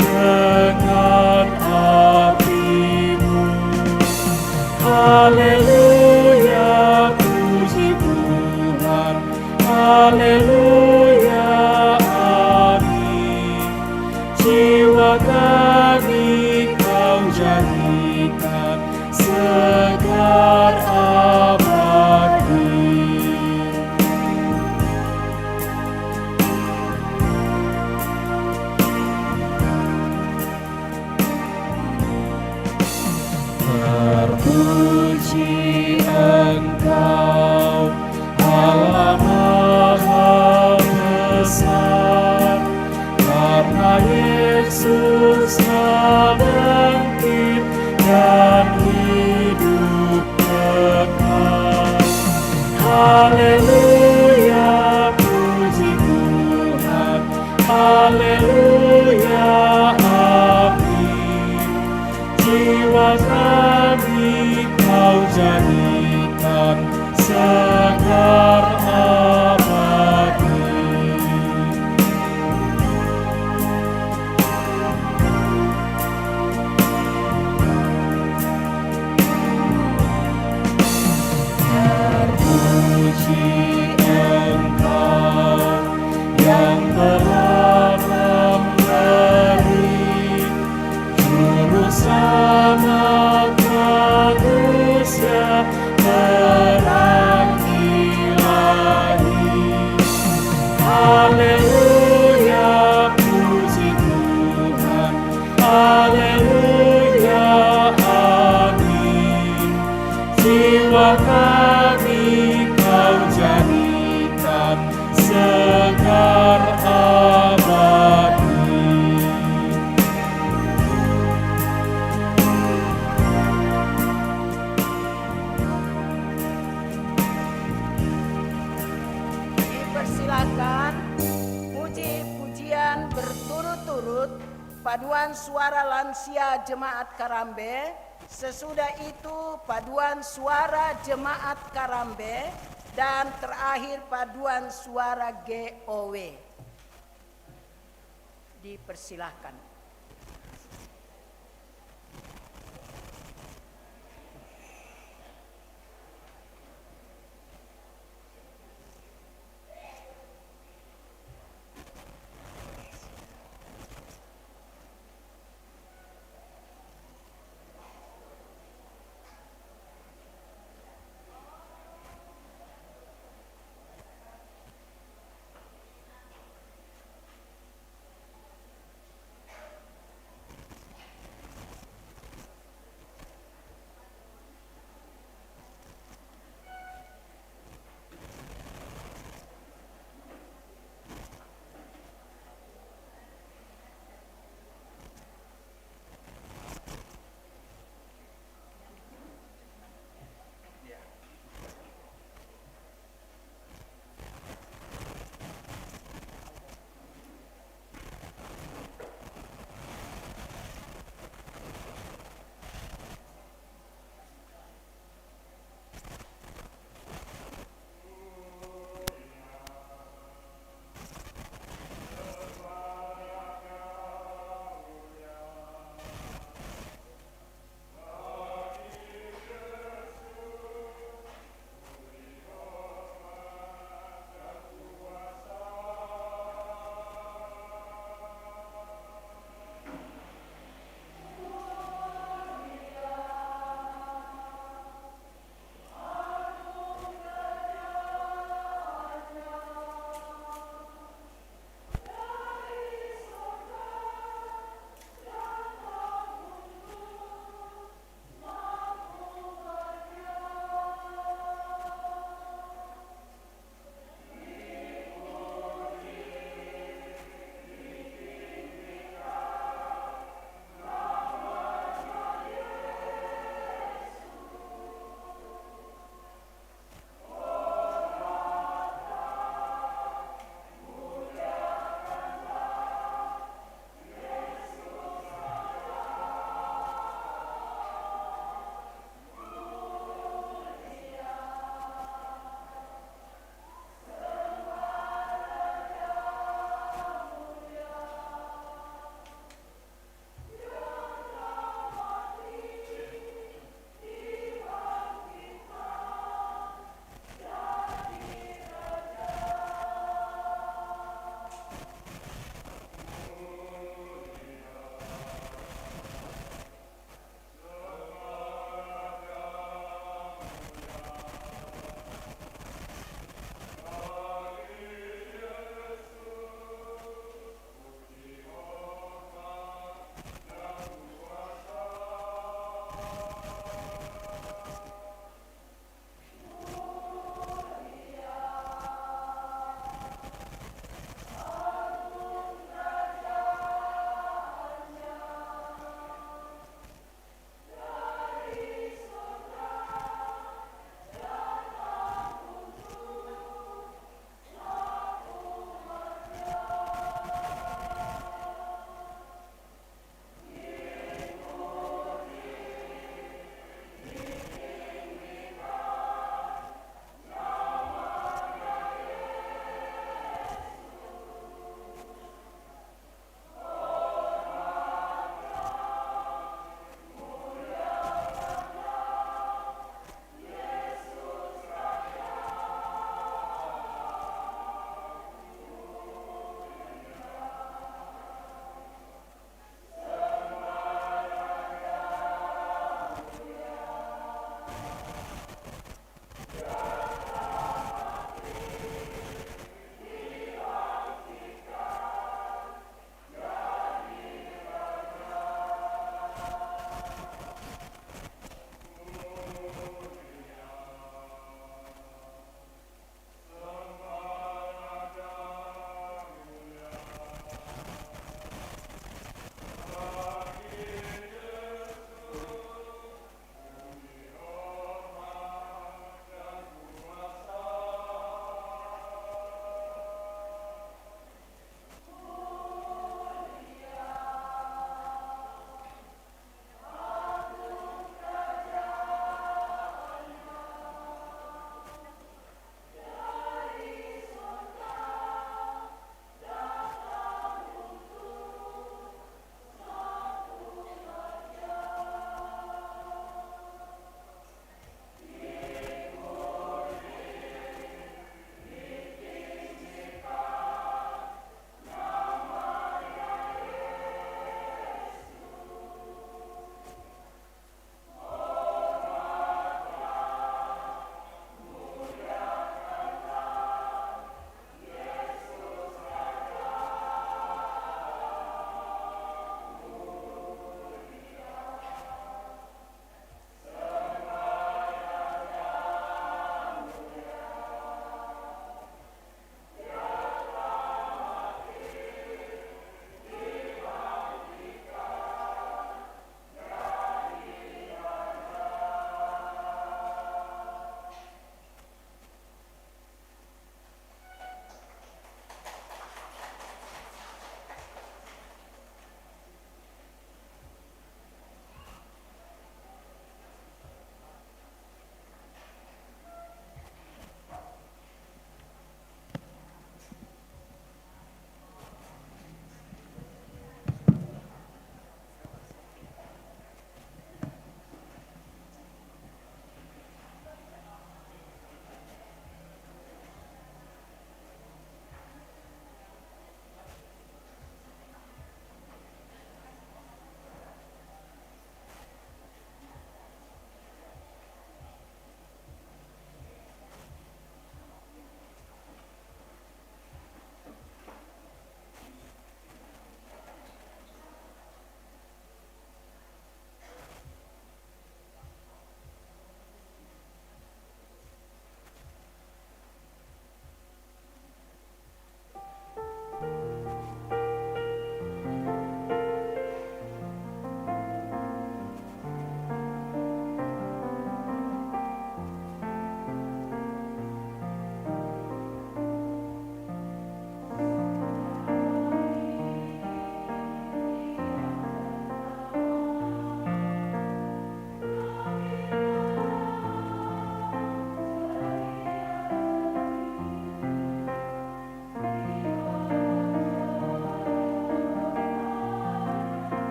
dengan api-Mu. Haleluya, puji Tuhan. Haleluya, amin. Jiwa kami Kau jadikan segar abadi. Terpuji Engkau Allah Maha Besar, karena Yesus telah bangkit dan hidup kekal. Haleluya, puji Tuhan. Haleluya, amin. Jiwa kami Kau jadikan segar abadi. Terpuji Engkau yang telah memberi Juru Selamat manusia berarti lahir. Haleluya, puji Tuhan. Haleluya, amin. Jiwa kami Kau jadikan segar abadi. Dipersilakan puji-pujian berturut-turut paduan suara lansia Jemaat Karambe, sesudah itu paduan suara Jemaat Karambe, dan terakhir paduan suara GOW. Dipersilakan.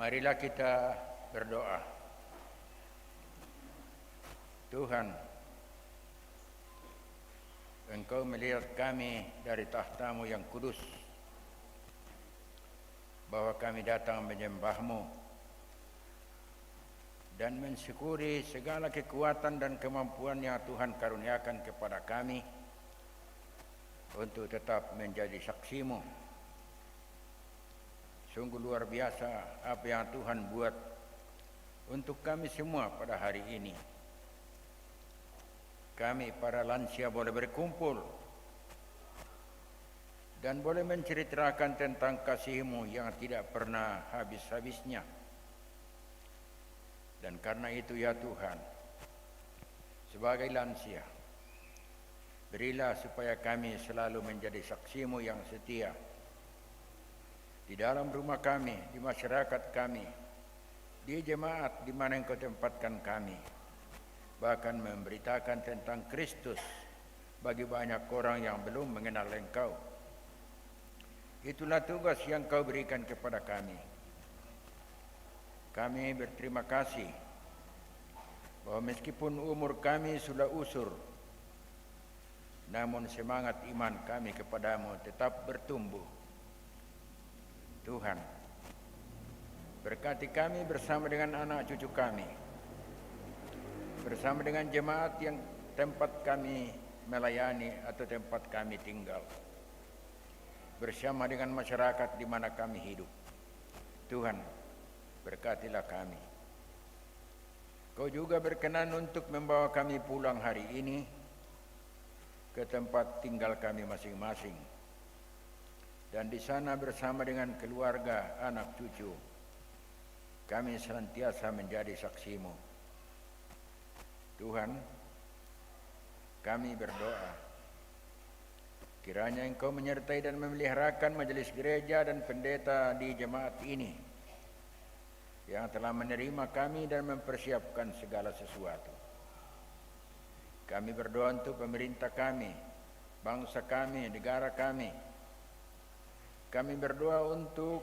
Marilah kita berdoa. Tuhan, Engkau melihat kami dari tahta-Mu yang kudus, bahwa kami datang menyembah-Mu dan mensyukuri segala kekuatan dan kemampuan yang Tuhan karuniakan kepada kami untuk tetap menjadi saksi-Mu. Sungguh luar biasa apa yang Tuhan buat untuk kami semua pada hari ini. Kami para lansia boleh berkumpul dan boleh menceritakan tentang kasih-Mu yang tidak pernah habis-habisnya. Dan karena itu ya Tuhan, sebagai lansia, berilah supaya kami selalu menjadi saksi-Mu yang setia di dalam rumah kami, di masyarakat kami, di jemaat di mana Engkau tempatkan kami, bahkan memberitakan tentang Kristus bagi banyak orang yang belum mengenal Engkau. Itulah tugas yang Kau berikan kepada kami. Kami berterima kasih bahwa meskipun umur kami sudah usur, namun semangat iman kami kepadamu tetap bertumbuh. Tuhan, berkati kami bersama dengan anak cucu kami, bersama dengan jemaat yang tempat kami melayani atau tempat kami tinggal, bersama dengan masyarakat di mana kami hidup. Tuhan, berkatilah kami. Kau juga berkenan untuk membawa kami pulang hari ini ke tempat tinggal kami masing-masing. Dan di sana bersama dengan keluarga, anak cucu, kami senantiasa menjadi saksi-Mu. Tuhan, kami berdoa, kiranya Engkau menyertai dan memeliharakan majelis gereja dan pendeta di jemaat ini, yang telah menerima kami dan mempersiapkan segala sesuatu. Kami berdoa untuk pemerintah kami, bangsa kami, negara kami. Kami berdoa untuk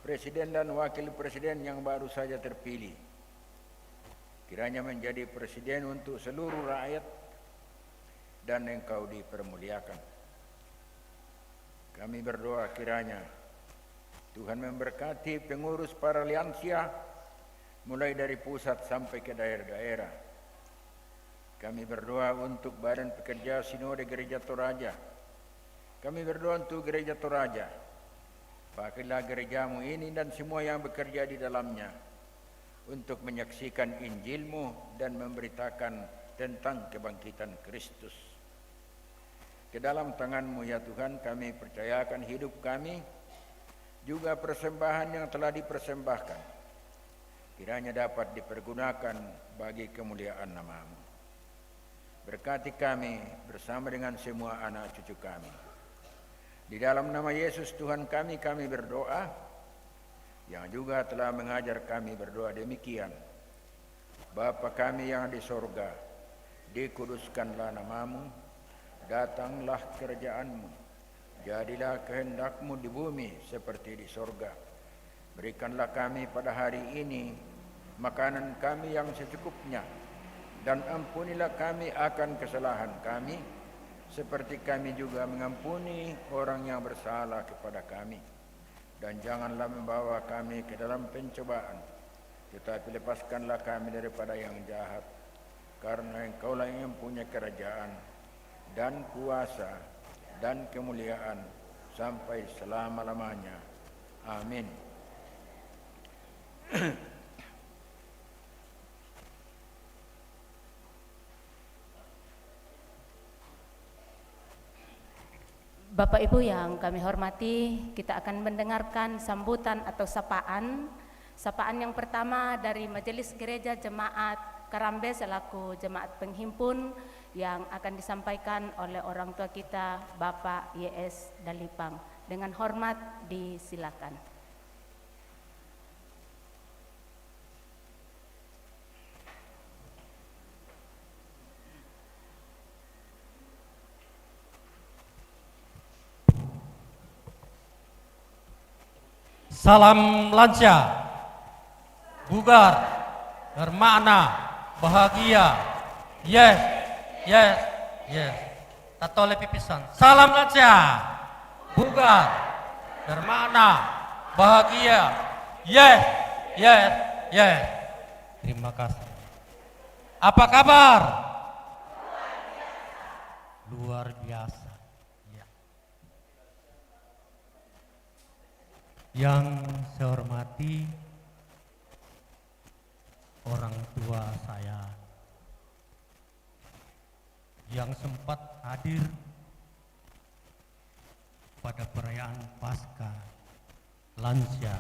presiden dan wakil presiden yang baru saja terpilih. Kiranya menjadi presiden untuk seluruh rakyat dan Engkau dipermuliakan. Kami berdoa kiranya Tuhan memberkati pengurus para lansia mulai dari pusat sampai ke daerah-daerah. Kami berdoa untuk Badan Pekerja Sinode Gereja Toraja. Kami berdoa untuk Gereja Toraja. Pakailah gerejamu ini dan semua yang bekerja di dalamnya untuk menyaksikan Injil-Mu dan memberitakan tentang kebangkitan Kristus. Ke dalam tangan-Mu ya Tuhan kami percayakan hidup kami, juga persembahan yang telah dipersembahkan. Kiranya dapat dipergunakan bagi kemuliaan nama-Mu. Berkati kami bersama dengan semua anak cucu kami. Di dalam nama Yesus Tuhan kami berdoa, yang juga telah mengajar kami berdoa demikian. Bapa kami yang di sorga, dikuduskanlah nama-Mu, datanglah kerajaan-Mu, jadilah kehendak-Mu di bumi seperti di sorga. Berikanlah kami pada hari ini makanan kami yang secukupnya, dan ampunilah kami akan kesalahan kami, seperti kami juga mengampuni orang yang bersalah kepada kami. Dan janganlah membawa kami ke dalam pencobaan, tetapi lepaskanlah kami daripada yang jahat. Karena Engkaulah yang mempunyai kerajaan dan kuasa dan kemuliaan sampai selama-lamanya. Amin. Bapak Ibu yang kami hormati, kita akan mendengarkan sambutan atau sapaan. Sapaan yang pertama dari Majelis Gereja Jemaat Karambe selaku jemaat penghimpun yang akan disampaikan oleh orang tua kita Bapak YS Dalipang. Dengan hormat disilakan. Salam lansia, bugar, bermakna, bahagia. Yes, yes, yes. Tato oleh pipisan. Salam lansia, bugar, bermakna, bahagia. Yes, yes, yes. Terima kasih. Apa kabar? Luar biasa. Yang saya hormati orang tua saya yang sempat hadir pada perayaan Pasca Lansia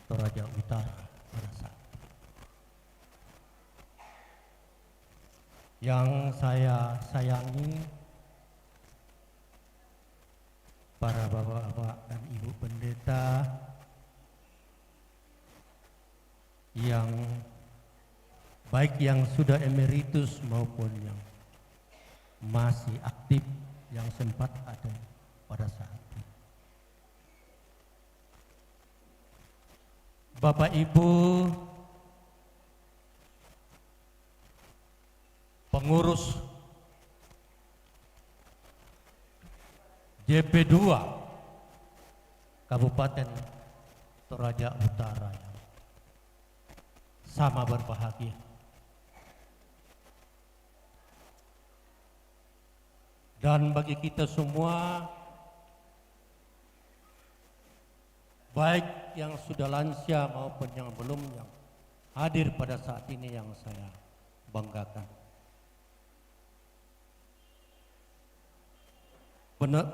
Toraja Utara pada saat yang saya sayangi para bapak-bapak dan ibu pendeta yang baik yang sudah emeritus maupun yang masih aktif yang sempat ada pada saat itu. Bapak Ibu pengurus JP2 Kabupaten Toraja Utara yang sama berbahagia. Dan bagi kita semua, baik yang sudah lansia maupun yang belum, yang hadir pada saat ini yang saya banggakan.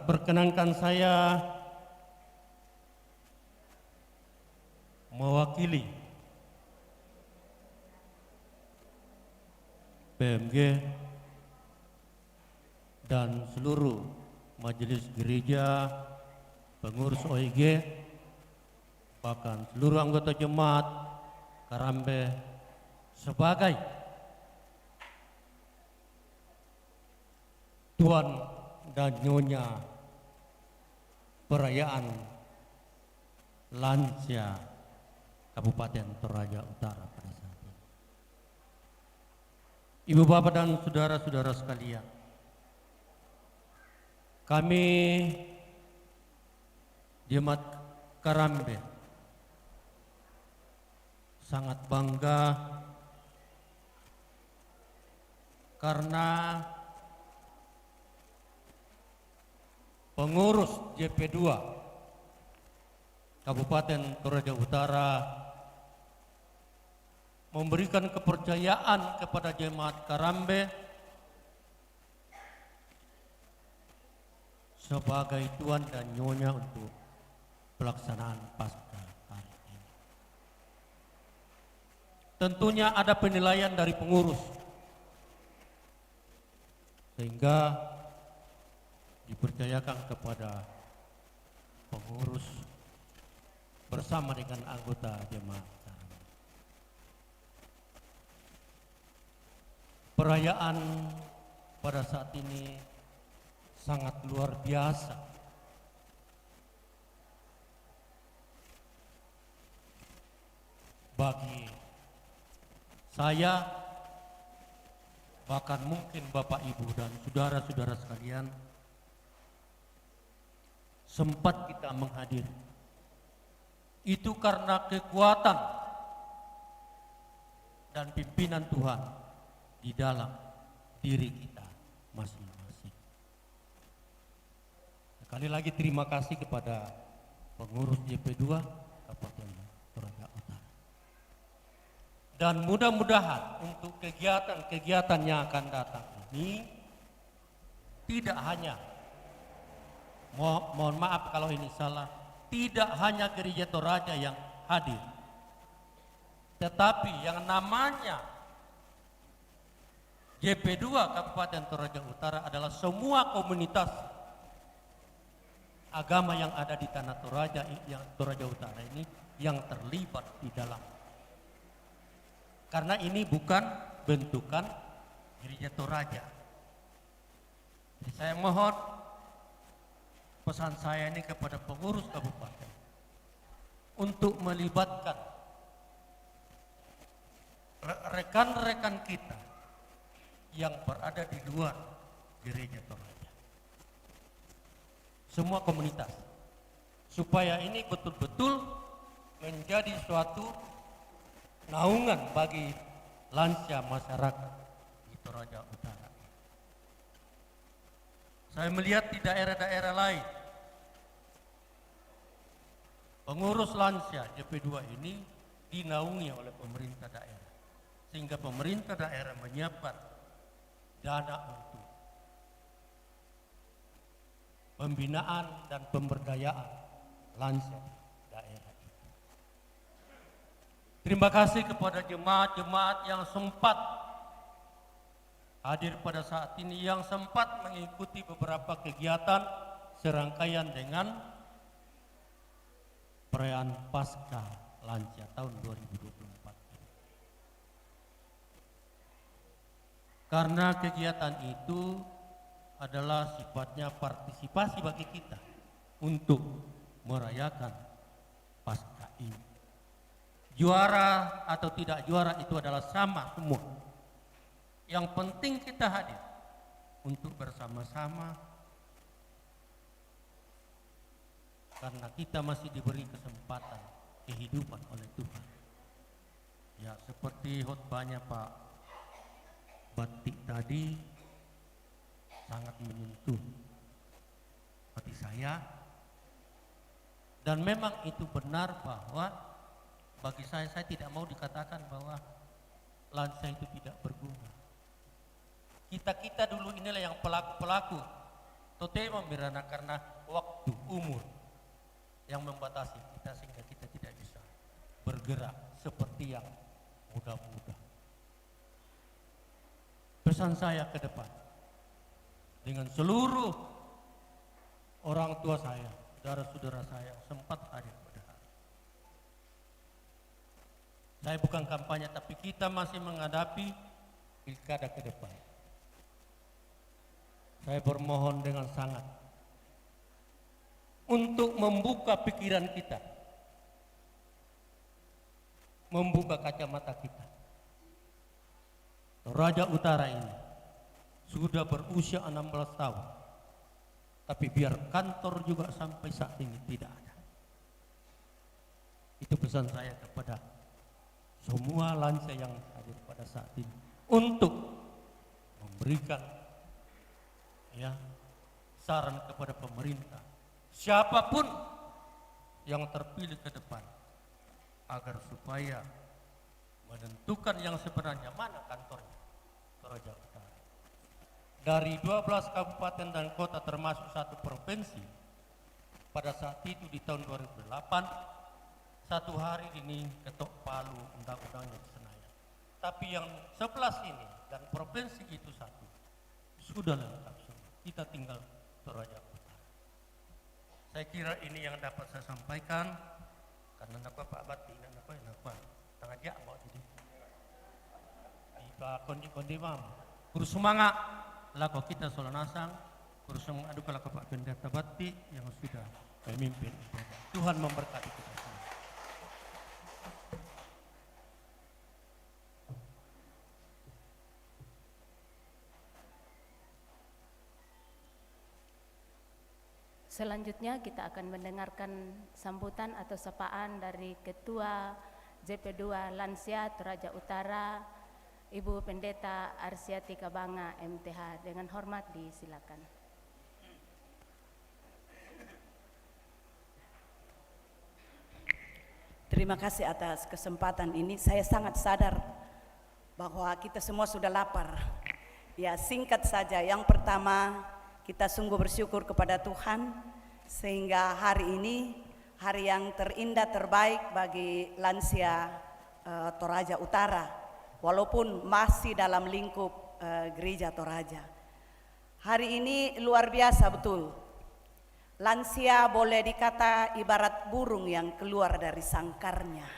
Perkenankan saya mewakili PMG dan seluruh majelis gereja, pengurus OIG, bahkan seluruh anggota jemaat Karambe sebagai tuan dan nyonya perayaan Lansia Kabupaten Toraja Utara pada saat ini. Ibu bapak dan saudara-saudara sekalian, kami jemaat Karambe sangat bangga karena pengurus JP2 Kabupaten Toraja Utara memberikan kepercayaan kepada Jemaat Karambe sebagai tuan dan nyonya untuk pelaksanaan Paskah hari ini. Tentunya ada penilaian dari pengurus, sehingga dipercayakan kepada pengurus bersama dengan anggota jemaat. Perayaan pada saat ini sangat luar biasa. Bagi saya, bahkan mungkin Bapak Ibu dan saudara-saudara sekalian, sempat kita menghadiri. Itu karena kekuatan dan pimpinan Tuhan di dalam diri kita masing-masing. Sekali lagi terima kasih kepada pengurus JP2 Kabupaten Toraja Utara. Dan mudah-mudahan untuk kegiatan-kegiatan yang akan datang ini tidak hanya, mohon maaf kalau ini salah, tidak hanya Gereja Toraja yang hadir, tetapi yang namanya JP2 Kabupaten Toraja Utara adalah semua komunitas agama yang ada di tanah Toraja, yang Toraja Utara ini yang terlibat di dalam. Karena ini bukan bentukan Gereja Toraja. Jadi saya mohon, pesan saya ini kepada pengurus kabupaten untuk melibatkan rekan-rekan kita yang berada di luar Gereja Toraja, semua komunitas, supaya ini betul-betul menjadi suatu naungan bagi lansia masyarakat di Toraja Utara. Saya melihat di daerah-daerah lain, pengurus lansia JP2 ini dinaungi oleh pemerintah daerah, sehingga pemerintah daerah menyiapkan dana untuk pembinaan dan pemberdayaan lansia daerah. Terima kasih kepada jemaat-jemaat yang sempat hadir pada saat ini, yang sempat mengikuti beberapa kegiatan serangkaian dengan perayaan Paskah Lansia tahun 2024. Karena kegiatan itu adalah sifatnya partisipasi bagi kita untuk merayakan Paskah ini. Juara atau tidak juara itu adalah sama semua. Yang penting kita hadir untuk bersama-sama, karena kita masih diberi kesempatan kehidupan oleh Tuhan. Ya, seperti khotbahnya Pak Batik tadi sangat menyentuh hati saya, dan memang itu benar bahwa bagi saya tidak mau dikatakan bahwa lansia itu tidak berguna. Kita dulu inilah yang pelaku-pelaku totema mirana, karena waktu, umur yang membatasi kita sehingga kita tidak bisa bergerak seperti yang muda-muda. Pesan saya ke depan dengan seluruh orang tua saya, saudara-saudara saya sempat hadir. Saya bukan kampanye, tapi kita masih menghadapi pilkada ke depan. Saya bermohon dengan sangat untuk membuka pikiran kita, membuka kacamata kita. Toraja Utara ini sudah berusia 16 tahun, tapi biar kantor juga sampai saat ini tidak ada. Itu pesan saya kepada semua lansia yang hadir pada saat ini untuk memberikan ya saran kepada pemerintah, siapapun yang terpilih ke depan, agar supaya menentukan yang sebenarnya mana kantornya Toraja Utara. Dari 12 kabupaten dan kota termasuk satu provinsi, pada saat itu di tahun 2008, satu hari ini ketok palu undang-undangnya di Senayan. Tapi yang 11 ini dan provinsi itu satu, sudah lengkap semua. Kita tinggal Toraja Utara. Saya kira ini yang dapat saya sampaikan, karena napa Pak Bati, napa tengah jak mau jadi. Iba kondi mam, kurus semangat, lako kita solanasang, kurus semangat adu kalau Pak Pendeta Bati yang sudah memimpin. Tuhan memberkati kita semua. Selanjutnya kita akan mendengarkan sambutan atau sapaan dari Ketua JP2 Lansia Toraja Utara, Ibu Pendeta Arsiati Kabanga MTH. Dengan hormat disilakan. Terima kasih atas kesempatan ini. Saya sangat sadar bahwa kita semua sudah lapar. Ya, singkat saja. Yang pertama, kita sungguh bersyukur kepada Tuhan sehingga hari ini hari yang terindah terbaik bagi lansia Toraja Utara, walaupun masih dalam lingkup gereja Toraja. Hari ini luar biasa betul. Lansia boleh dikata ibarat burung yang keluar dari sangkarnya.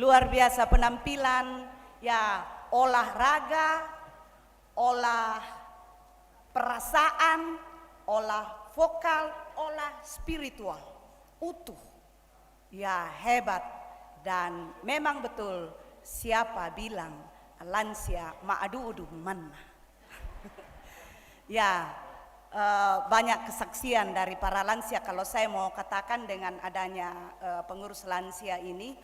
Luar biasa penampilan, ya olahraga, olah perasaan, olah vokal, olah spiritual, utuh, ya hebat. Dan memang betul siapa bilang lansia ma'adu-udu manna. Ya, banyak kesaksian dari para lansia. Kalau saya mau katakan dengan adanya pengurus lansia ini,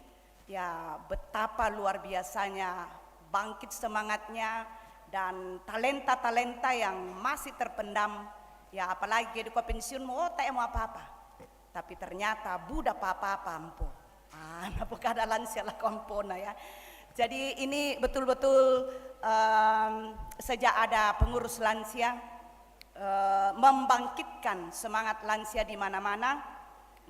ya betapa luar biasanya bangkit semangatnya dan talenta-talenta yang masih terpendam. Ya apalagi di pensiun mau tak mau apa-apa, tapi ternyata budak apa-apa ampo. Apakah ada lansia lah kompona ya. Jadi ini betul-betul sejak ada pengurus lansia membangkitkan semangat lansia di mana-mana,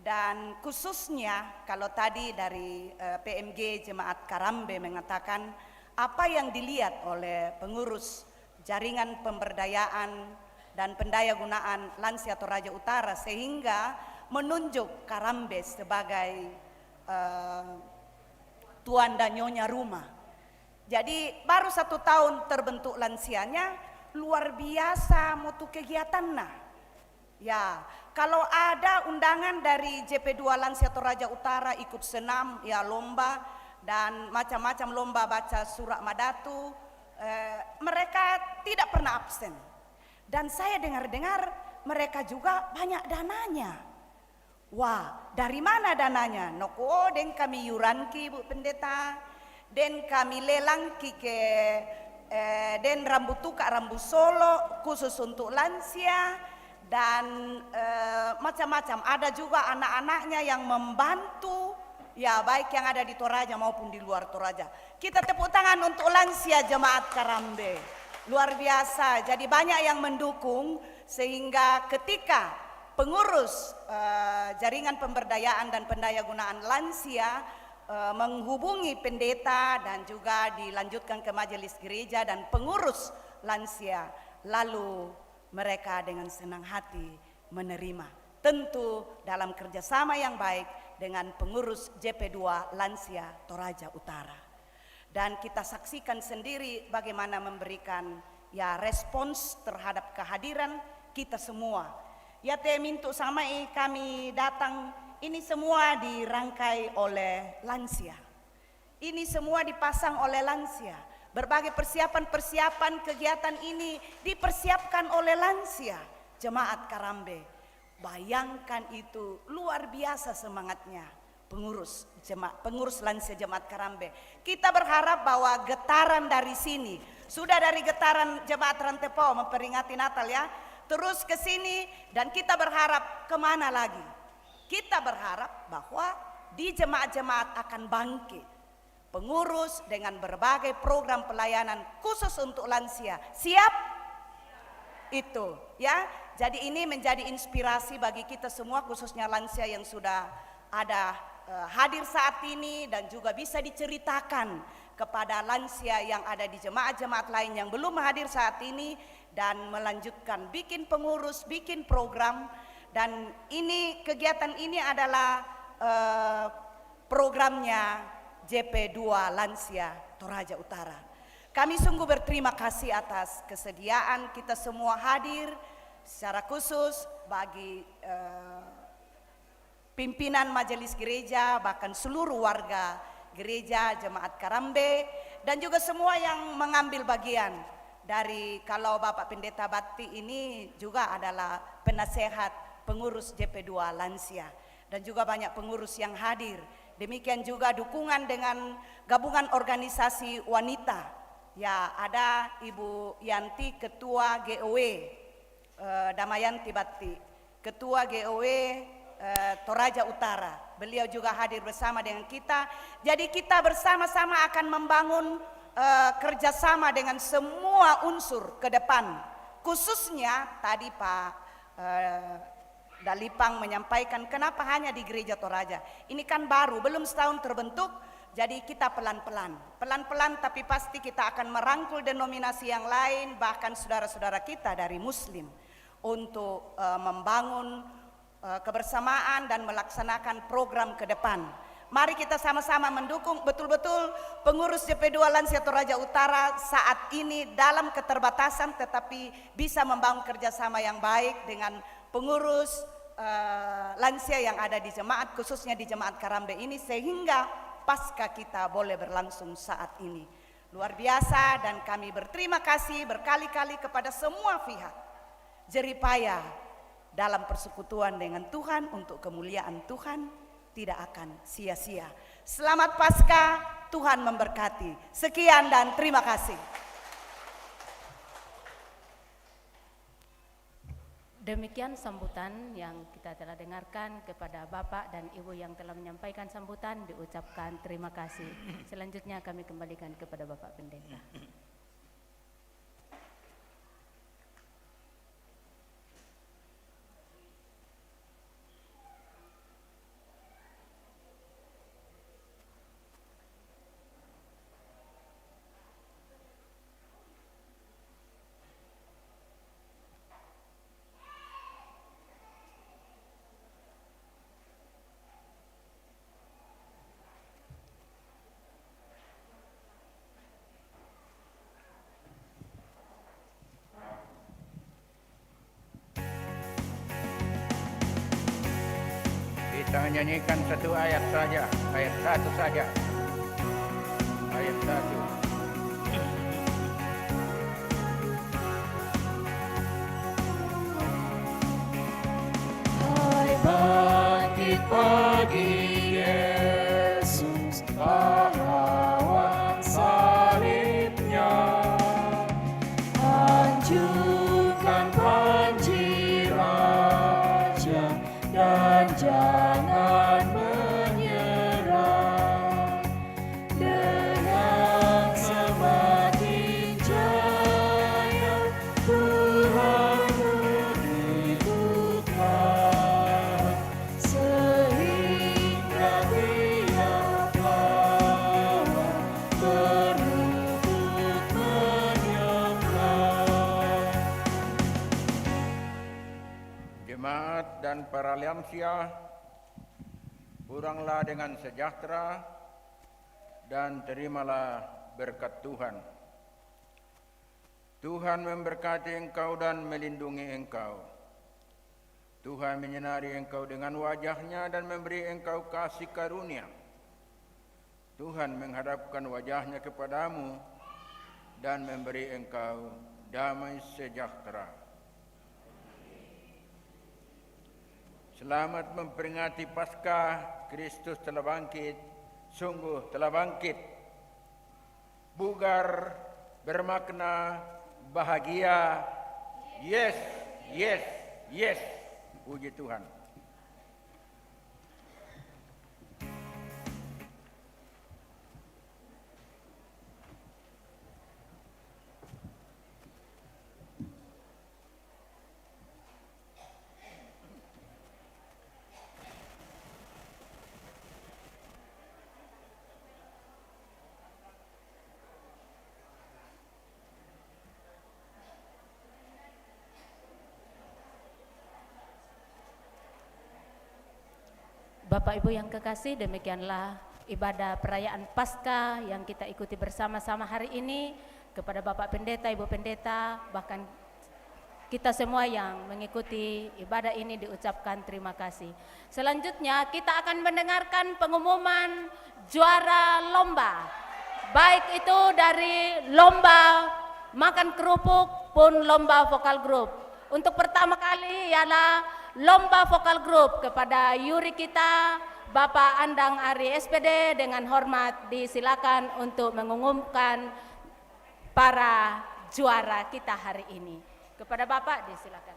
dan khususnya kalau tadi dari PMG Jemaat Karambe mengatakan apa yang dilihat oleh pengurus jaringan pemberdayaan dan pendayagunaan lansia Toraja Utara sehingga menunjuk Karambe sebagai tuan dan nyonya rumah. Jadi baru 1 tahun terbentuk lansianya, luar biasa mutu kegiatan nah. Ya, kalau ada undangan dari JP2 Lansia Toraja Utara ikut senam, ya lomba dan macam-macam lomba baca surat Madatu, mereka tidak pernah absen. Dan saya dengar-dengar mereka juga banyak dananya. Wah, dari mana dananya? Noko den kami yuranki Bu Pendeta, den kami lelangki ke den rambut tuka rambut solo khusus untuk lansia, dan macam-macam. Ada juga anak-anaknya yang membantu, ya baik yang ada di Toraja maupun di luar Toraja. Kita tepuk tangan untuk lansia Jemaat Karambe. Luar biasa, jadi banyak yang mendukung sehingga ketika pengurus jaringan pemberdayaan dan pendayagunaan lansia menghubungi pendeta dan juga dilanjutkan ke majelis gereja dan pengurus lansia, lalu mereka dengan senang hati menerima, tentu dalam kerjasama yang baik dengan pengurus JP2 Lansia Toraja Utara. Dan kita saksikan sendiri bagaimana memberikan ya respons terhadap kehadiran kita semua. Ya mintu sama kami datang, ini semua dirangkai oleh lansia. Ini semua dipasang oleh lansia. Berbagai persiapan-persiapan kegiatan ini dipersiapkan oleh lansia Jemaat Karambe. Bayangkan itu luar biasa semangatnya pengurus lansia Jemaat Karambe. Kita berharap bahwa getaran dari sini, sudah dari getaran Jemaat Rantepao memperingati Natal ya, terus ke sini, dan kita berharap kemana lagi? Kita berharap bahwa di jemaat-jemaat akan bangkit pengurus dengan berbagai program pelayanan khusus untuk lansia. Siap? Itu ya. Jadi ini menjadi inspirasi bagi kita semua, khususnya lansia yang sudah ada hadir saat ini, dan juga bisa diceritakan kepada lansia yang ada di jemaat-jemaat lain yang belum hadir saat ini, dan melanjutkan bikin pengurus, bikin program. Dan ini, kegiatan ini adalah programnya JP2 Lansia Toraja Utara. Kami sungguh berterima kasih atas kesediaan kita semua hadir, secara khusus bagi pimpinan majelis gereja, bahkan seluruh warga gereja Jemaat Karambe, dan juga semua yang mengambil bagian dari, kalau Bapak Pendeta Bakti ini juga adalah penasehat pengurus JP2 Lansia, dan juga banyak pengurus yang hadir. Demikian juga dukungan dengan gabungan organisasi wanita. Ya, ada Ibu Yanti, Ketua GOW Damayanti Bakti, Ketua GOW Toraja Utara. Beliau juga hadir bersama dengan kita. Jadi kita bersama-sama akan membangun kerjasama dengan semua unsur ke depan. Khususnya tadi Pak Dalipang menyampaikan kenapa hanya di Gereja Toraja. Ini kan baru, belum setahun terbentuk. Jadi kita pelan-pelan tapi pasti kita akan merangkul denominasi yang lain, bahkan saudara-saudara kita dari Muslim, untuk membangun kebersamaan dan melaksanakan program ke depan. Mari kita sama-sama mendukung betul-betul pengurus JP2 Lansia Toraja Utara saat ini dalam keterbatasan, tetapi bisa membangun kerjasama yang baik dengan pengurus lansia yang ada di jemaat, khususnya di Jemaat Karambe ini, sehingga pasca kita boleh berlangsung saat ini. Luar biasa, dan kami berterima kasih berkali-kali kepada semua pihak jeripaya dalam persekutuan dengan Tuhan untuk kemuliaan Tuhan tidak akan sia-sia. Selamat Paskah, Tuhan memberkati. Sekian dan terima kasih. Demikian sambutan yang kita telah dengarkan kepada Bapak dan Ibu yang telah menyampaikan sambutan, diucapkan terima kasih. Selanjutnya kami kembalikan kepada Bapak Pendeta. Kita nyanyikan satu ayat saja, ayat satu saja. Ayat satu. Hai bangkit pagi Yesus, pahlawan salibnya, anjungkan panji raja dan jangan menyerah. Dengan semakin jaya Tuhanmu dibutuhkan, sehingga tiap lawan berlutut menyembah. Jemaat dan para lansia, pulanglah dengan sejahtera dan terimalah berkat Tuhan. Tuhan memberkati engkau dan melindungi engkau. Tuhan menyinari engkau dengan wajah-Nya dan memberi engkau kasih karunia. Tuhan menghadapkan wajah-Nya kepadamu dan memberi engkau damai sejahtera. Selamat memperingati Paskah, Kristus telah bangkit, sungguh telah bangkit. Bugar bermakna bahagia. Yes, yes, yes. Puji Tuhan. Bapak Ibu yang kekasih, demikianlah ibadah perayaan Paskah yang kita ikuti bersama-sama hari ini. Kepada Bapak Pendeta, Ibu Pendeta, bahkan kita semua yang mengikuti ibadah ini diucapkan terima kasih. Selanjutnya kita akan mendengarkan pengumuman juara lomba, baik itu dari lomba makan kerupuk pun lomba vokal grup. Untuk pertama kali ialah lomba vokal grup. Kepada Yuri kita, Bapak Andang Ari SPD, dengan hormat disilakan untuk mengumumkan para juara kita hari ini. Kepada Bapak disilakan.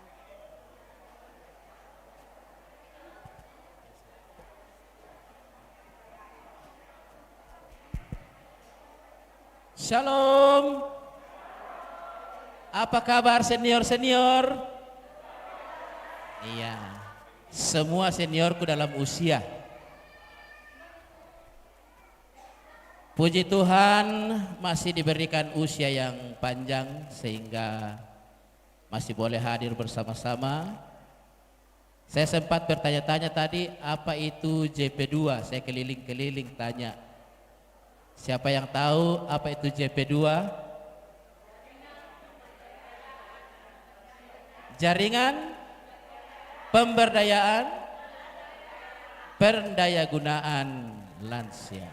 Shalom. Apa kabar senior-senior? Iya, semua seniorku dalam usia. Puji Tuhan masih diberikan usia yang panjang sehingga masih boleh hadir bersama-sama. Saya sempat bertanya-tanya tadi apa itu JP2, saya keliling-keliling tanya. Siapa yang tahu apa itu JP2? Jaringan pemberdayaan pendayagunaan lansia.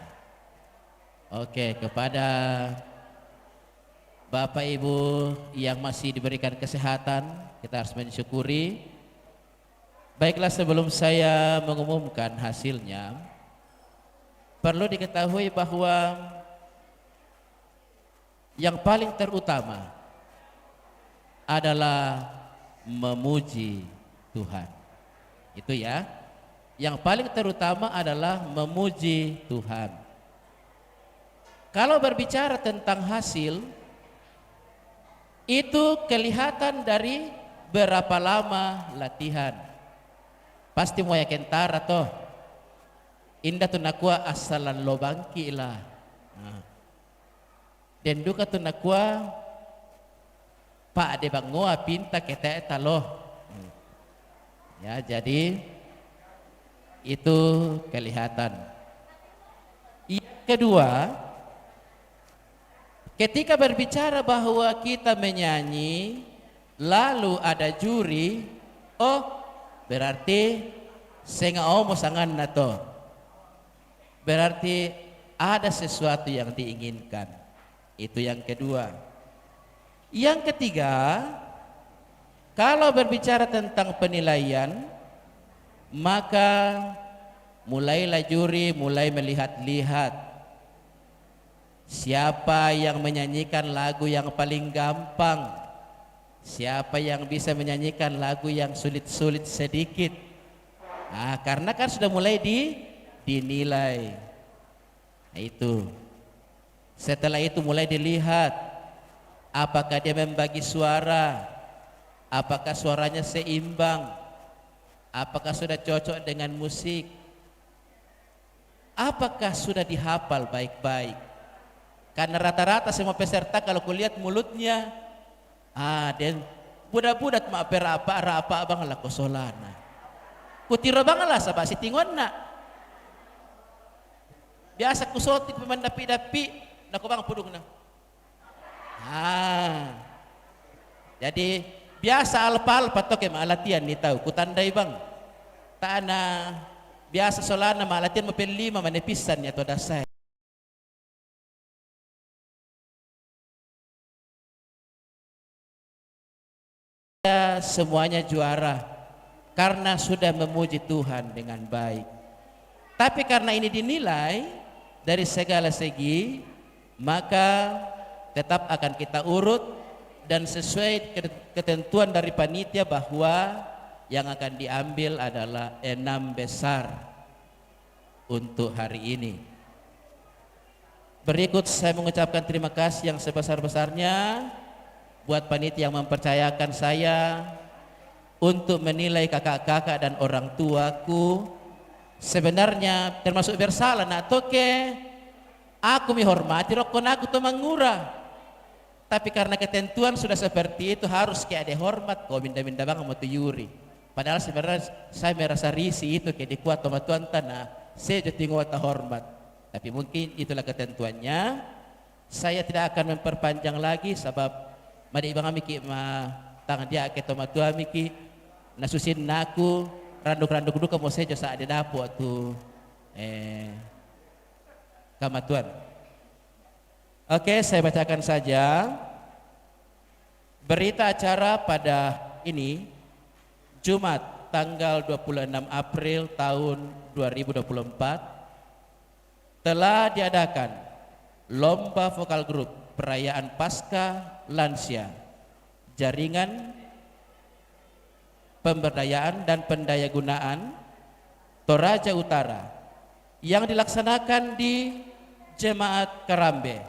Oke, kepada Bapak Ibu yang masih diberikan kesehatan, kita harus mensyukuri. Baiklah, sebelum saya mengumumkan hasilnya, perlu diketahui bahwa yang paling terutama adalah memuji Tuhan. Itu ya. Yang paling terutama adalah memuji Tuhan. Kalau berbicara tentang hasil, itu kelihatan dari berapa lama latihan. Pasti mau yakin tara toh. Indah tu nakua asalan lo bangki lah. Dan duka tu nakua Pak de bangoa pinta kita etaloh. Ya, jadi itu kelihatan. Yang kedua, ketika berbicara bahwa kita menyanyi lalu ada juri, oh berarti senga omo sangan nato. Berarti ada sesuatu yang diinginkan. Itu yang kedua. Yang ketiga, kalau berbicara tentang penilaian, maka mulailah juri mulai melihat-lihat siapa yang menyanyikan lagu yang paling gampang, siapa yang bisa menyanyikan lagu yang sulit-sulit sedikit. Nah, karena kan sudah mulai dinilai. Nah, itu. Setelah itu mulai dilihat apakah dia membagi suara, apakah suaranya seimbang, apakah sudah cocok dengan musik, apakah sudah dihafal baik-baik. Karena rata-rata semua peserta kalau kulihat mulutnya, dan budak-budak mak perapa bang lah kosolana. Kutira bang lah sabah sitingon na. Biasa kusoti pemandapi-dapi, nak bang pudung na. Jadi biasa alpa-alpa to ke maalatian ni tahu kutandai bang. Tana biasa solana maalatian mapelima manepisan ya to dasay. Semuanya juara. karena sudah memuji Tuhan dengan baik. Tapi karena ini dinilai dari segala segi, maka tetap akan kita urut dan sesuai ketentuan dari panitia bahwa yang akan diambil adalah 6 besar untuk hari ini. Berikut saya mengucapkan terima kasih yang sebesar-besarnya buat panitia yang mempercayakan saya untuk menilai kakak-kakak dan orang tuaku. Sebenarnya termasuk bersalah nak toke aku menghormati rokon aku tuh mengurah, tapi karena ketentuan sudah seperti itu harus kayak ada hormat kau minda-minda bang mau yuri. Padahal sebenarnya saya merasa risih itu kayak dikuat sama tuan tanah saya jadi ngota hormat, tapi mungkin itulah ketentuannya. Saya tidak akan memperpanjang lagi sebab madi bang amiki ma tangan dia ke toma tua miki nasusin naku randuk-randuk dulu kamu saya jasa ada dapu tuh kamatuan. Oke, saya bacakan saja berita acara pada ini Jumat tanggal 26 April tahun 2024 telah diadakan lomba vokal grup perayaan Paskah Lansia Jaringan Pemberdayaan dan Pendayagunaan Toraja Utara yang dilaksanakan di Jemaat Karambe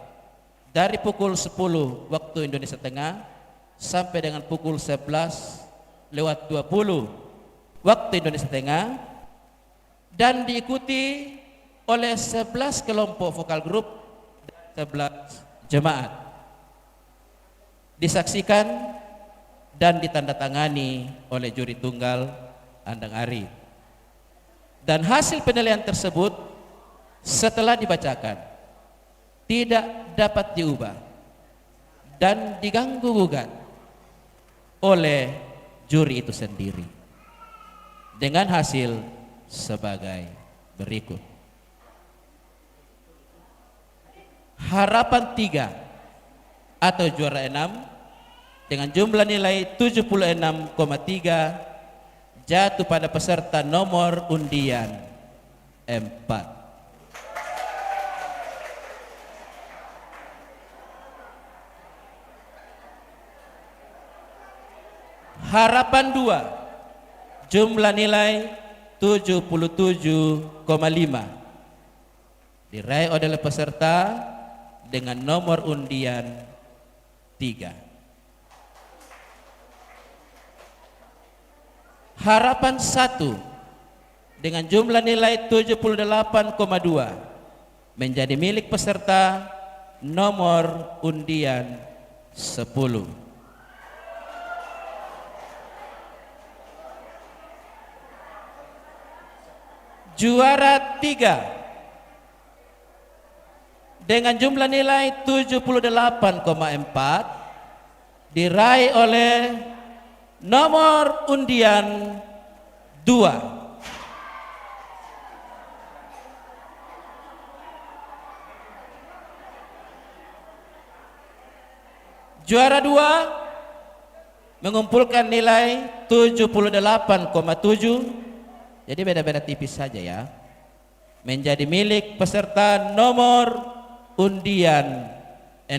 dari pukul 10 waktu Indonesia Tengah sampai dengan pukul 11:20 waktu Indonesia Tengah, dan diikuti oleh 11 kelompok vokal grup dan 11 jemaat. Disaksikan dan ditandatangani oleh juri tunggal Andang Ari. Dan hasil penilaian tersebut setelah dibacakan tidak dapat diubah dan diganggu gugat oleh juri itu sendiri dengan hasil sebagai berikut. Harapan 3 atau juara 6 dengan jumlah nilai 76,3 jatuh pada peserta nomor undian 4. Harapan 2 jumlah nilai 77,5 diraih oleh peserta dengan nomor undian 3. Harapan 1 dengan jumlah nilai 78,2 menjadi milik peserta nomor undian 10. Juara 3 dengan jumlah nilai 78,4 diraih oleh nomor undian 2. Juara 2 mengumpulkan nilai 78,7, jadi beda-beda tipis saja ya, menjadi milik peserta nomor undian 6.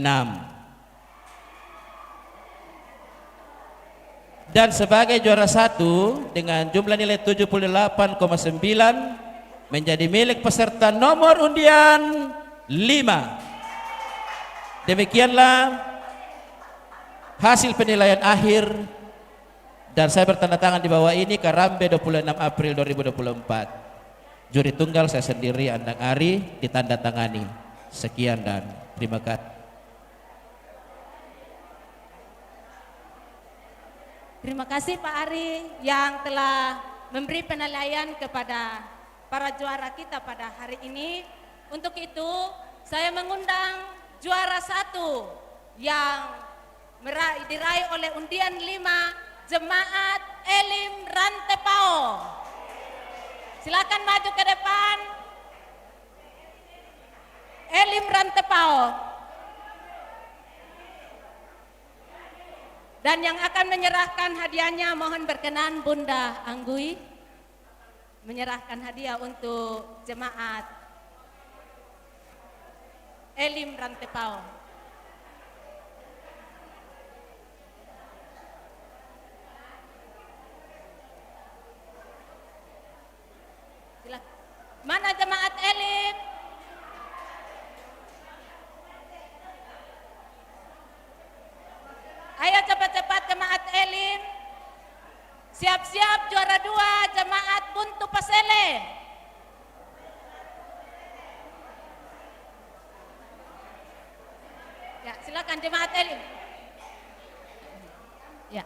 Dan sebagai juara 1 dengan jumlah nilai 78,9 menjadi milik peserta nomor undian 5. Demikianlah hasil penilaian akhir, dan saya bertanda tangan di bawah ini Karambe 26 April 2024. Juri tunggal saya sendiri Andang Ari, ditanda tangani. Sekian dan terima kasih. Terima kasih Pak Ari yang telah memberi penilaian kepada para juara kita pada hari ini. Untuk itu saya mengundang juara 1 yang diraih oleh undian 5 Jemaat Elim Rantepao. Silakan maju ke depan. Elim Rantepao. Dan yang akan menyerahkan hadiahnya mohon berkenan Bunda Anggui menyerahkan hadiah untuk jemaat Elim Rantepao. Silakan. Mana jemaat Elim? Ayo cepat-cepat jemaat Elim. Siap-siap juara 2 jemaat Buntu Pasele. Ya, silakan jemaat Elim. Ya.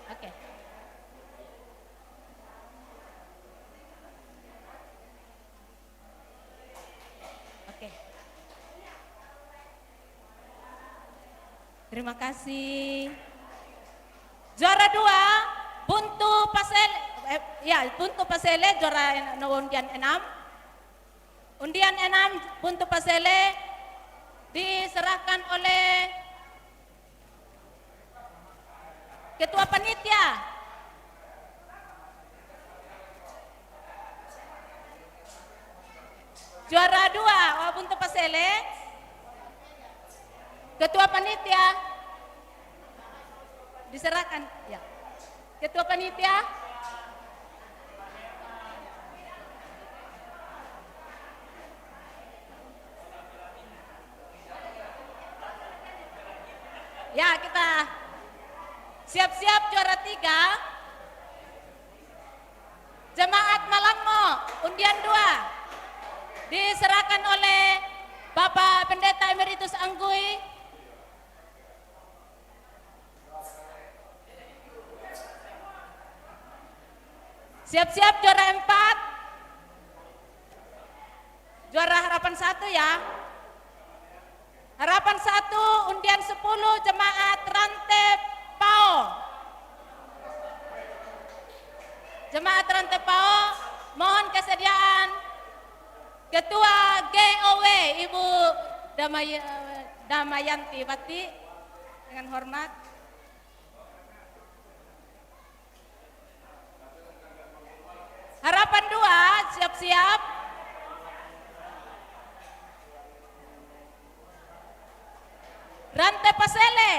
Oke. Oke. Terima kasih. Juara 2 Buntu Pasele, Buntu Pasele juara undian 6. Undian 6 Buntu Pasele diserahkan oleh Ketua Panitia. Juara 2 Buntu Pasele. Ketua Panitia diserahkan ya. Ketua Panitia. Ya, kita siap-siap juara 3. Jemaat Malango, undian 2. Diserahkan oleh Bapak Pendeta Emeritus Anggui. Siap-siap juara 4. Juara harapan 1 ya. Harapan 1 undian 10 jemaat Rantepao. Jemaat Rantepao mohon kesediaan Ketua GOW Ibu Damayanti Bati dengan hormat. Harapan 2 siap-siap. Rantai Pasele.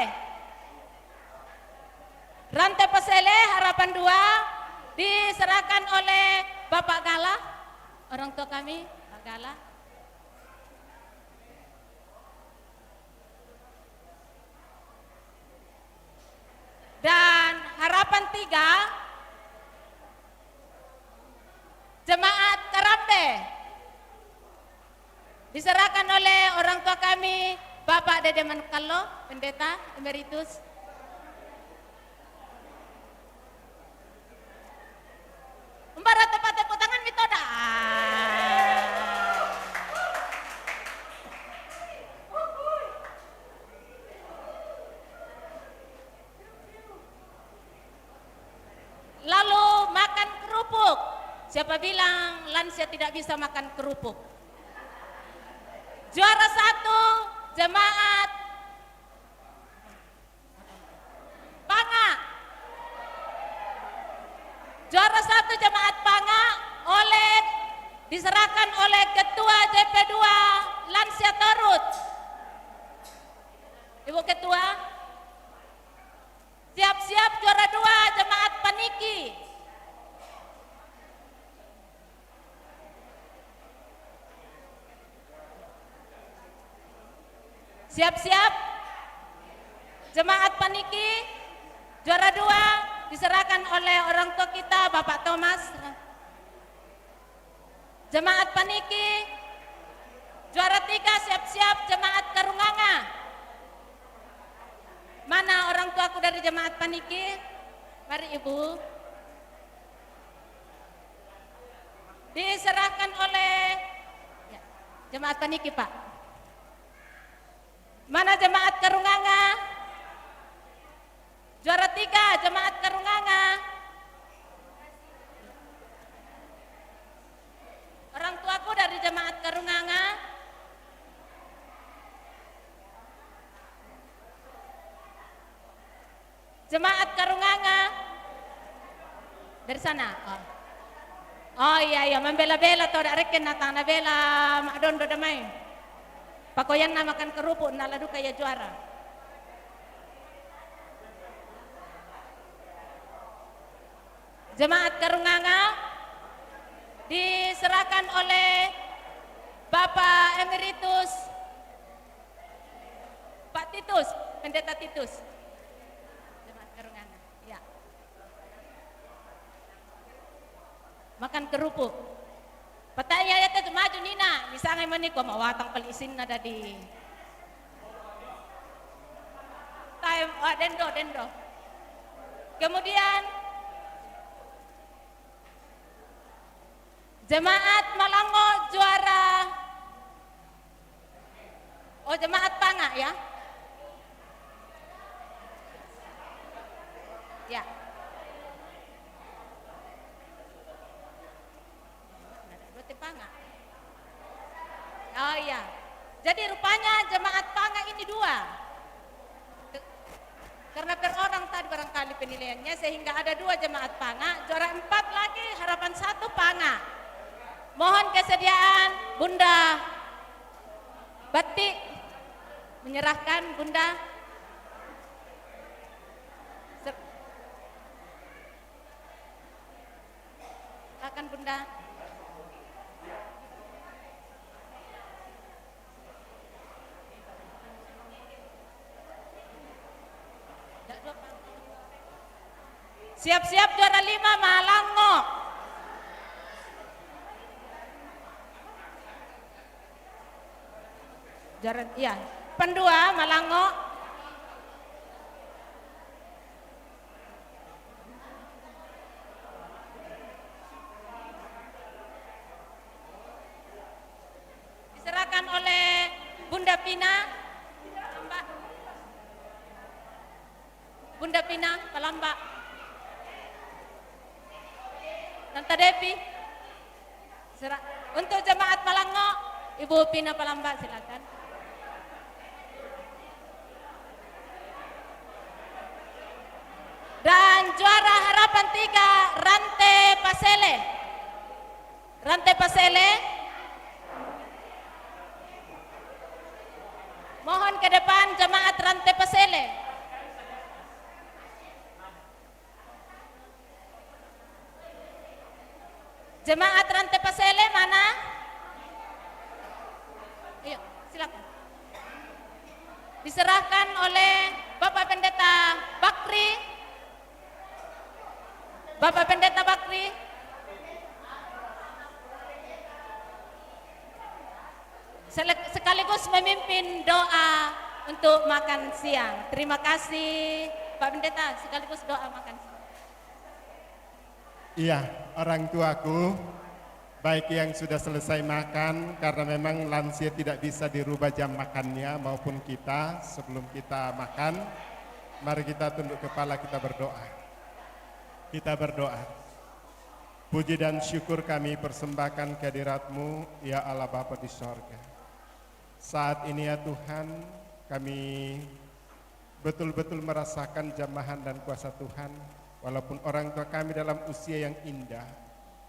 Rantai Pasele harapan 2 diserahkan oleh Bapak Gala, orang tua kami, Pak Gala. Dan harapan 3 Jemaat Karambe diserahkan oleh orang tua kami Bapak Dede Manukalo, Pendeta Emeritus. Umbara tepat tepuk tangan mitoda. Lalu makan kerupuk. Siapa bilang lansia tidak bisa makan kerupuk? Juara 1 jemaat Panga. Juara 1 jemaat Panga diserahkan oleh Ketua JP2 Lansia Torut. Ibu Ketua, siap-siap juara 2 jemaat Paniki. Siap-siap jemaat Paniki juara 2 diserahkan oleh orang tua kita Bapak Thomas. Jemaat Paniki juara 3 siap-siap jemaat Karunganga. Mana orang tuaku dari jemaat Paniki? Mari Ibu. Diserahkan oleh jemaat Paniki Pak. Mana jemaat Karunganga? Juara 3 jemaat Karunganga. Orang tuaku dari jemaat Karunganga. Jemaat Karunganga. Dari sana. Oh iya, membela-bela to dak reken natang na bela madondo damai. Pakoyan na makan kerupuk na ladu kaya juara. Jemaat Karunganga diserahkan oleh Bapak Emeritus Pak Titus, Pendeta Titus. Jemaat Karunganga, ya. Makan kerupuk. Pataya ya tu maju nina, misalnya mani ko mawatang palisin na dadi. Time dendo. Kemudian Jemaat Malango juara. Oh, Jemaat Panga ya. Ya. Berarti Panga. Oh iya. Jadi rupanya Jemaat Panga ini dua. Karena per orang tadi barangkali penilaiannya sehingga ada dua Jemaat Panga, juara 4 lagi harapan 1 Panga. Mohon kesediaan Bunda Batik menyerahkan Bunda. Silakan Bunda. Siap-siap juara 5 Malango. Juara, ya, pendua Malango. Diserahkan oleh Bunda Pina. Bunda Pina, Palamba. Tante Devi. Untuk Jemaat Malango, Ibu Pina Palamba silakan. Dan juara harapan 3 Rante Pasele. Rante Pasele. Mohon ke depan Jemaat Rante Pasele. Jemaat Rante Pasele mana? Ayo, silakan. Diserahkan oleh Bapak Pendeta Bakri. Bapak Pendeta Bakri. Sekaligus memimpin doa untuk makan siang. Terima kasih Pak Pendeta, sekaligus doa makan siang. Iya, orang tuaku, baik yang sudah selesai makan, karena memang lansia tidak bisa dirubah jam makannya maupun kita sebelum kita makan, mari kita tunduk kepala, kita berdoa. Kita berdoa. Puji dan syukur kami persembahkan kehadirat-Mu, ya Allah Bapa di sorga. Saat ini ya Tuhan, kami betul-betul merasakan jamahan dan kuasa Tuhan. Walaupun orang tua kami dalam usia yang indah,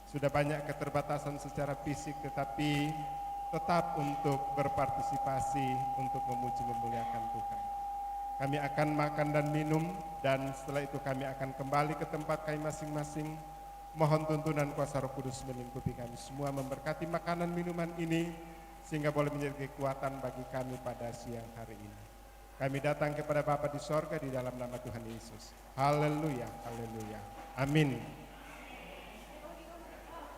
sudah banyak keterbatasan secara fisik, tetapi tetap untuk berpartisipasi untuk memuji memuliakan Tuhan. Kami akan makan dan minum, dan setelah itu kami akan kembali ke tempat kami masing-masing. Mohon tuntunan kuasa Roh Kudus melingkupi kami semua, memberkati makanan minuman ini, sehingga boleh menjadi kekuatan bagi kami pada siang hari ini. Kami datang kepada Bapa di sorga di dalam nama Tuhan Yesus. Haleluya, haleluya. Amin.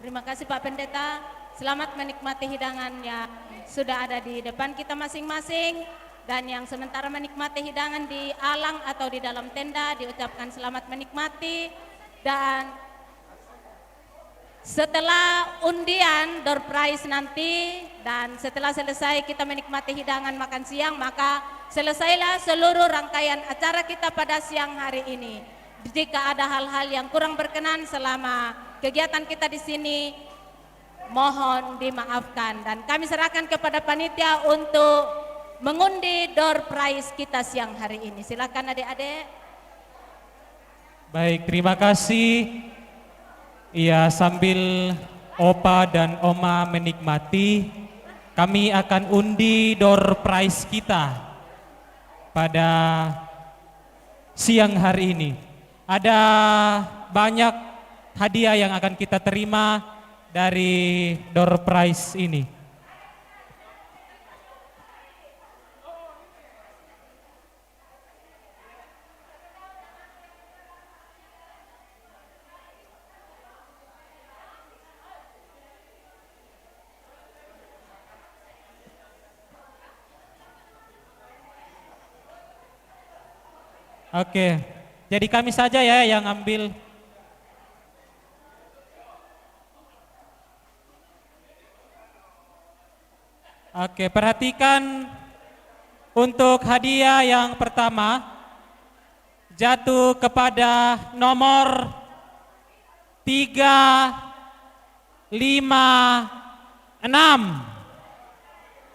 Terima kasih Pak Pendeta. Selamat menikmati hidangan yang sudah ada di depan kita masing-masing. Dan yang sementara menikmati hidangan di alang atau di dalam tenda, diucapkan selamat menikmati. Dan setelah undian door prize nanti, dan setelah selesai kita menikmati hidangan makan siang, maka selesailah seluruh rangkaian acara kita pada siang hari ini. Jika ada hal-hal yang kurang berkenan selama kegiatan kita di sini, mohon dimaafkan. Dan kami serahkan kepada panitia untuk mengundi door prize kita siang hari ini. Silakan adik-adik. Baik, terima kasih. Iya, sambil Opa dan Oma menikmati, kami akan undi door prize kita pada siang hari ini. Ada banyak hadiah yang akan kita terima dari door prize ini. Oke, jadi kami saja ya yang ambil. Oke, perhatikan untuk hadiah yang pertama jatuh kepada nomor 356.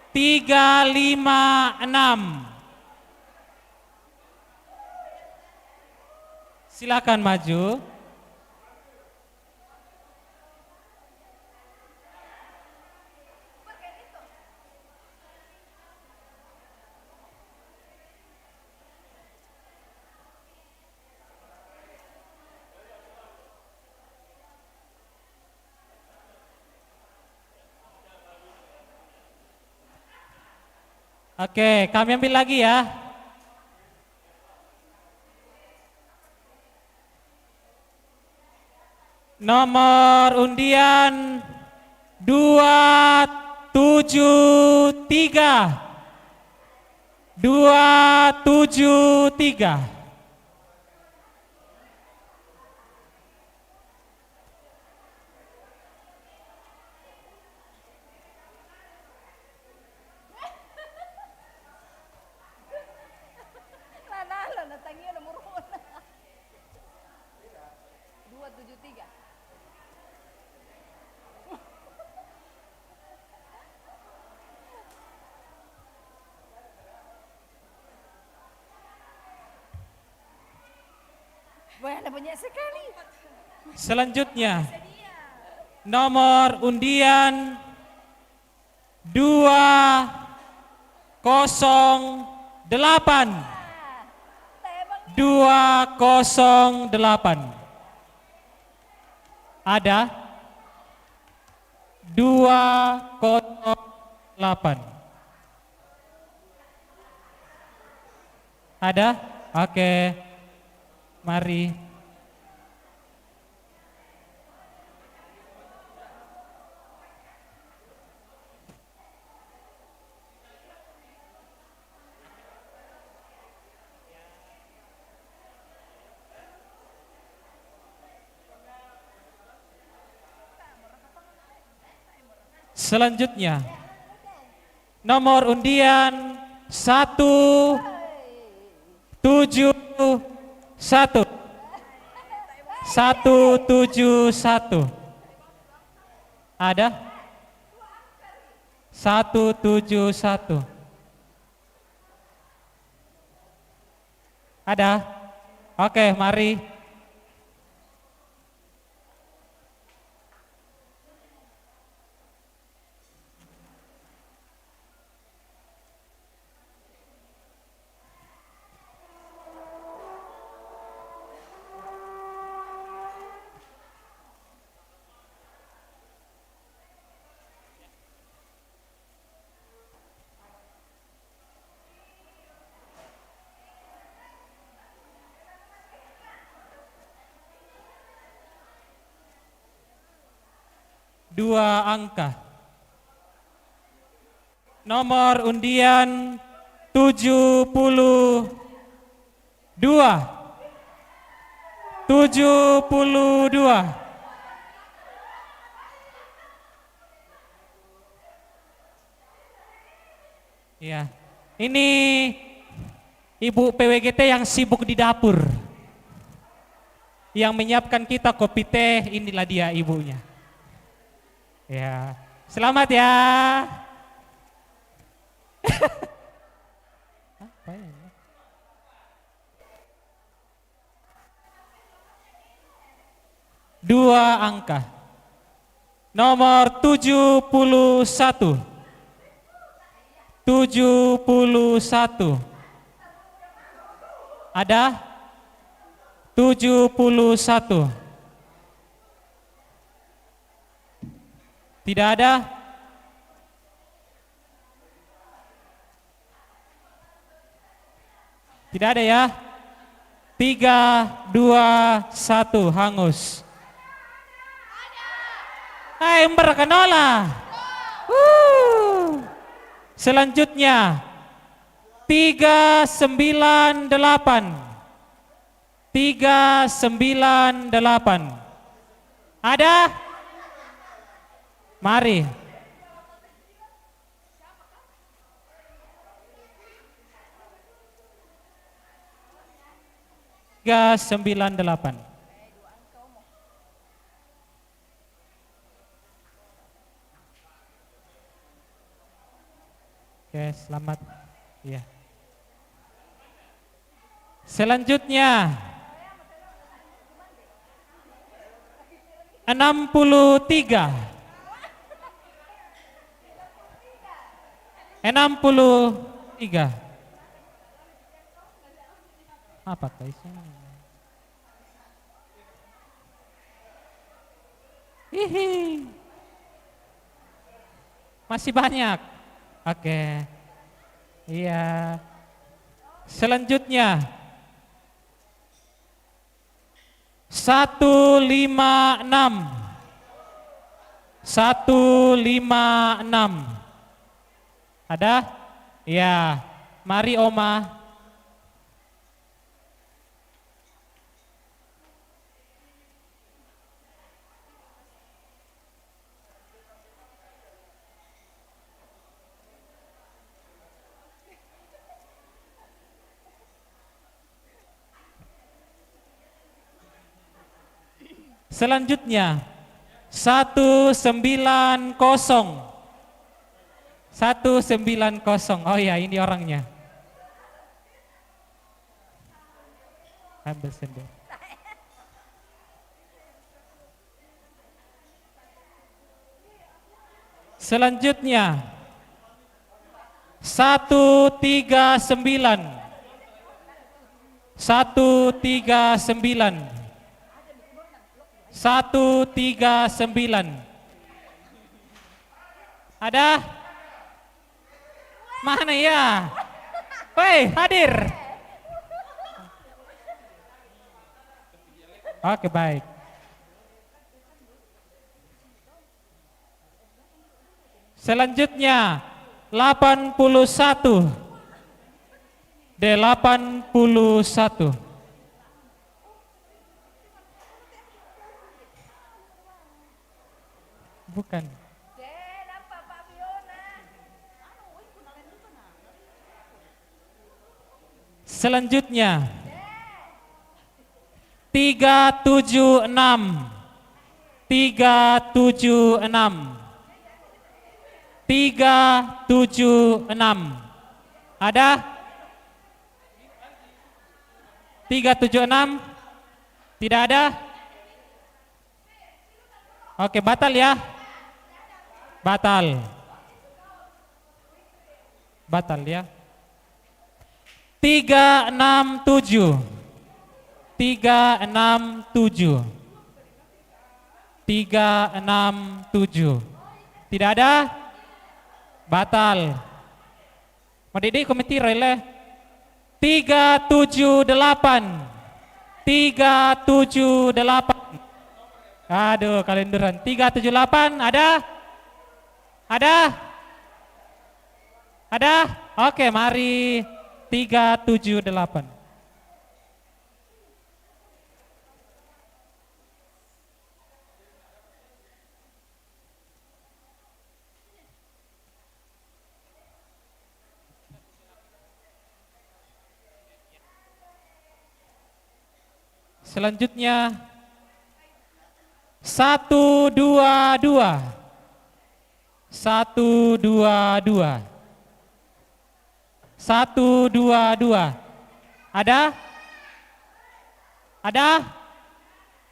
356. Silakan maju. Oke, kami ambil lagi ya. Nomor undian 273. 273. Lana tangnya nomor 273. Banyak sekali. Selanjutnya nomor undian 208. 208. Ada 208. Ada? Oke. Mari. Selanjutnya nomor undian 171. 171. Ada? 171. Ada? Oke, mari. Dua angka. Nomor undian 72. 72. Ya, ini Ibu PWGT yang sibuk di dapur, yang menyiapkan kita kopi teh, inilah dia ibunya. Ya, selamat ya. Apa ya? 2 angka. Nomor 71. 71. Ada? 71. Tidak ada? Tidak ada ya? 3, 2, 1, hangus. Hai, berkenola. Selanjutnya 398. 398. Ada? Mari. Tiga sembilan delapan. Oke, selamat. Ya. Selanjutnya 63. 63. Apa isinya? Hihi. Masih banyak. Oke. Iya. Selanjutnya 156. 156. Ada? Ya. Mari Oma. Selanjutnya 190. 190. Oh ya, ini orangnya. Ambil sendiri. Selanjutnya 139. 139. 139. Ada? Mana ya? Woi, hadir. Oke, baik. Selanjutnya 81. 81. Bukan. Selanjutnya 376. 376. 376. Ada? 376? Tidak ada? Oke, batal ya. Batal. Batal ya. 367. 367. 367. Tidak ada? Batal. Madidi komiti rele. 378. 378. Aduh, kalenderan. 378 ada? Ada? Ada? Oke, mari 378. Selanjutnya 122. 122. 122. Ada? Ada?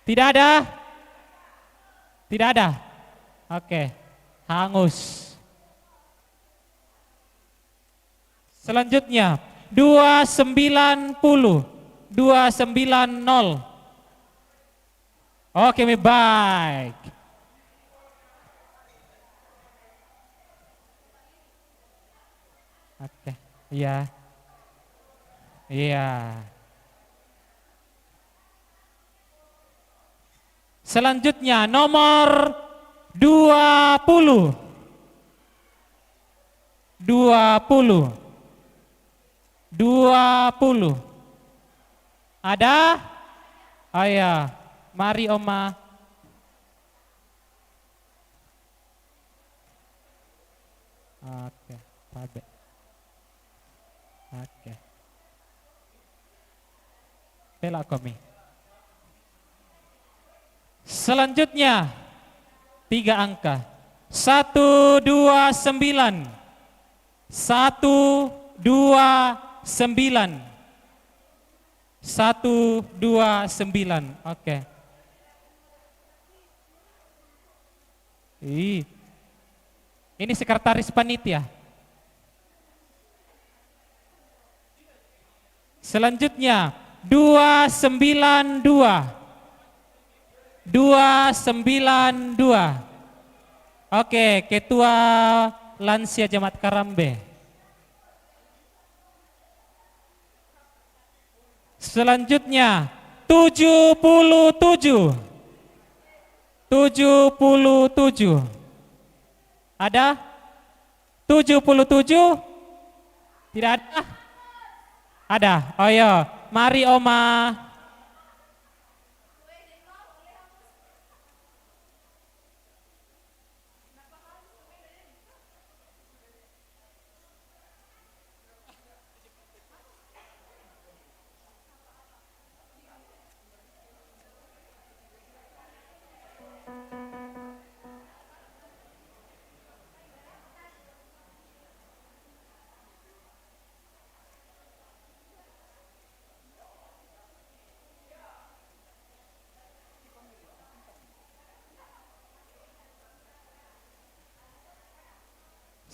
Tidak ada? Tidak ada? Oke, hangus. Selanjutnya 290. 290. Oke, baik. Oke, iya. Iya. Selanjutnya nomor 20. 20. 20. Ada? Oh ya, mari Oma. Oke, Pabe. Oke. Bela kami. Selanjutnya 3 angka. 129. 129. 129. Oke. Ini sekretaris panitia. Selanjutnya 292. 292. Oke, Ketua Lansia Jemaat Karambe. Selanjutnya 77. 77. Ada? 77? Tidak ada? Ada. Oh iya, mari Oma.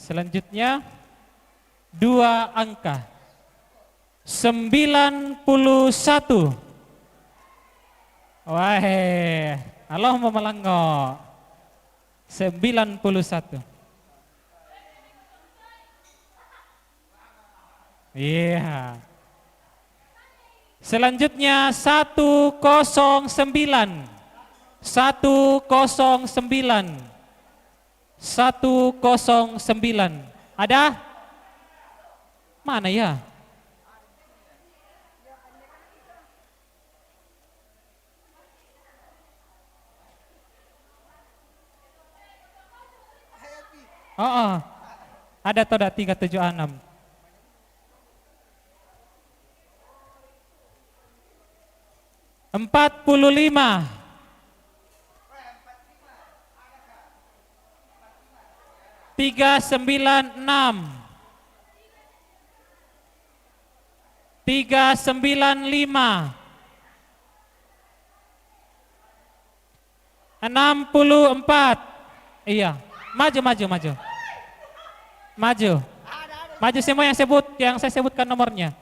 Selanjutnya 2 angka. 91. Wah, Allah mau melanggo. 91. Iya. Selanjutnya 109. 109. 109. Ada? Mana ya? Oh, ada atau ada 376. $45. 396. 395. 64. Iya, maju. Maju semua yang saya sebutkan nomornya.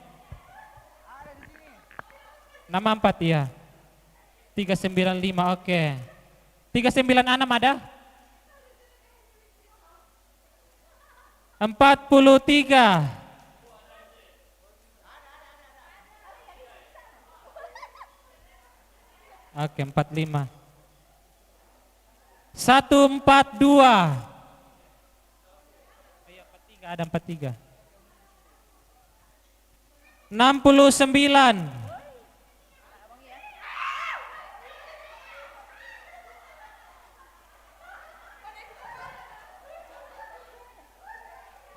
64 iya. 395 oke. 396 ada? 43. Oke, 45. 142. Iya, 43 ada 43. 69.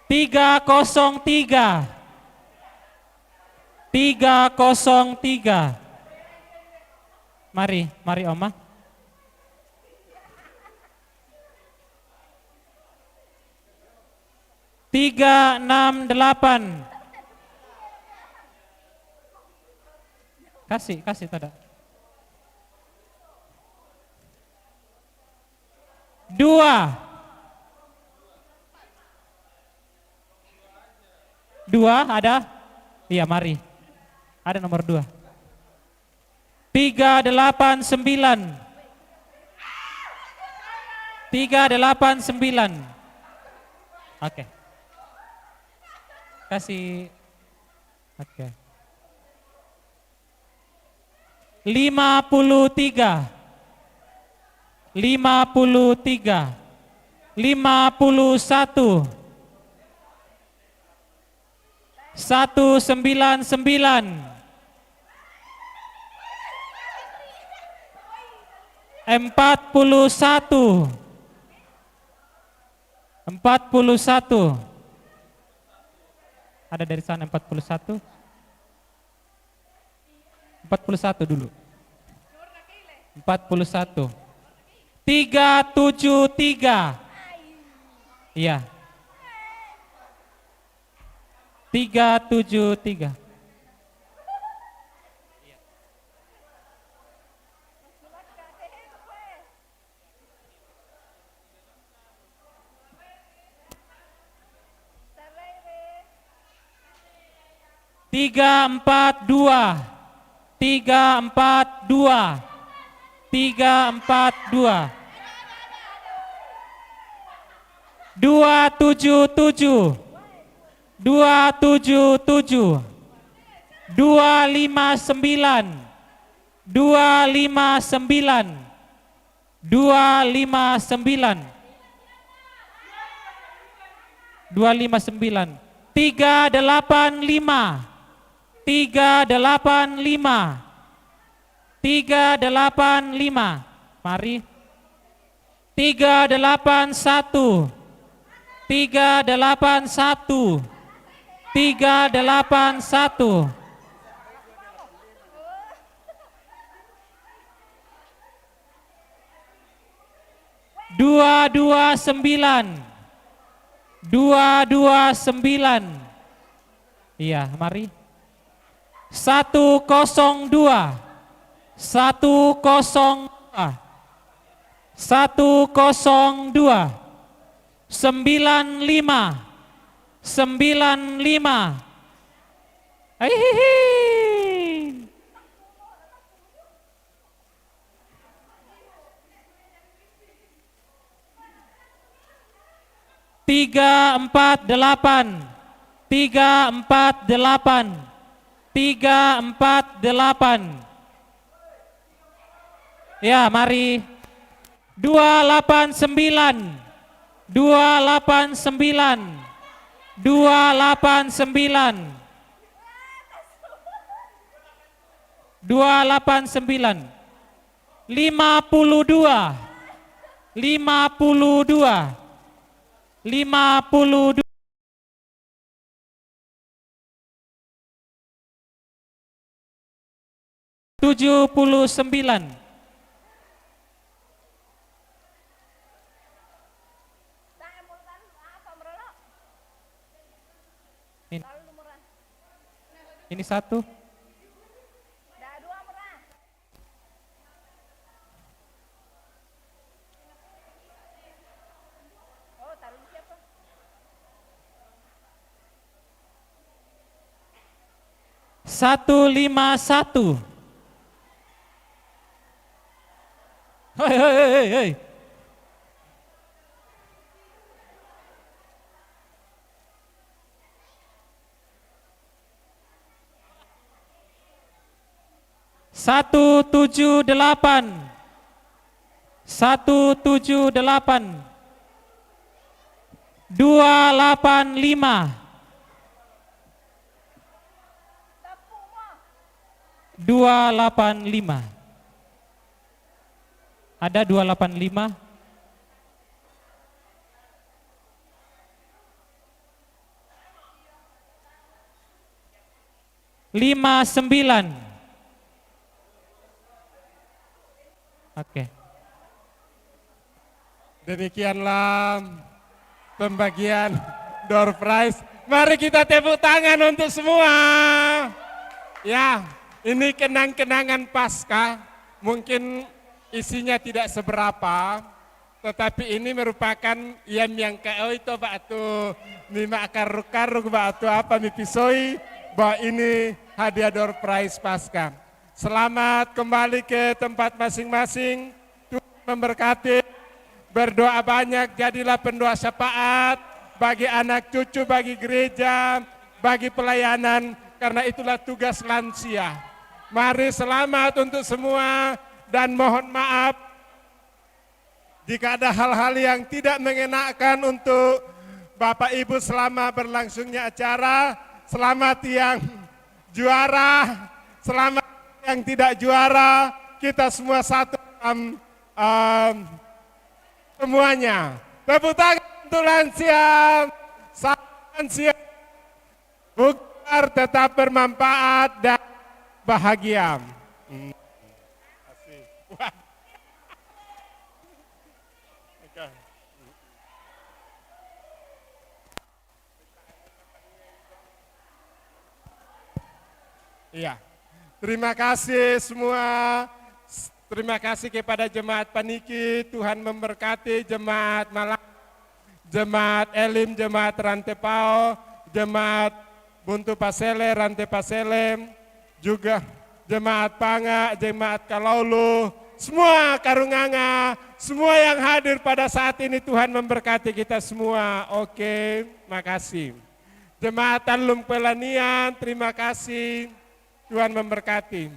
303. 303. Mari Oma. 368. Kasih tada. 2 ada? Iya, mari. Ada nomor 2. 389. 389. Oke. Kasih. Oke. 53. 53. 51. 199. 41. 41. Ada dari sana 41. 41 dulu. 41. 373. Iya. 373. Tiga, empat, dua. 342. 342. 277. 277. 259. 259. 259. 259. 385. 385. 385. Mari. 381. 381. 381. 229. 229. Iya, mari. 102. 102. 102. 95. 95. Hihihi. 348. 348. 348. Ya, mari. 289. 289. 289. 289. 52. 52. 52. 79. Ini 1. Satu lima satu. Hei, hei, hei, hei. Satu tujuh delapan. 178. 285. 285. Ada 285? Lima sembilan. Oke. Demikianlah pembagian door prize. Mari kita tepuk tangan untuk semua. Ya, ini kenang-kenangan Paskah. Mungkin isinya tidak seberapa, tetapi ini merupakan yang kau itu batu mima karuk-karuk batu apa mipisoi bahwa ini hadiah door prize pasca. Selamat kembali ke tempat masing-masing. Tuhan memberkati. Berdoa banyak, jadilah pendoa syafaat bagi anak cucu, bagi gereja, bagi pelayanan, karena itulah tugas lansia. Mari selamat untuk semua dan mohon maaf jika ada hal-hal yang tidak mengenakan untuk Bapak Ibu selama berlangsungnya acara. Selamat yang juara, selamat yang tidak juara, kita semua satu semuanya. Tepuk tangan untuk lansia, lansia, bugar tetap bermanfaat dan bahagia. Iya, terima kasih semua. Terima kasih kepada Jemaat Paniki, Tuhan memberkati Jemaat Malang, Jemaat Elim, Jemaat Rantepao, Jemaat Buntu Pasele, Rante Pasele, juga Jemaat Panga, Jemaat Kalaulu, semua Karunganga, semua yang hadir pada saat ini Tuhan memberkati kita semua. Oke, makasih. Jemaat Tanlum Pelanian, terima kasih. Tuhan memberkati.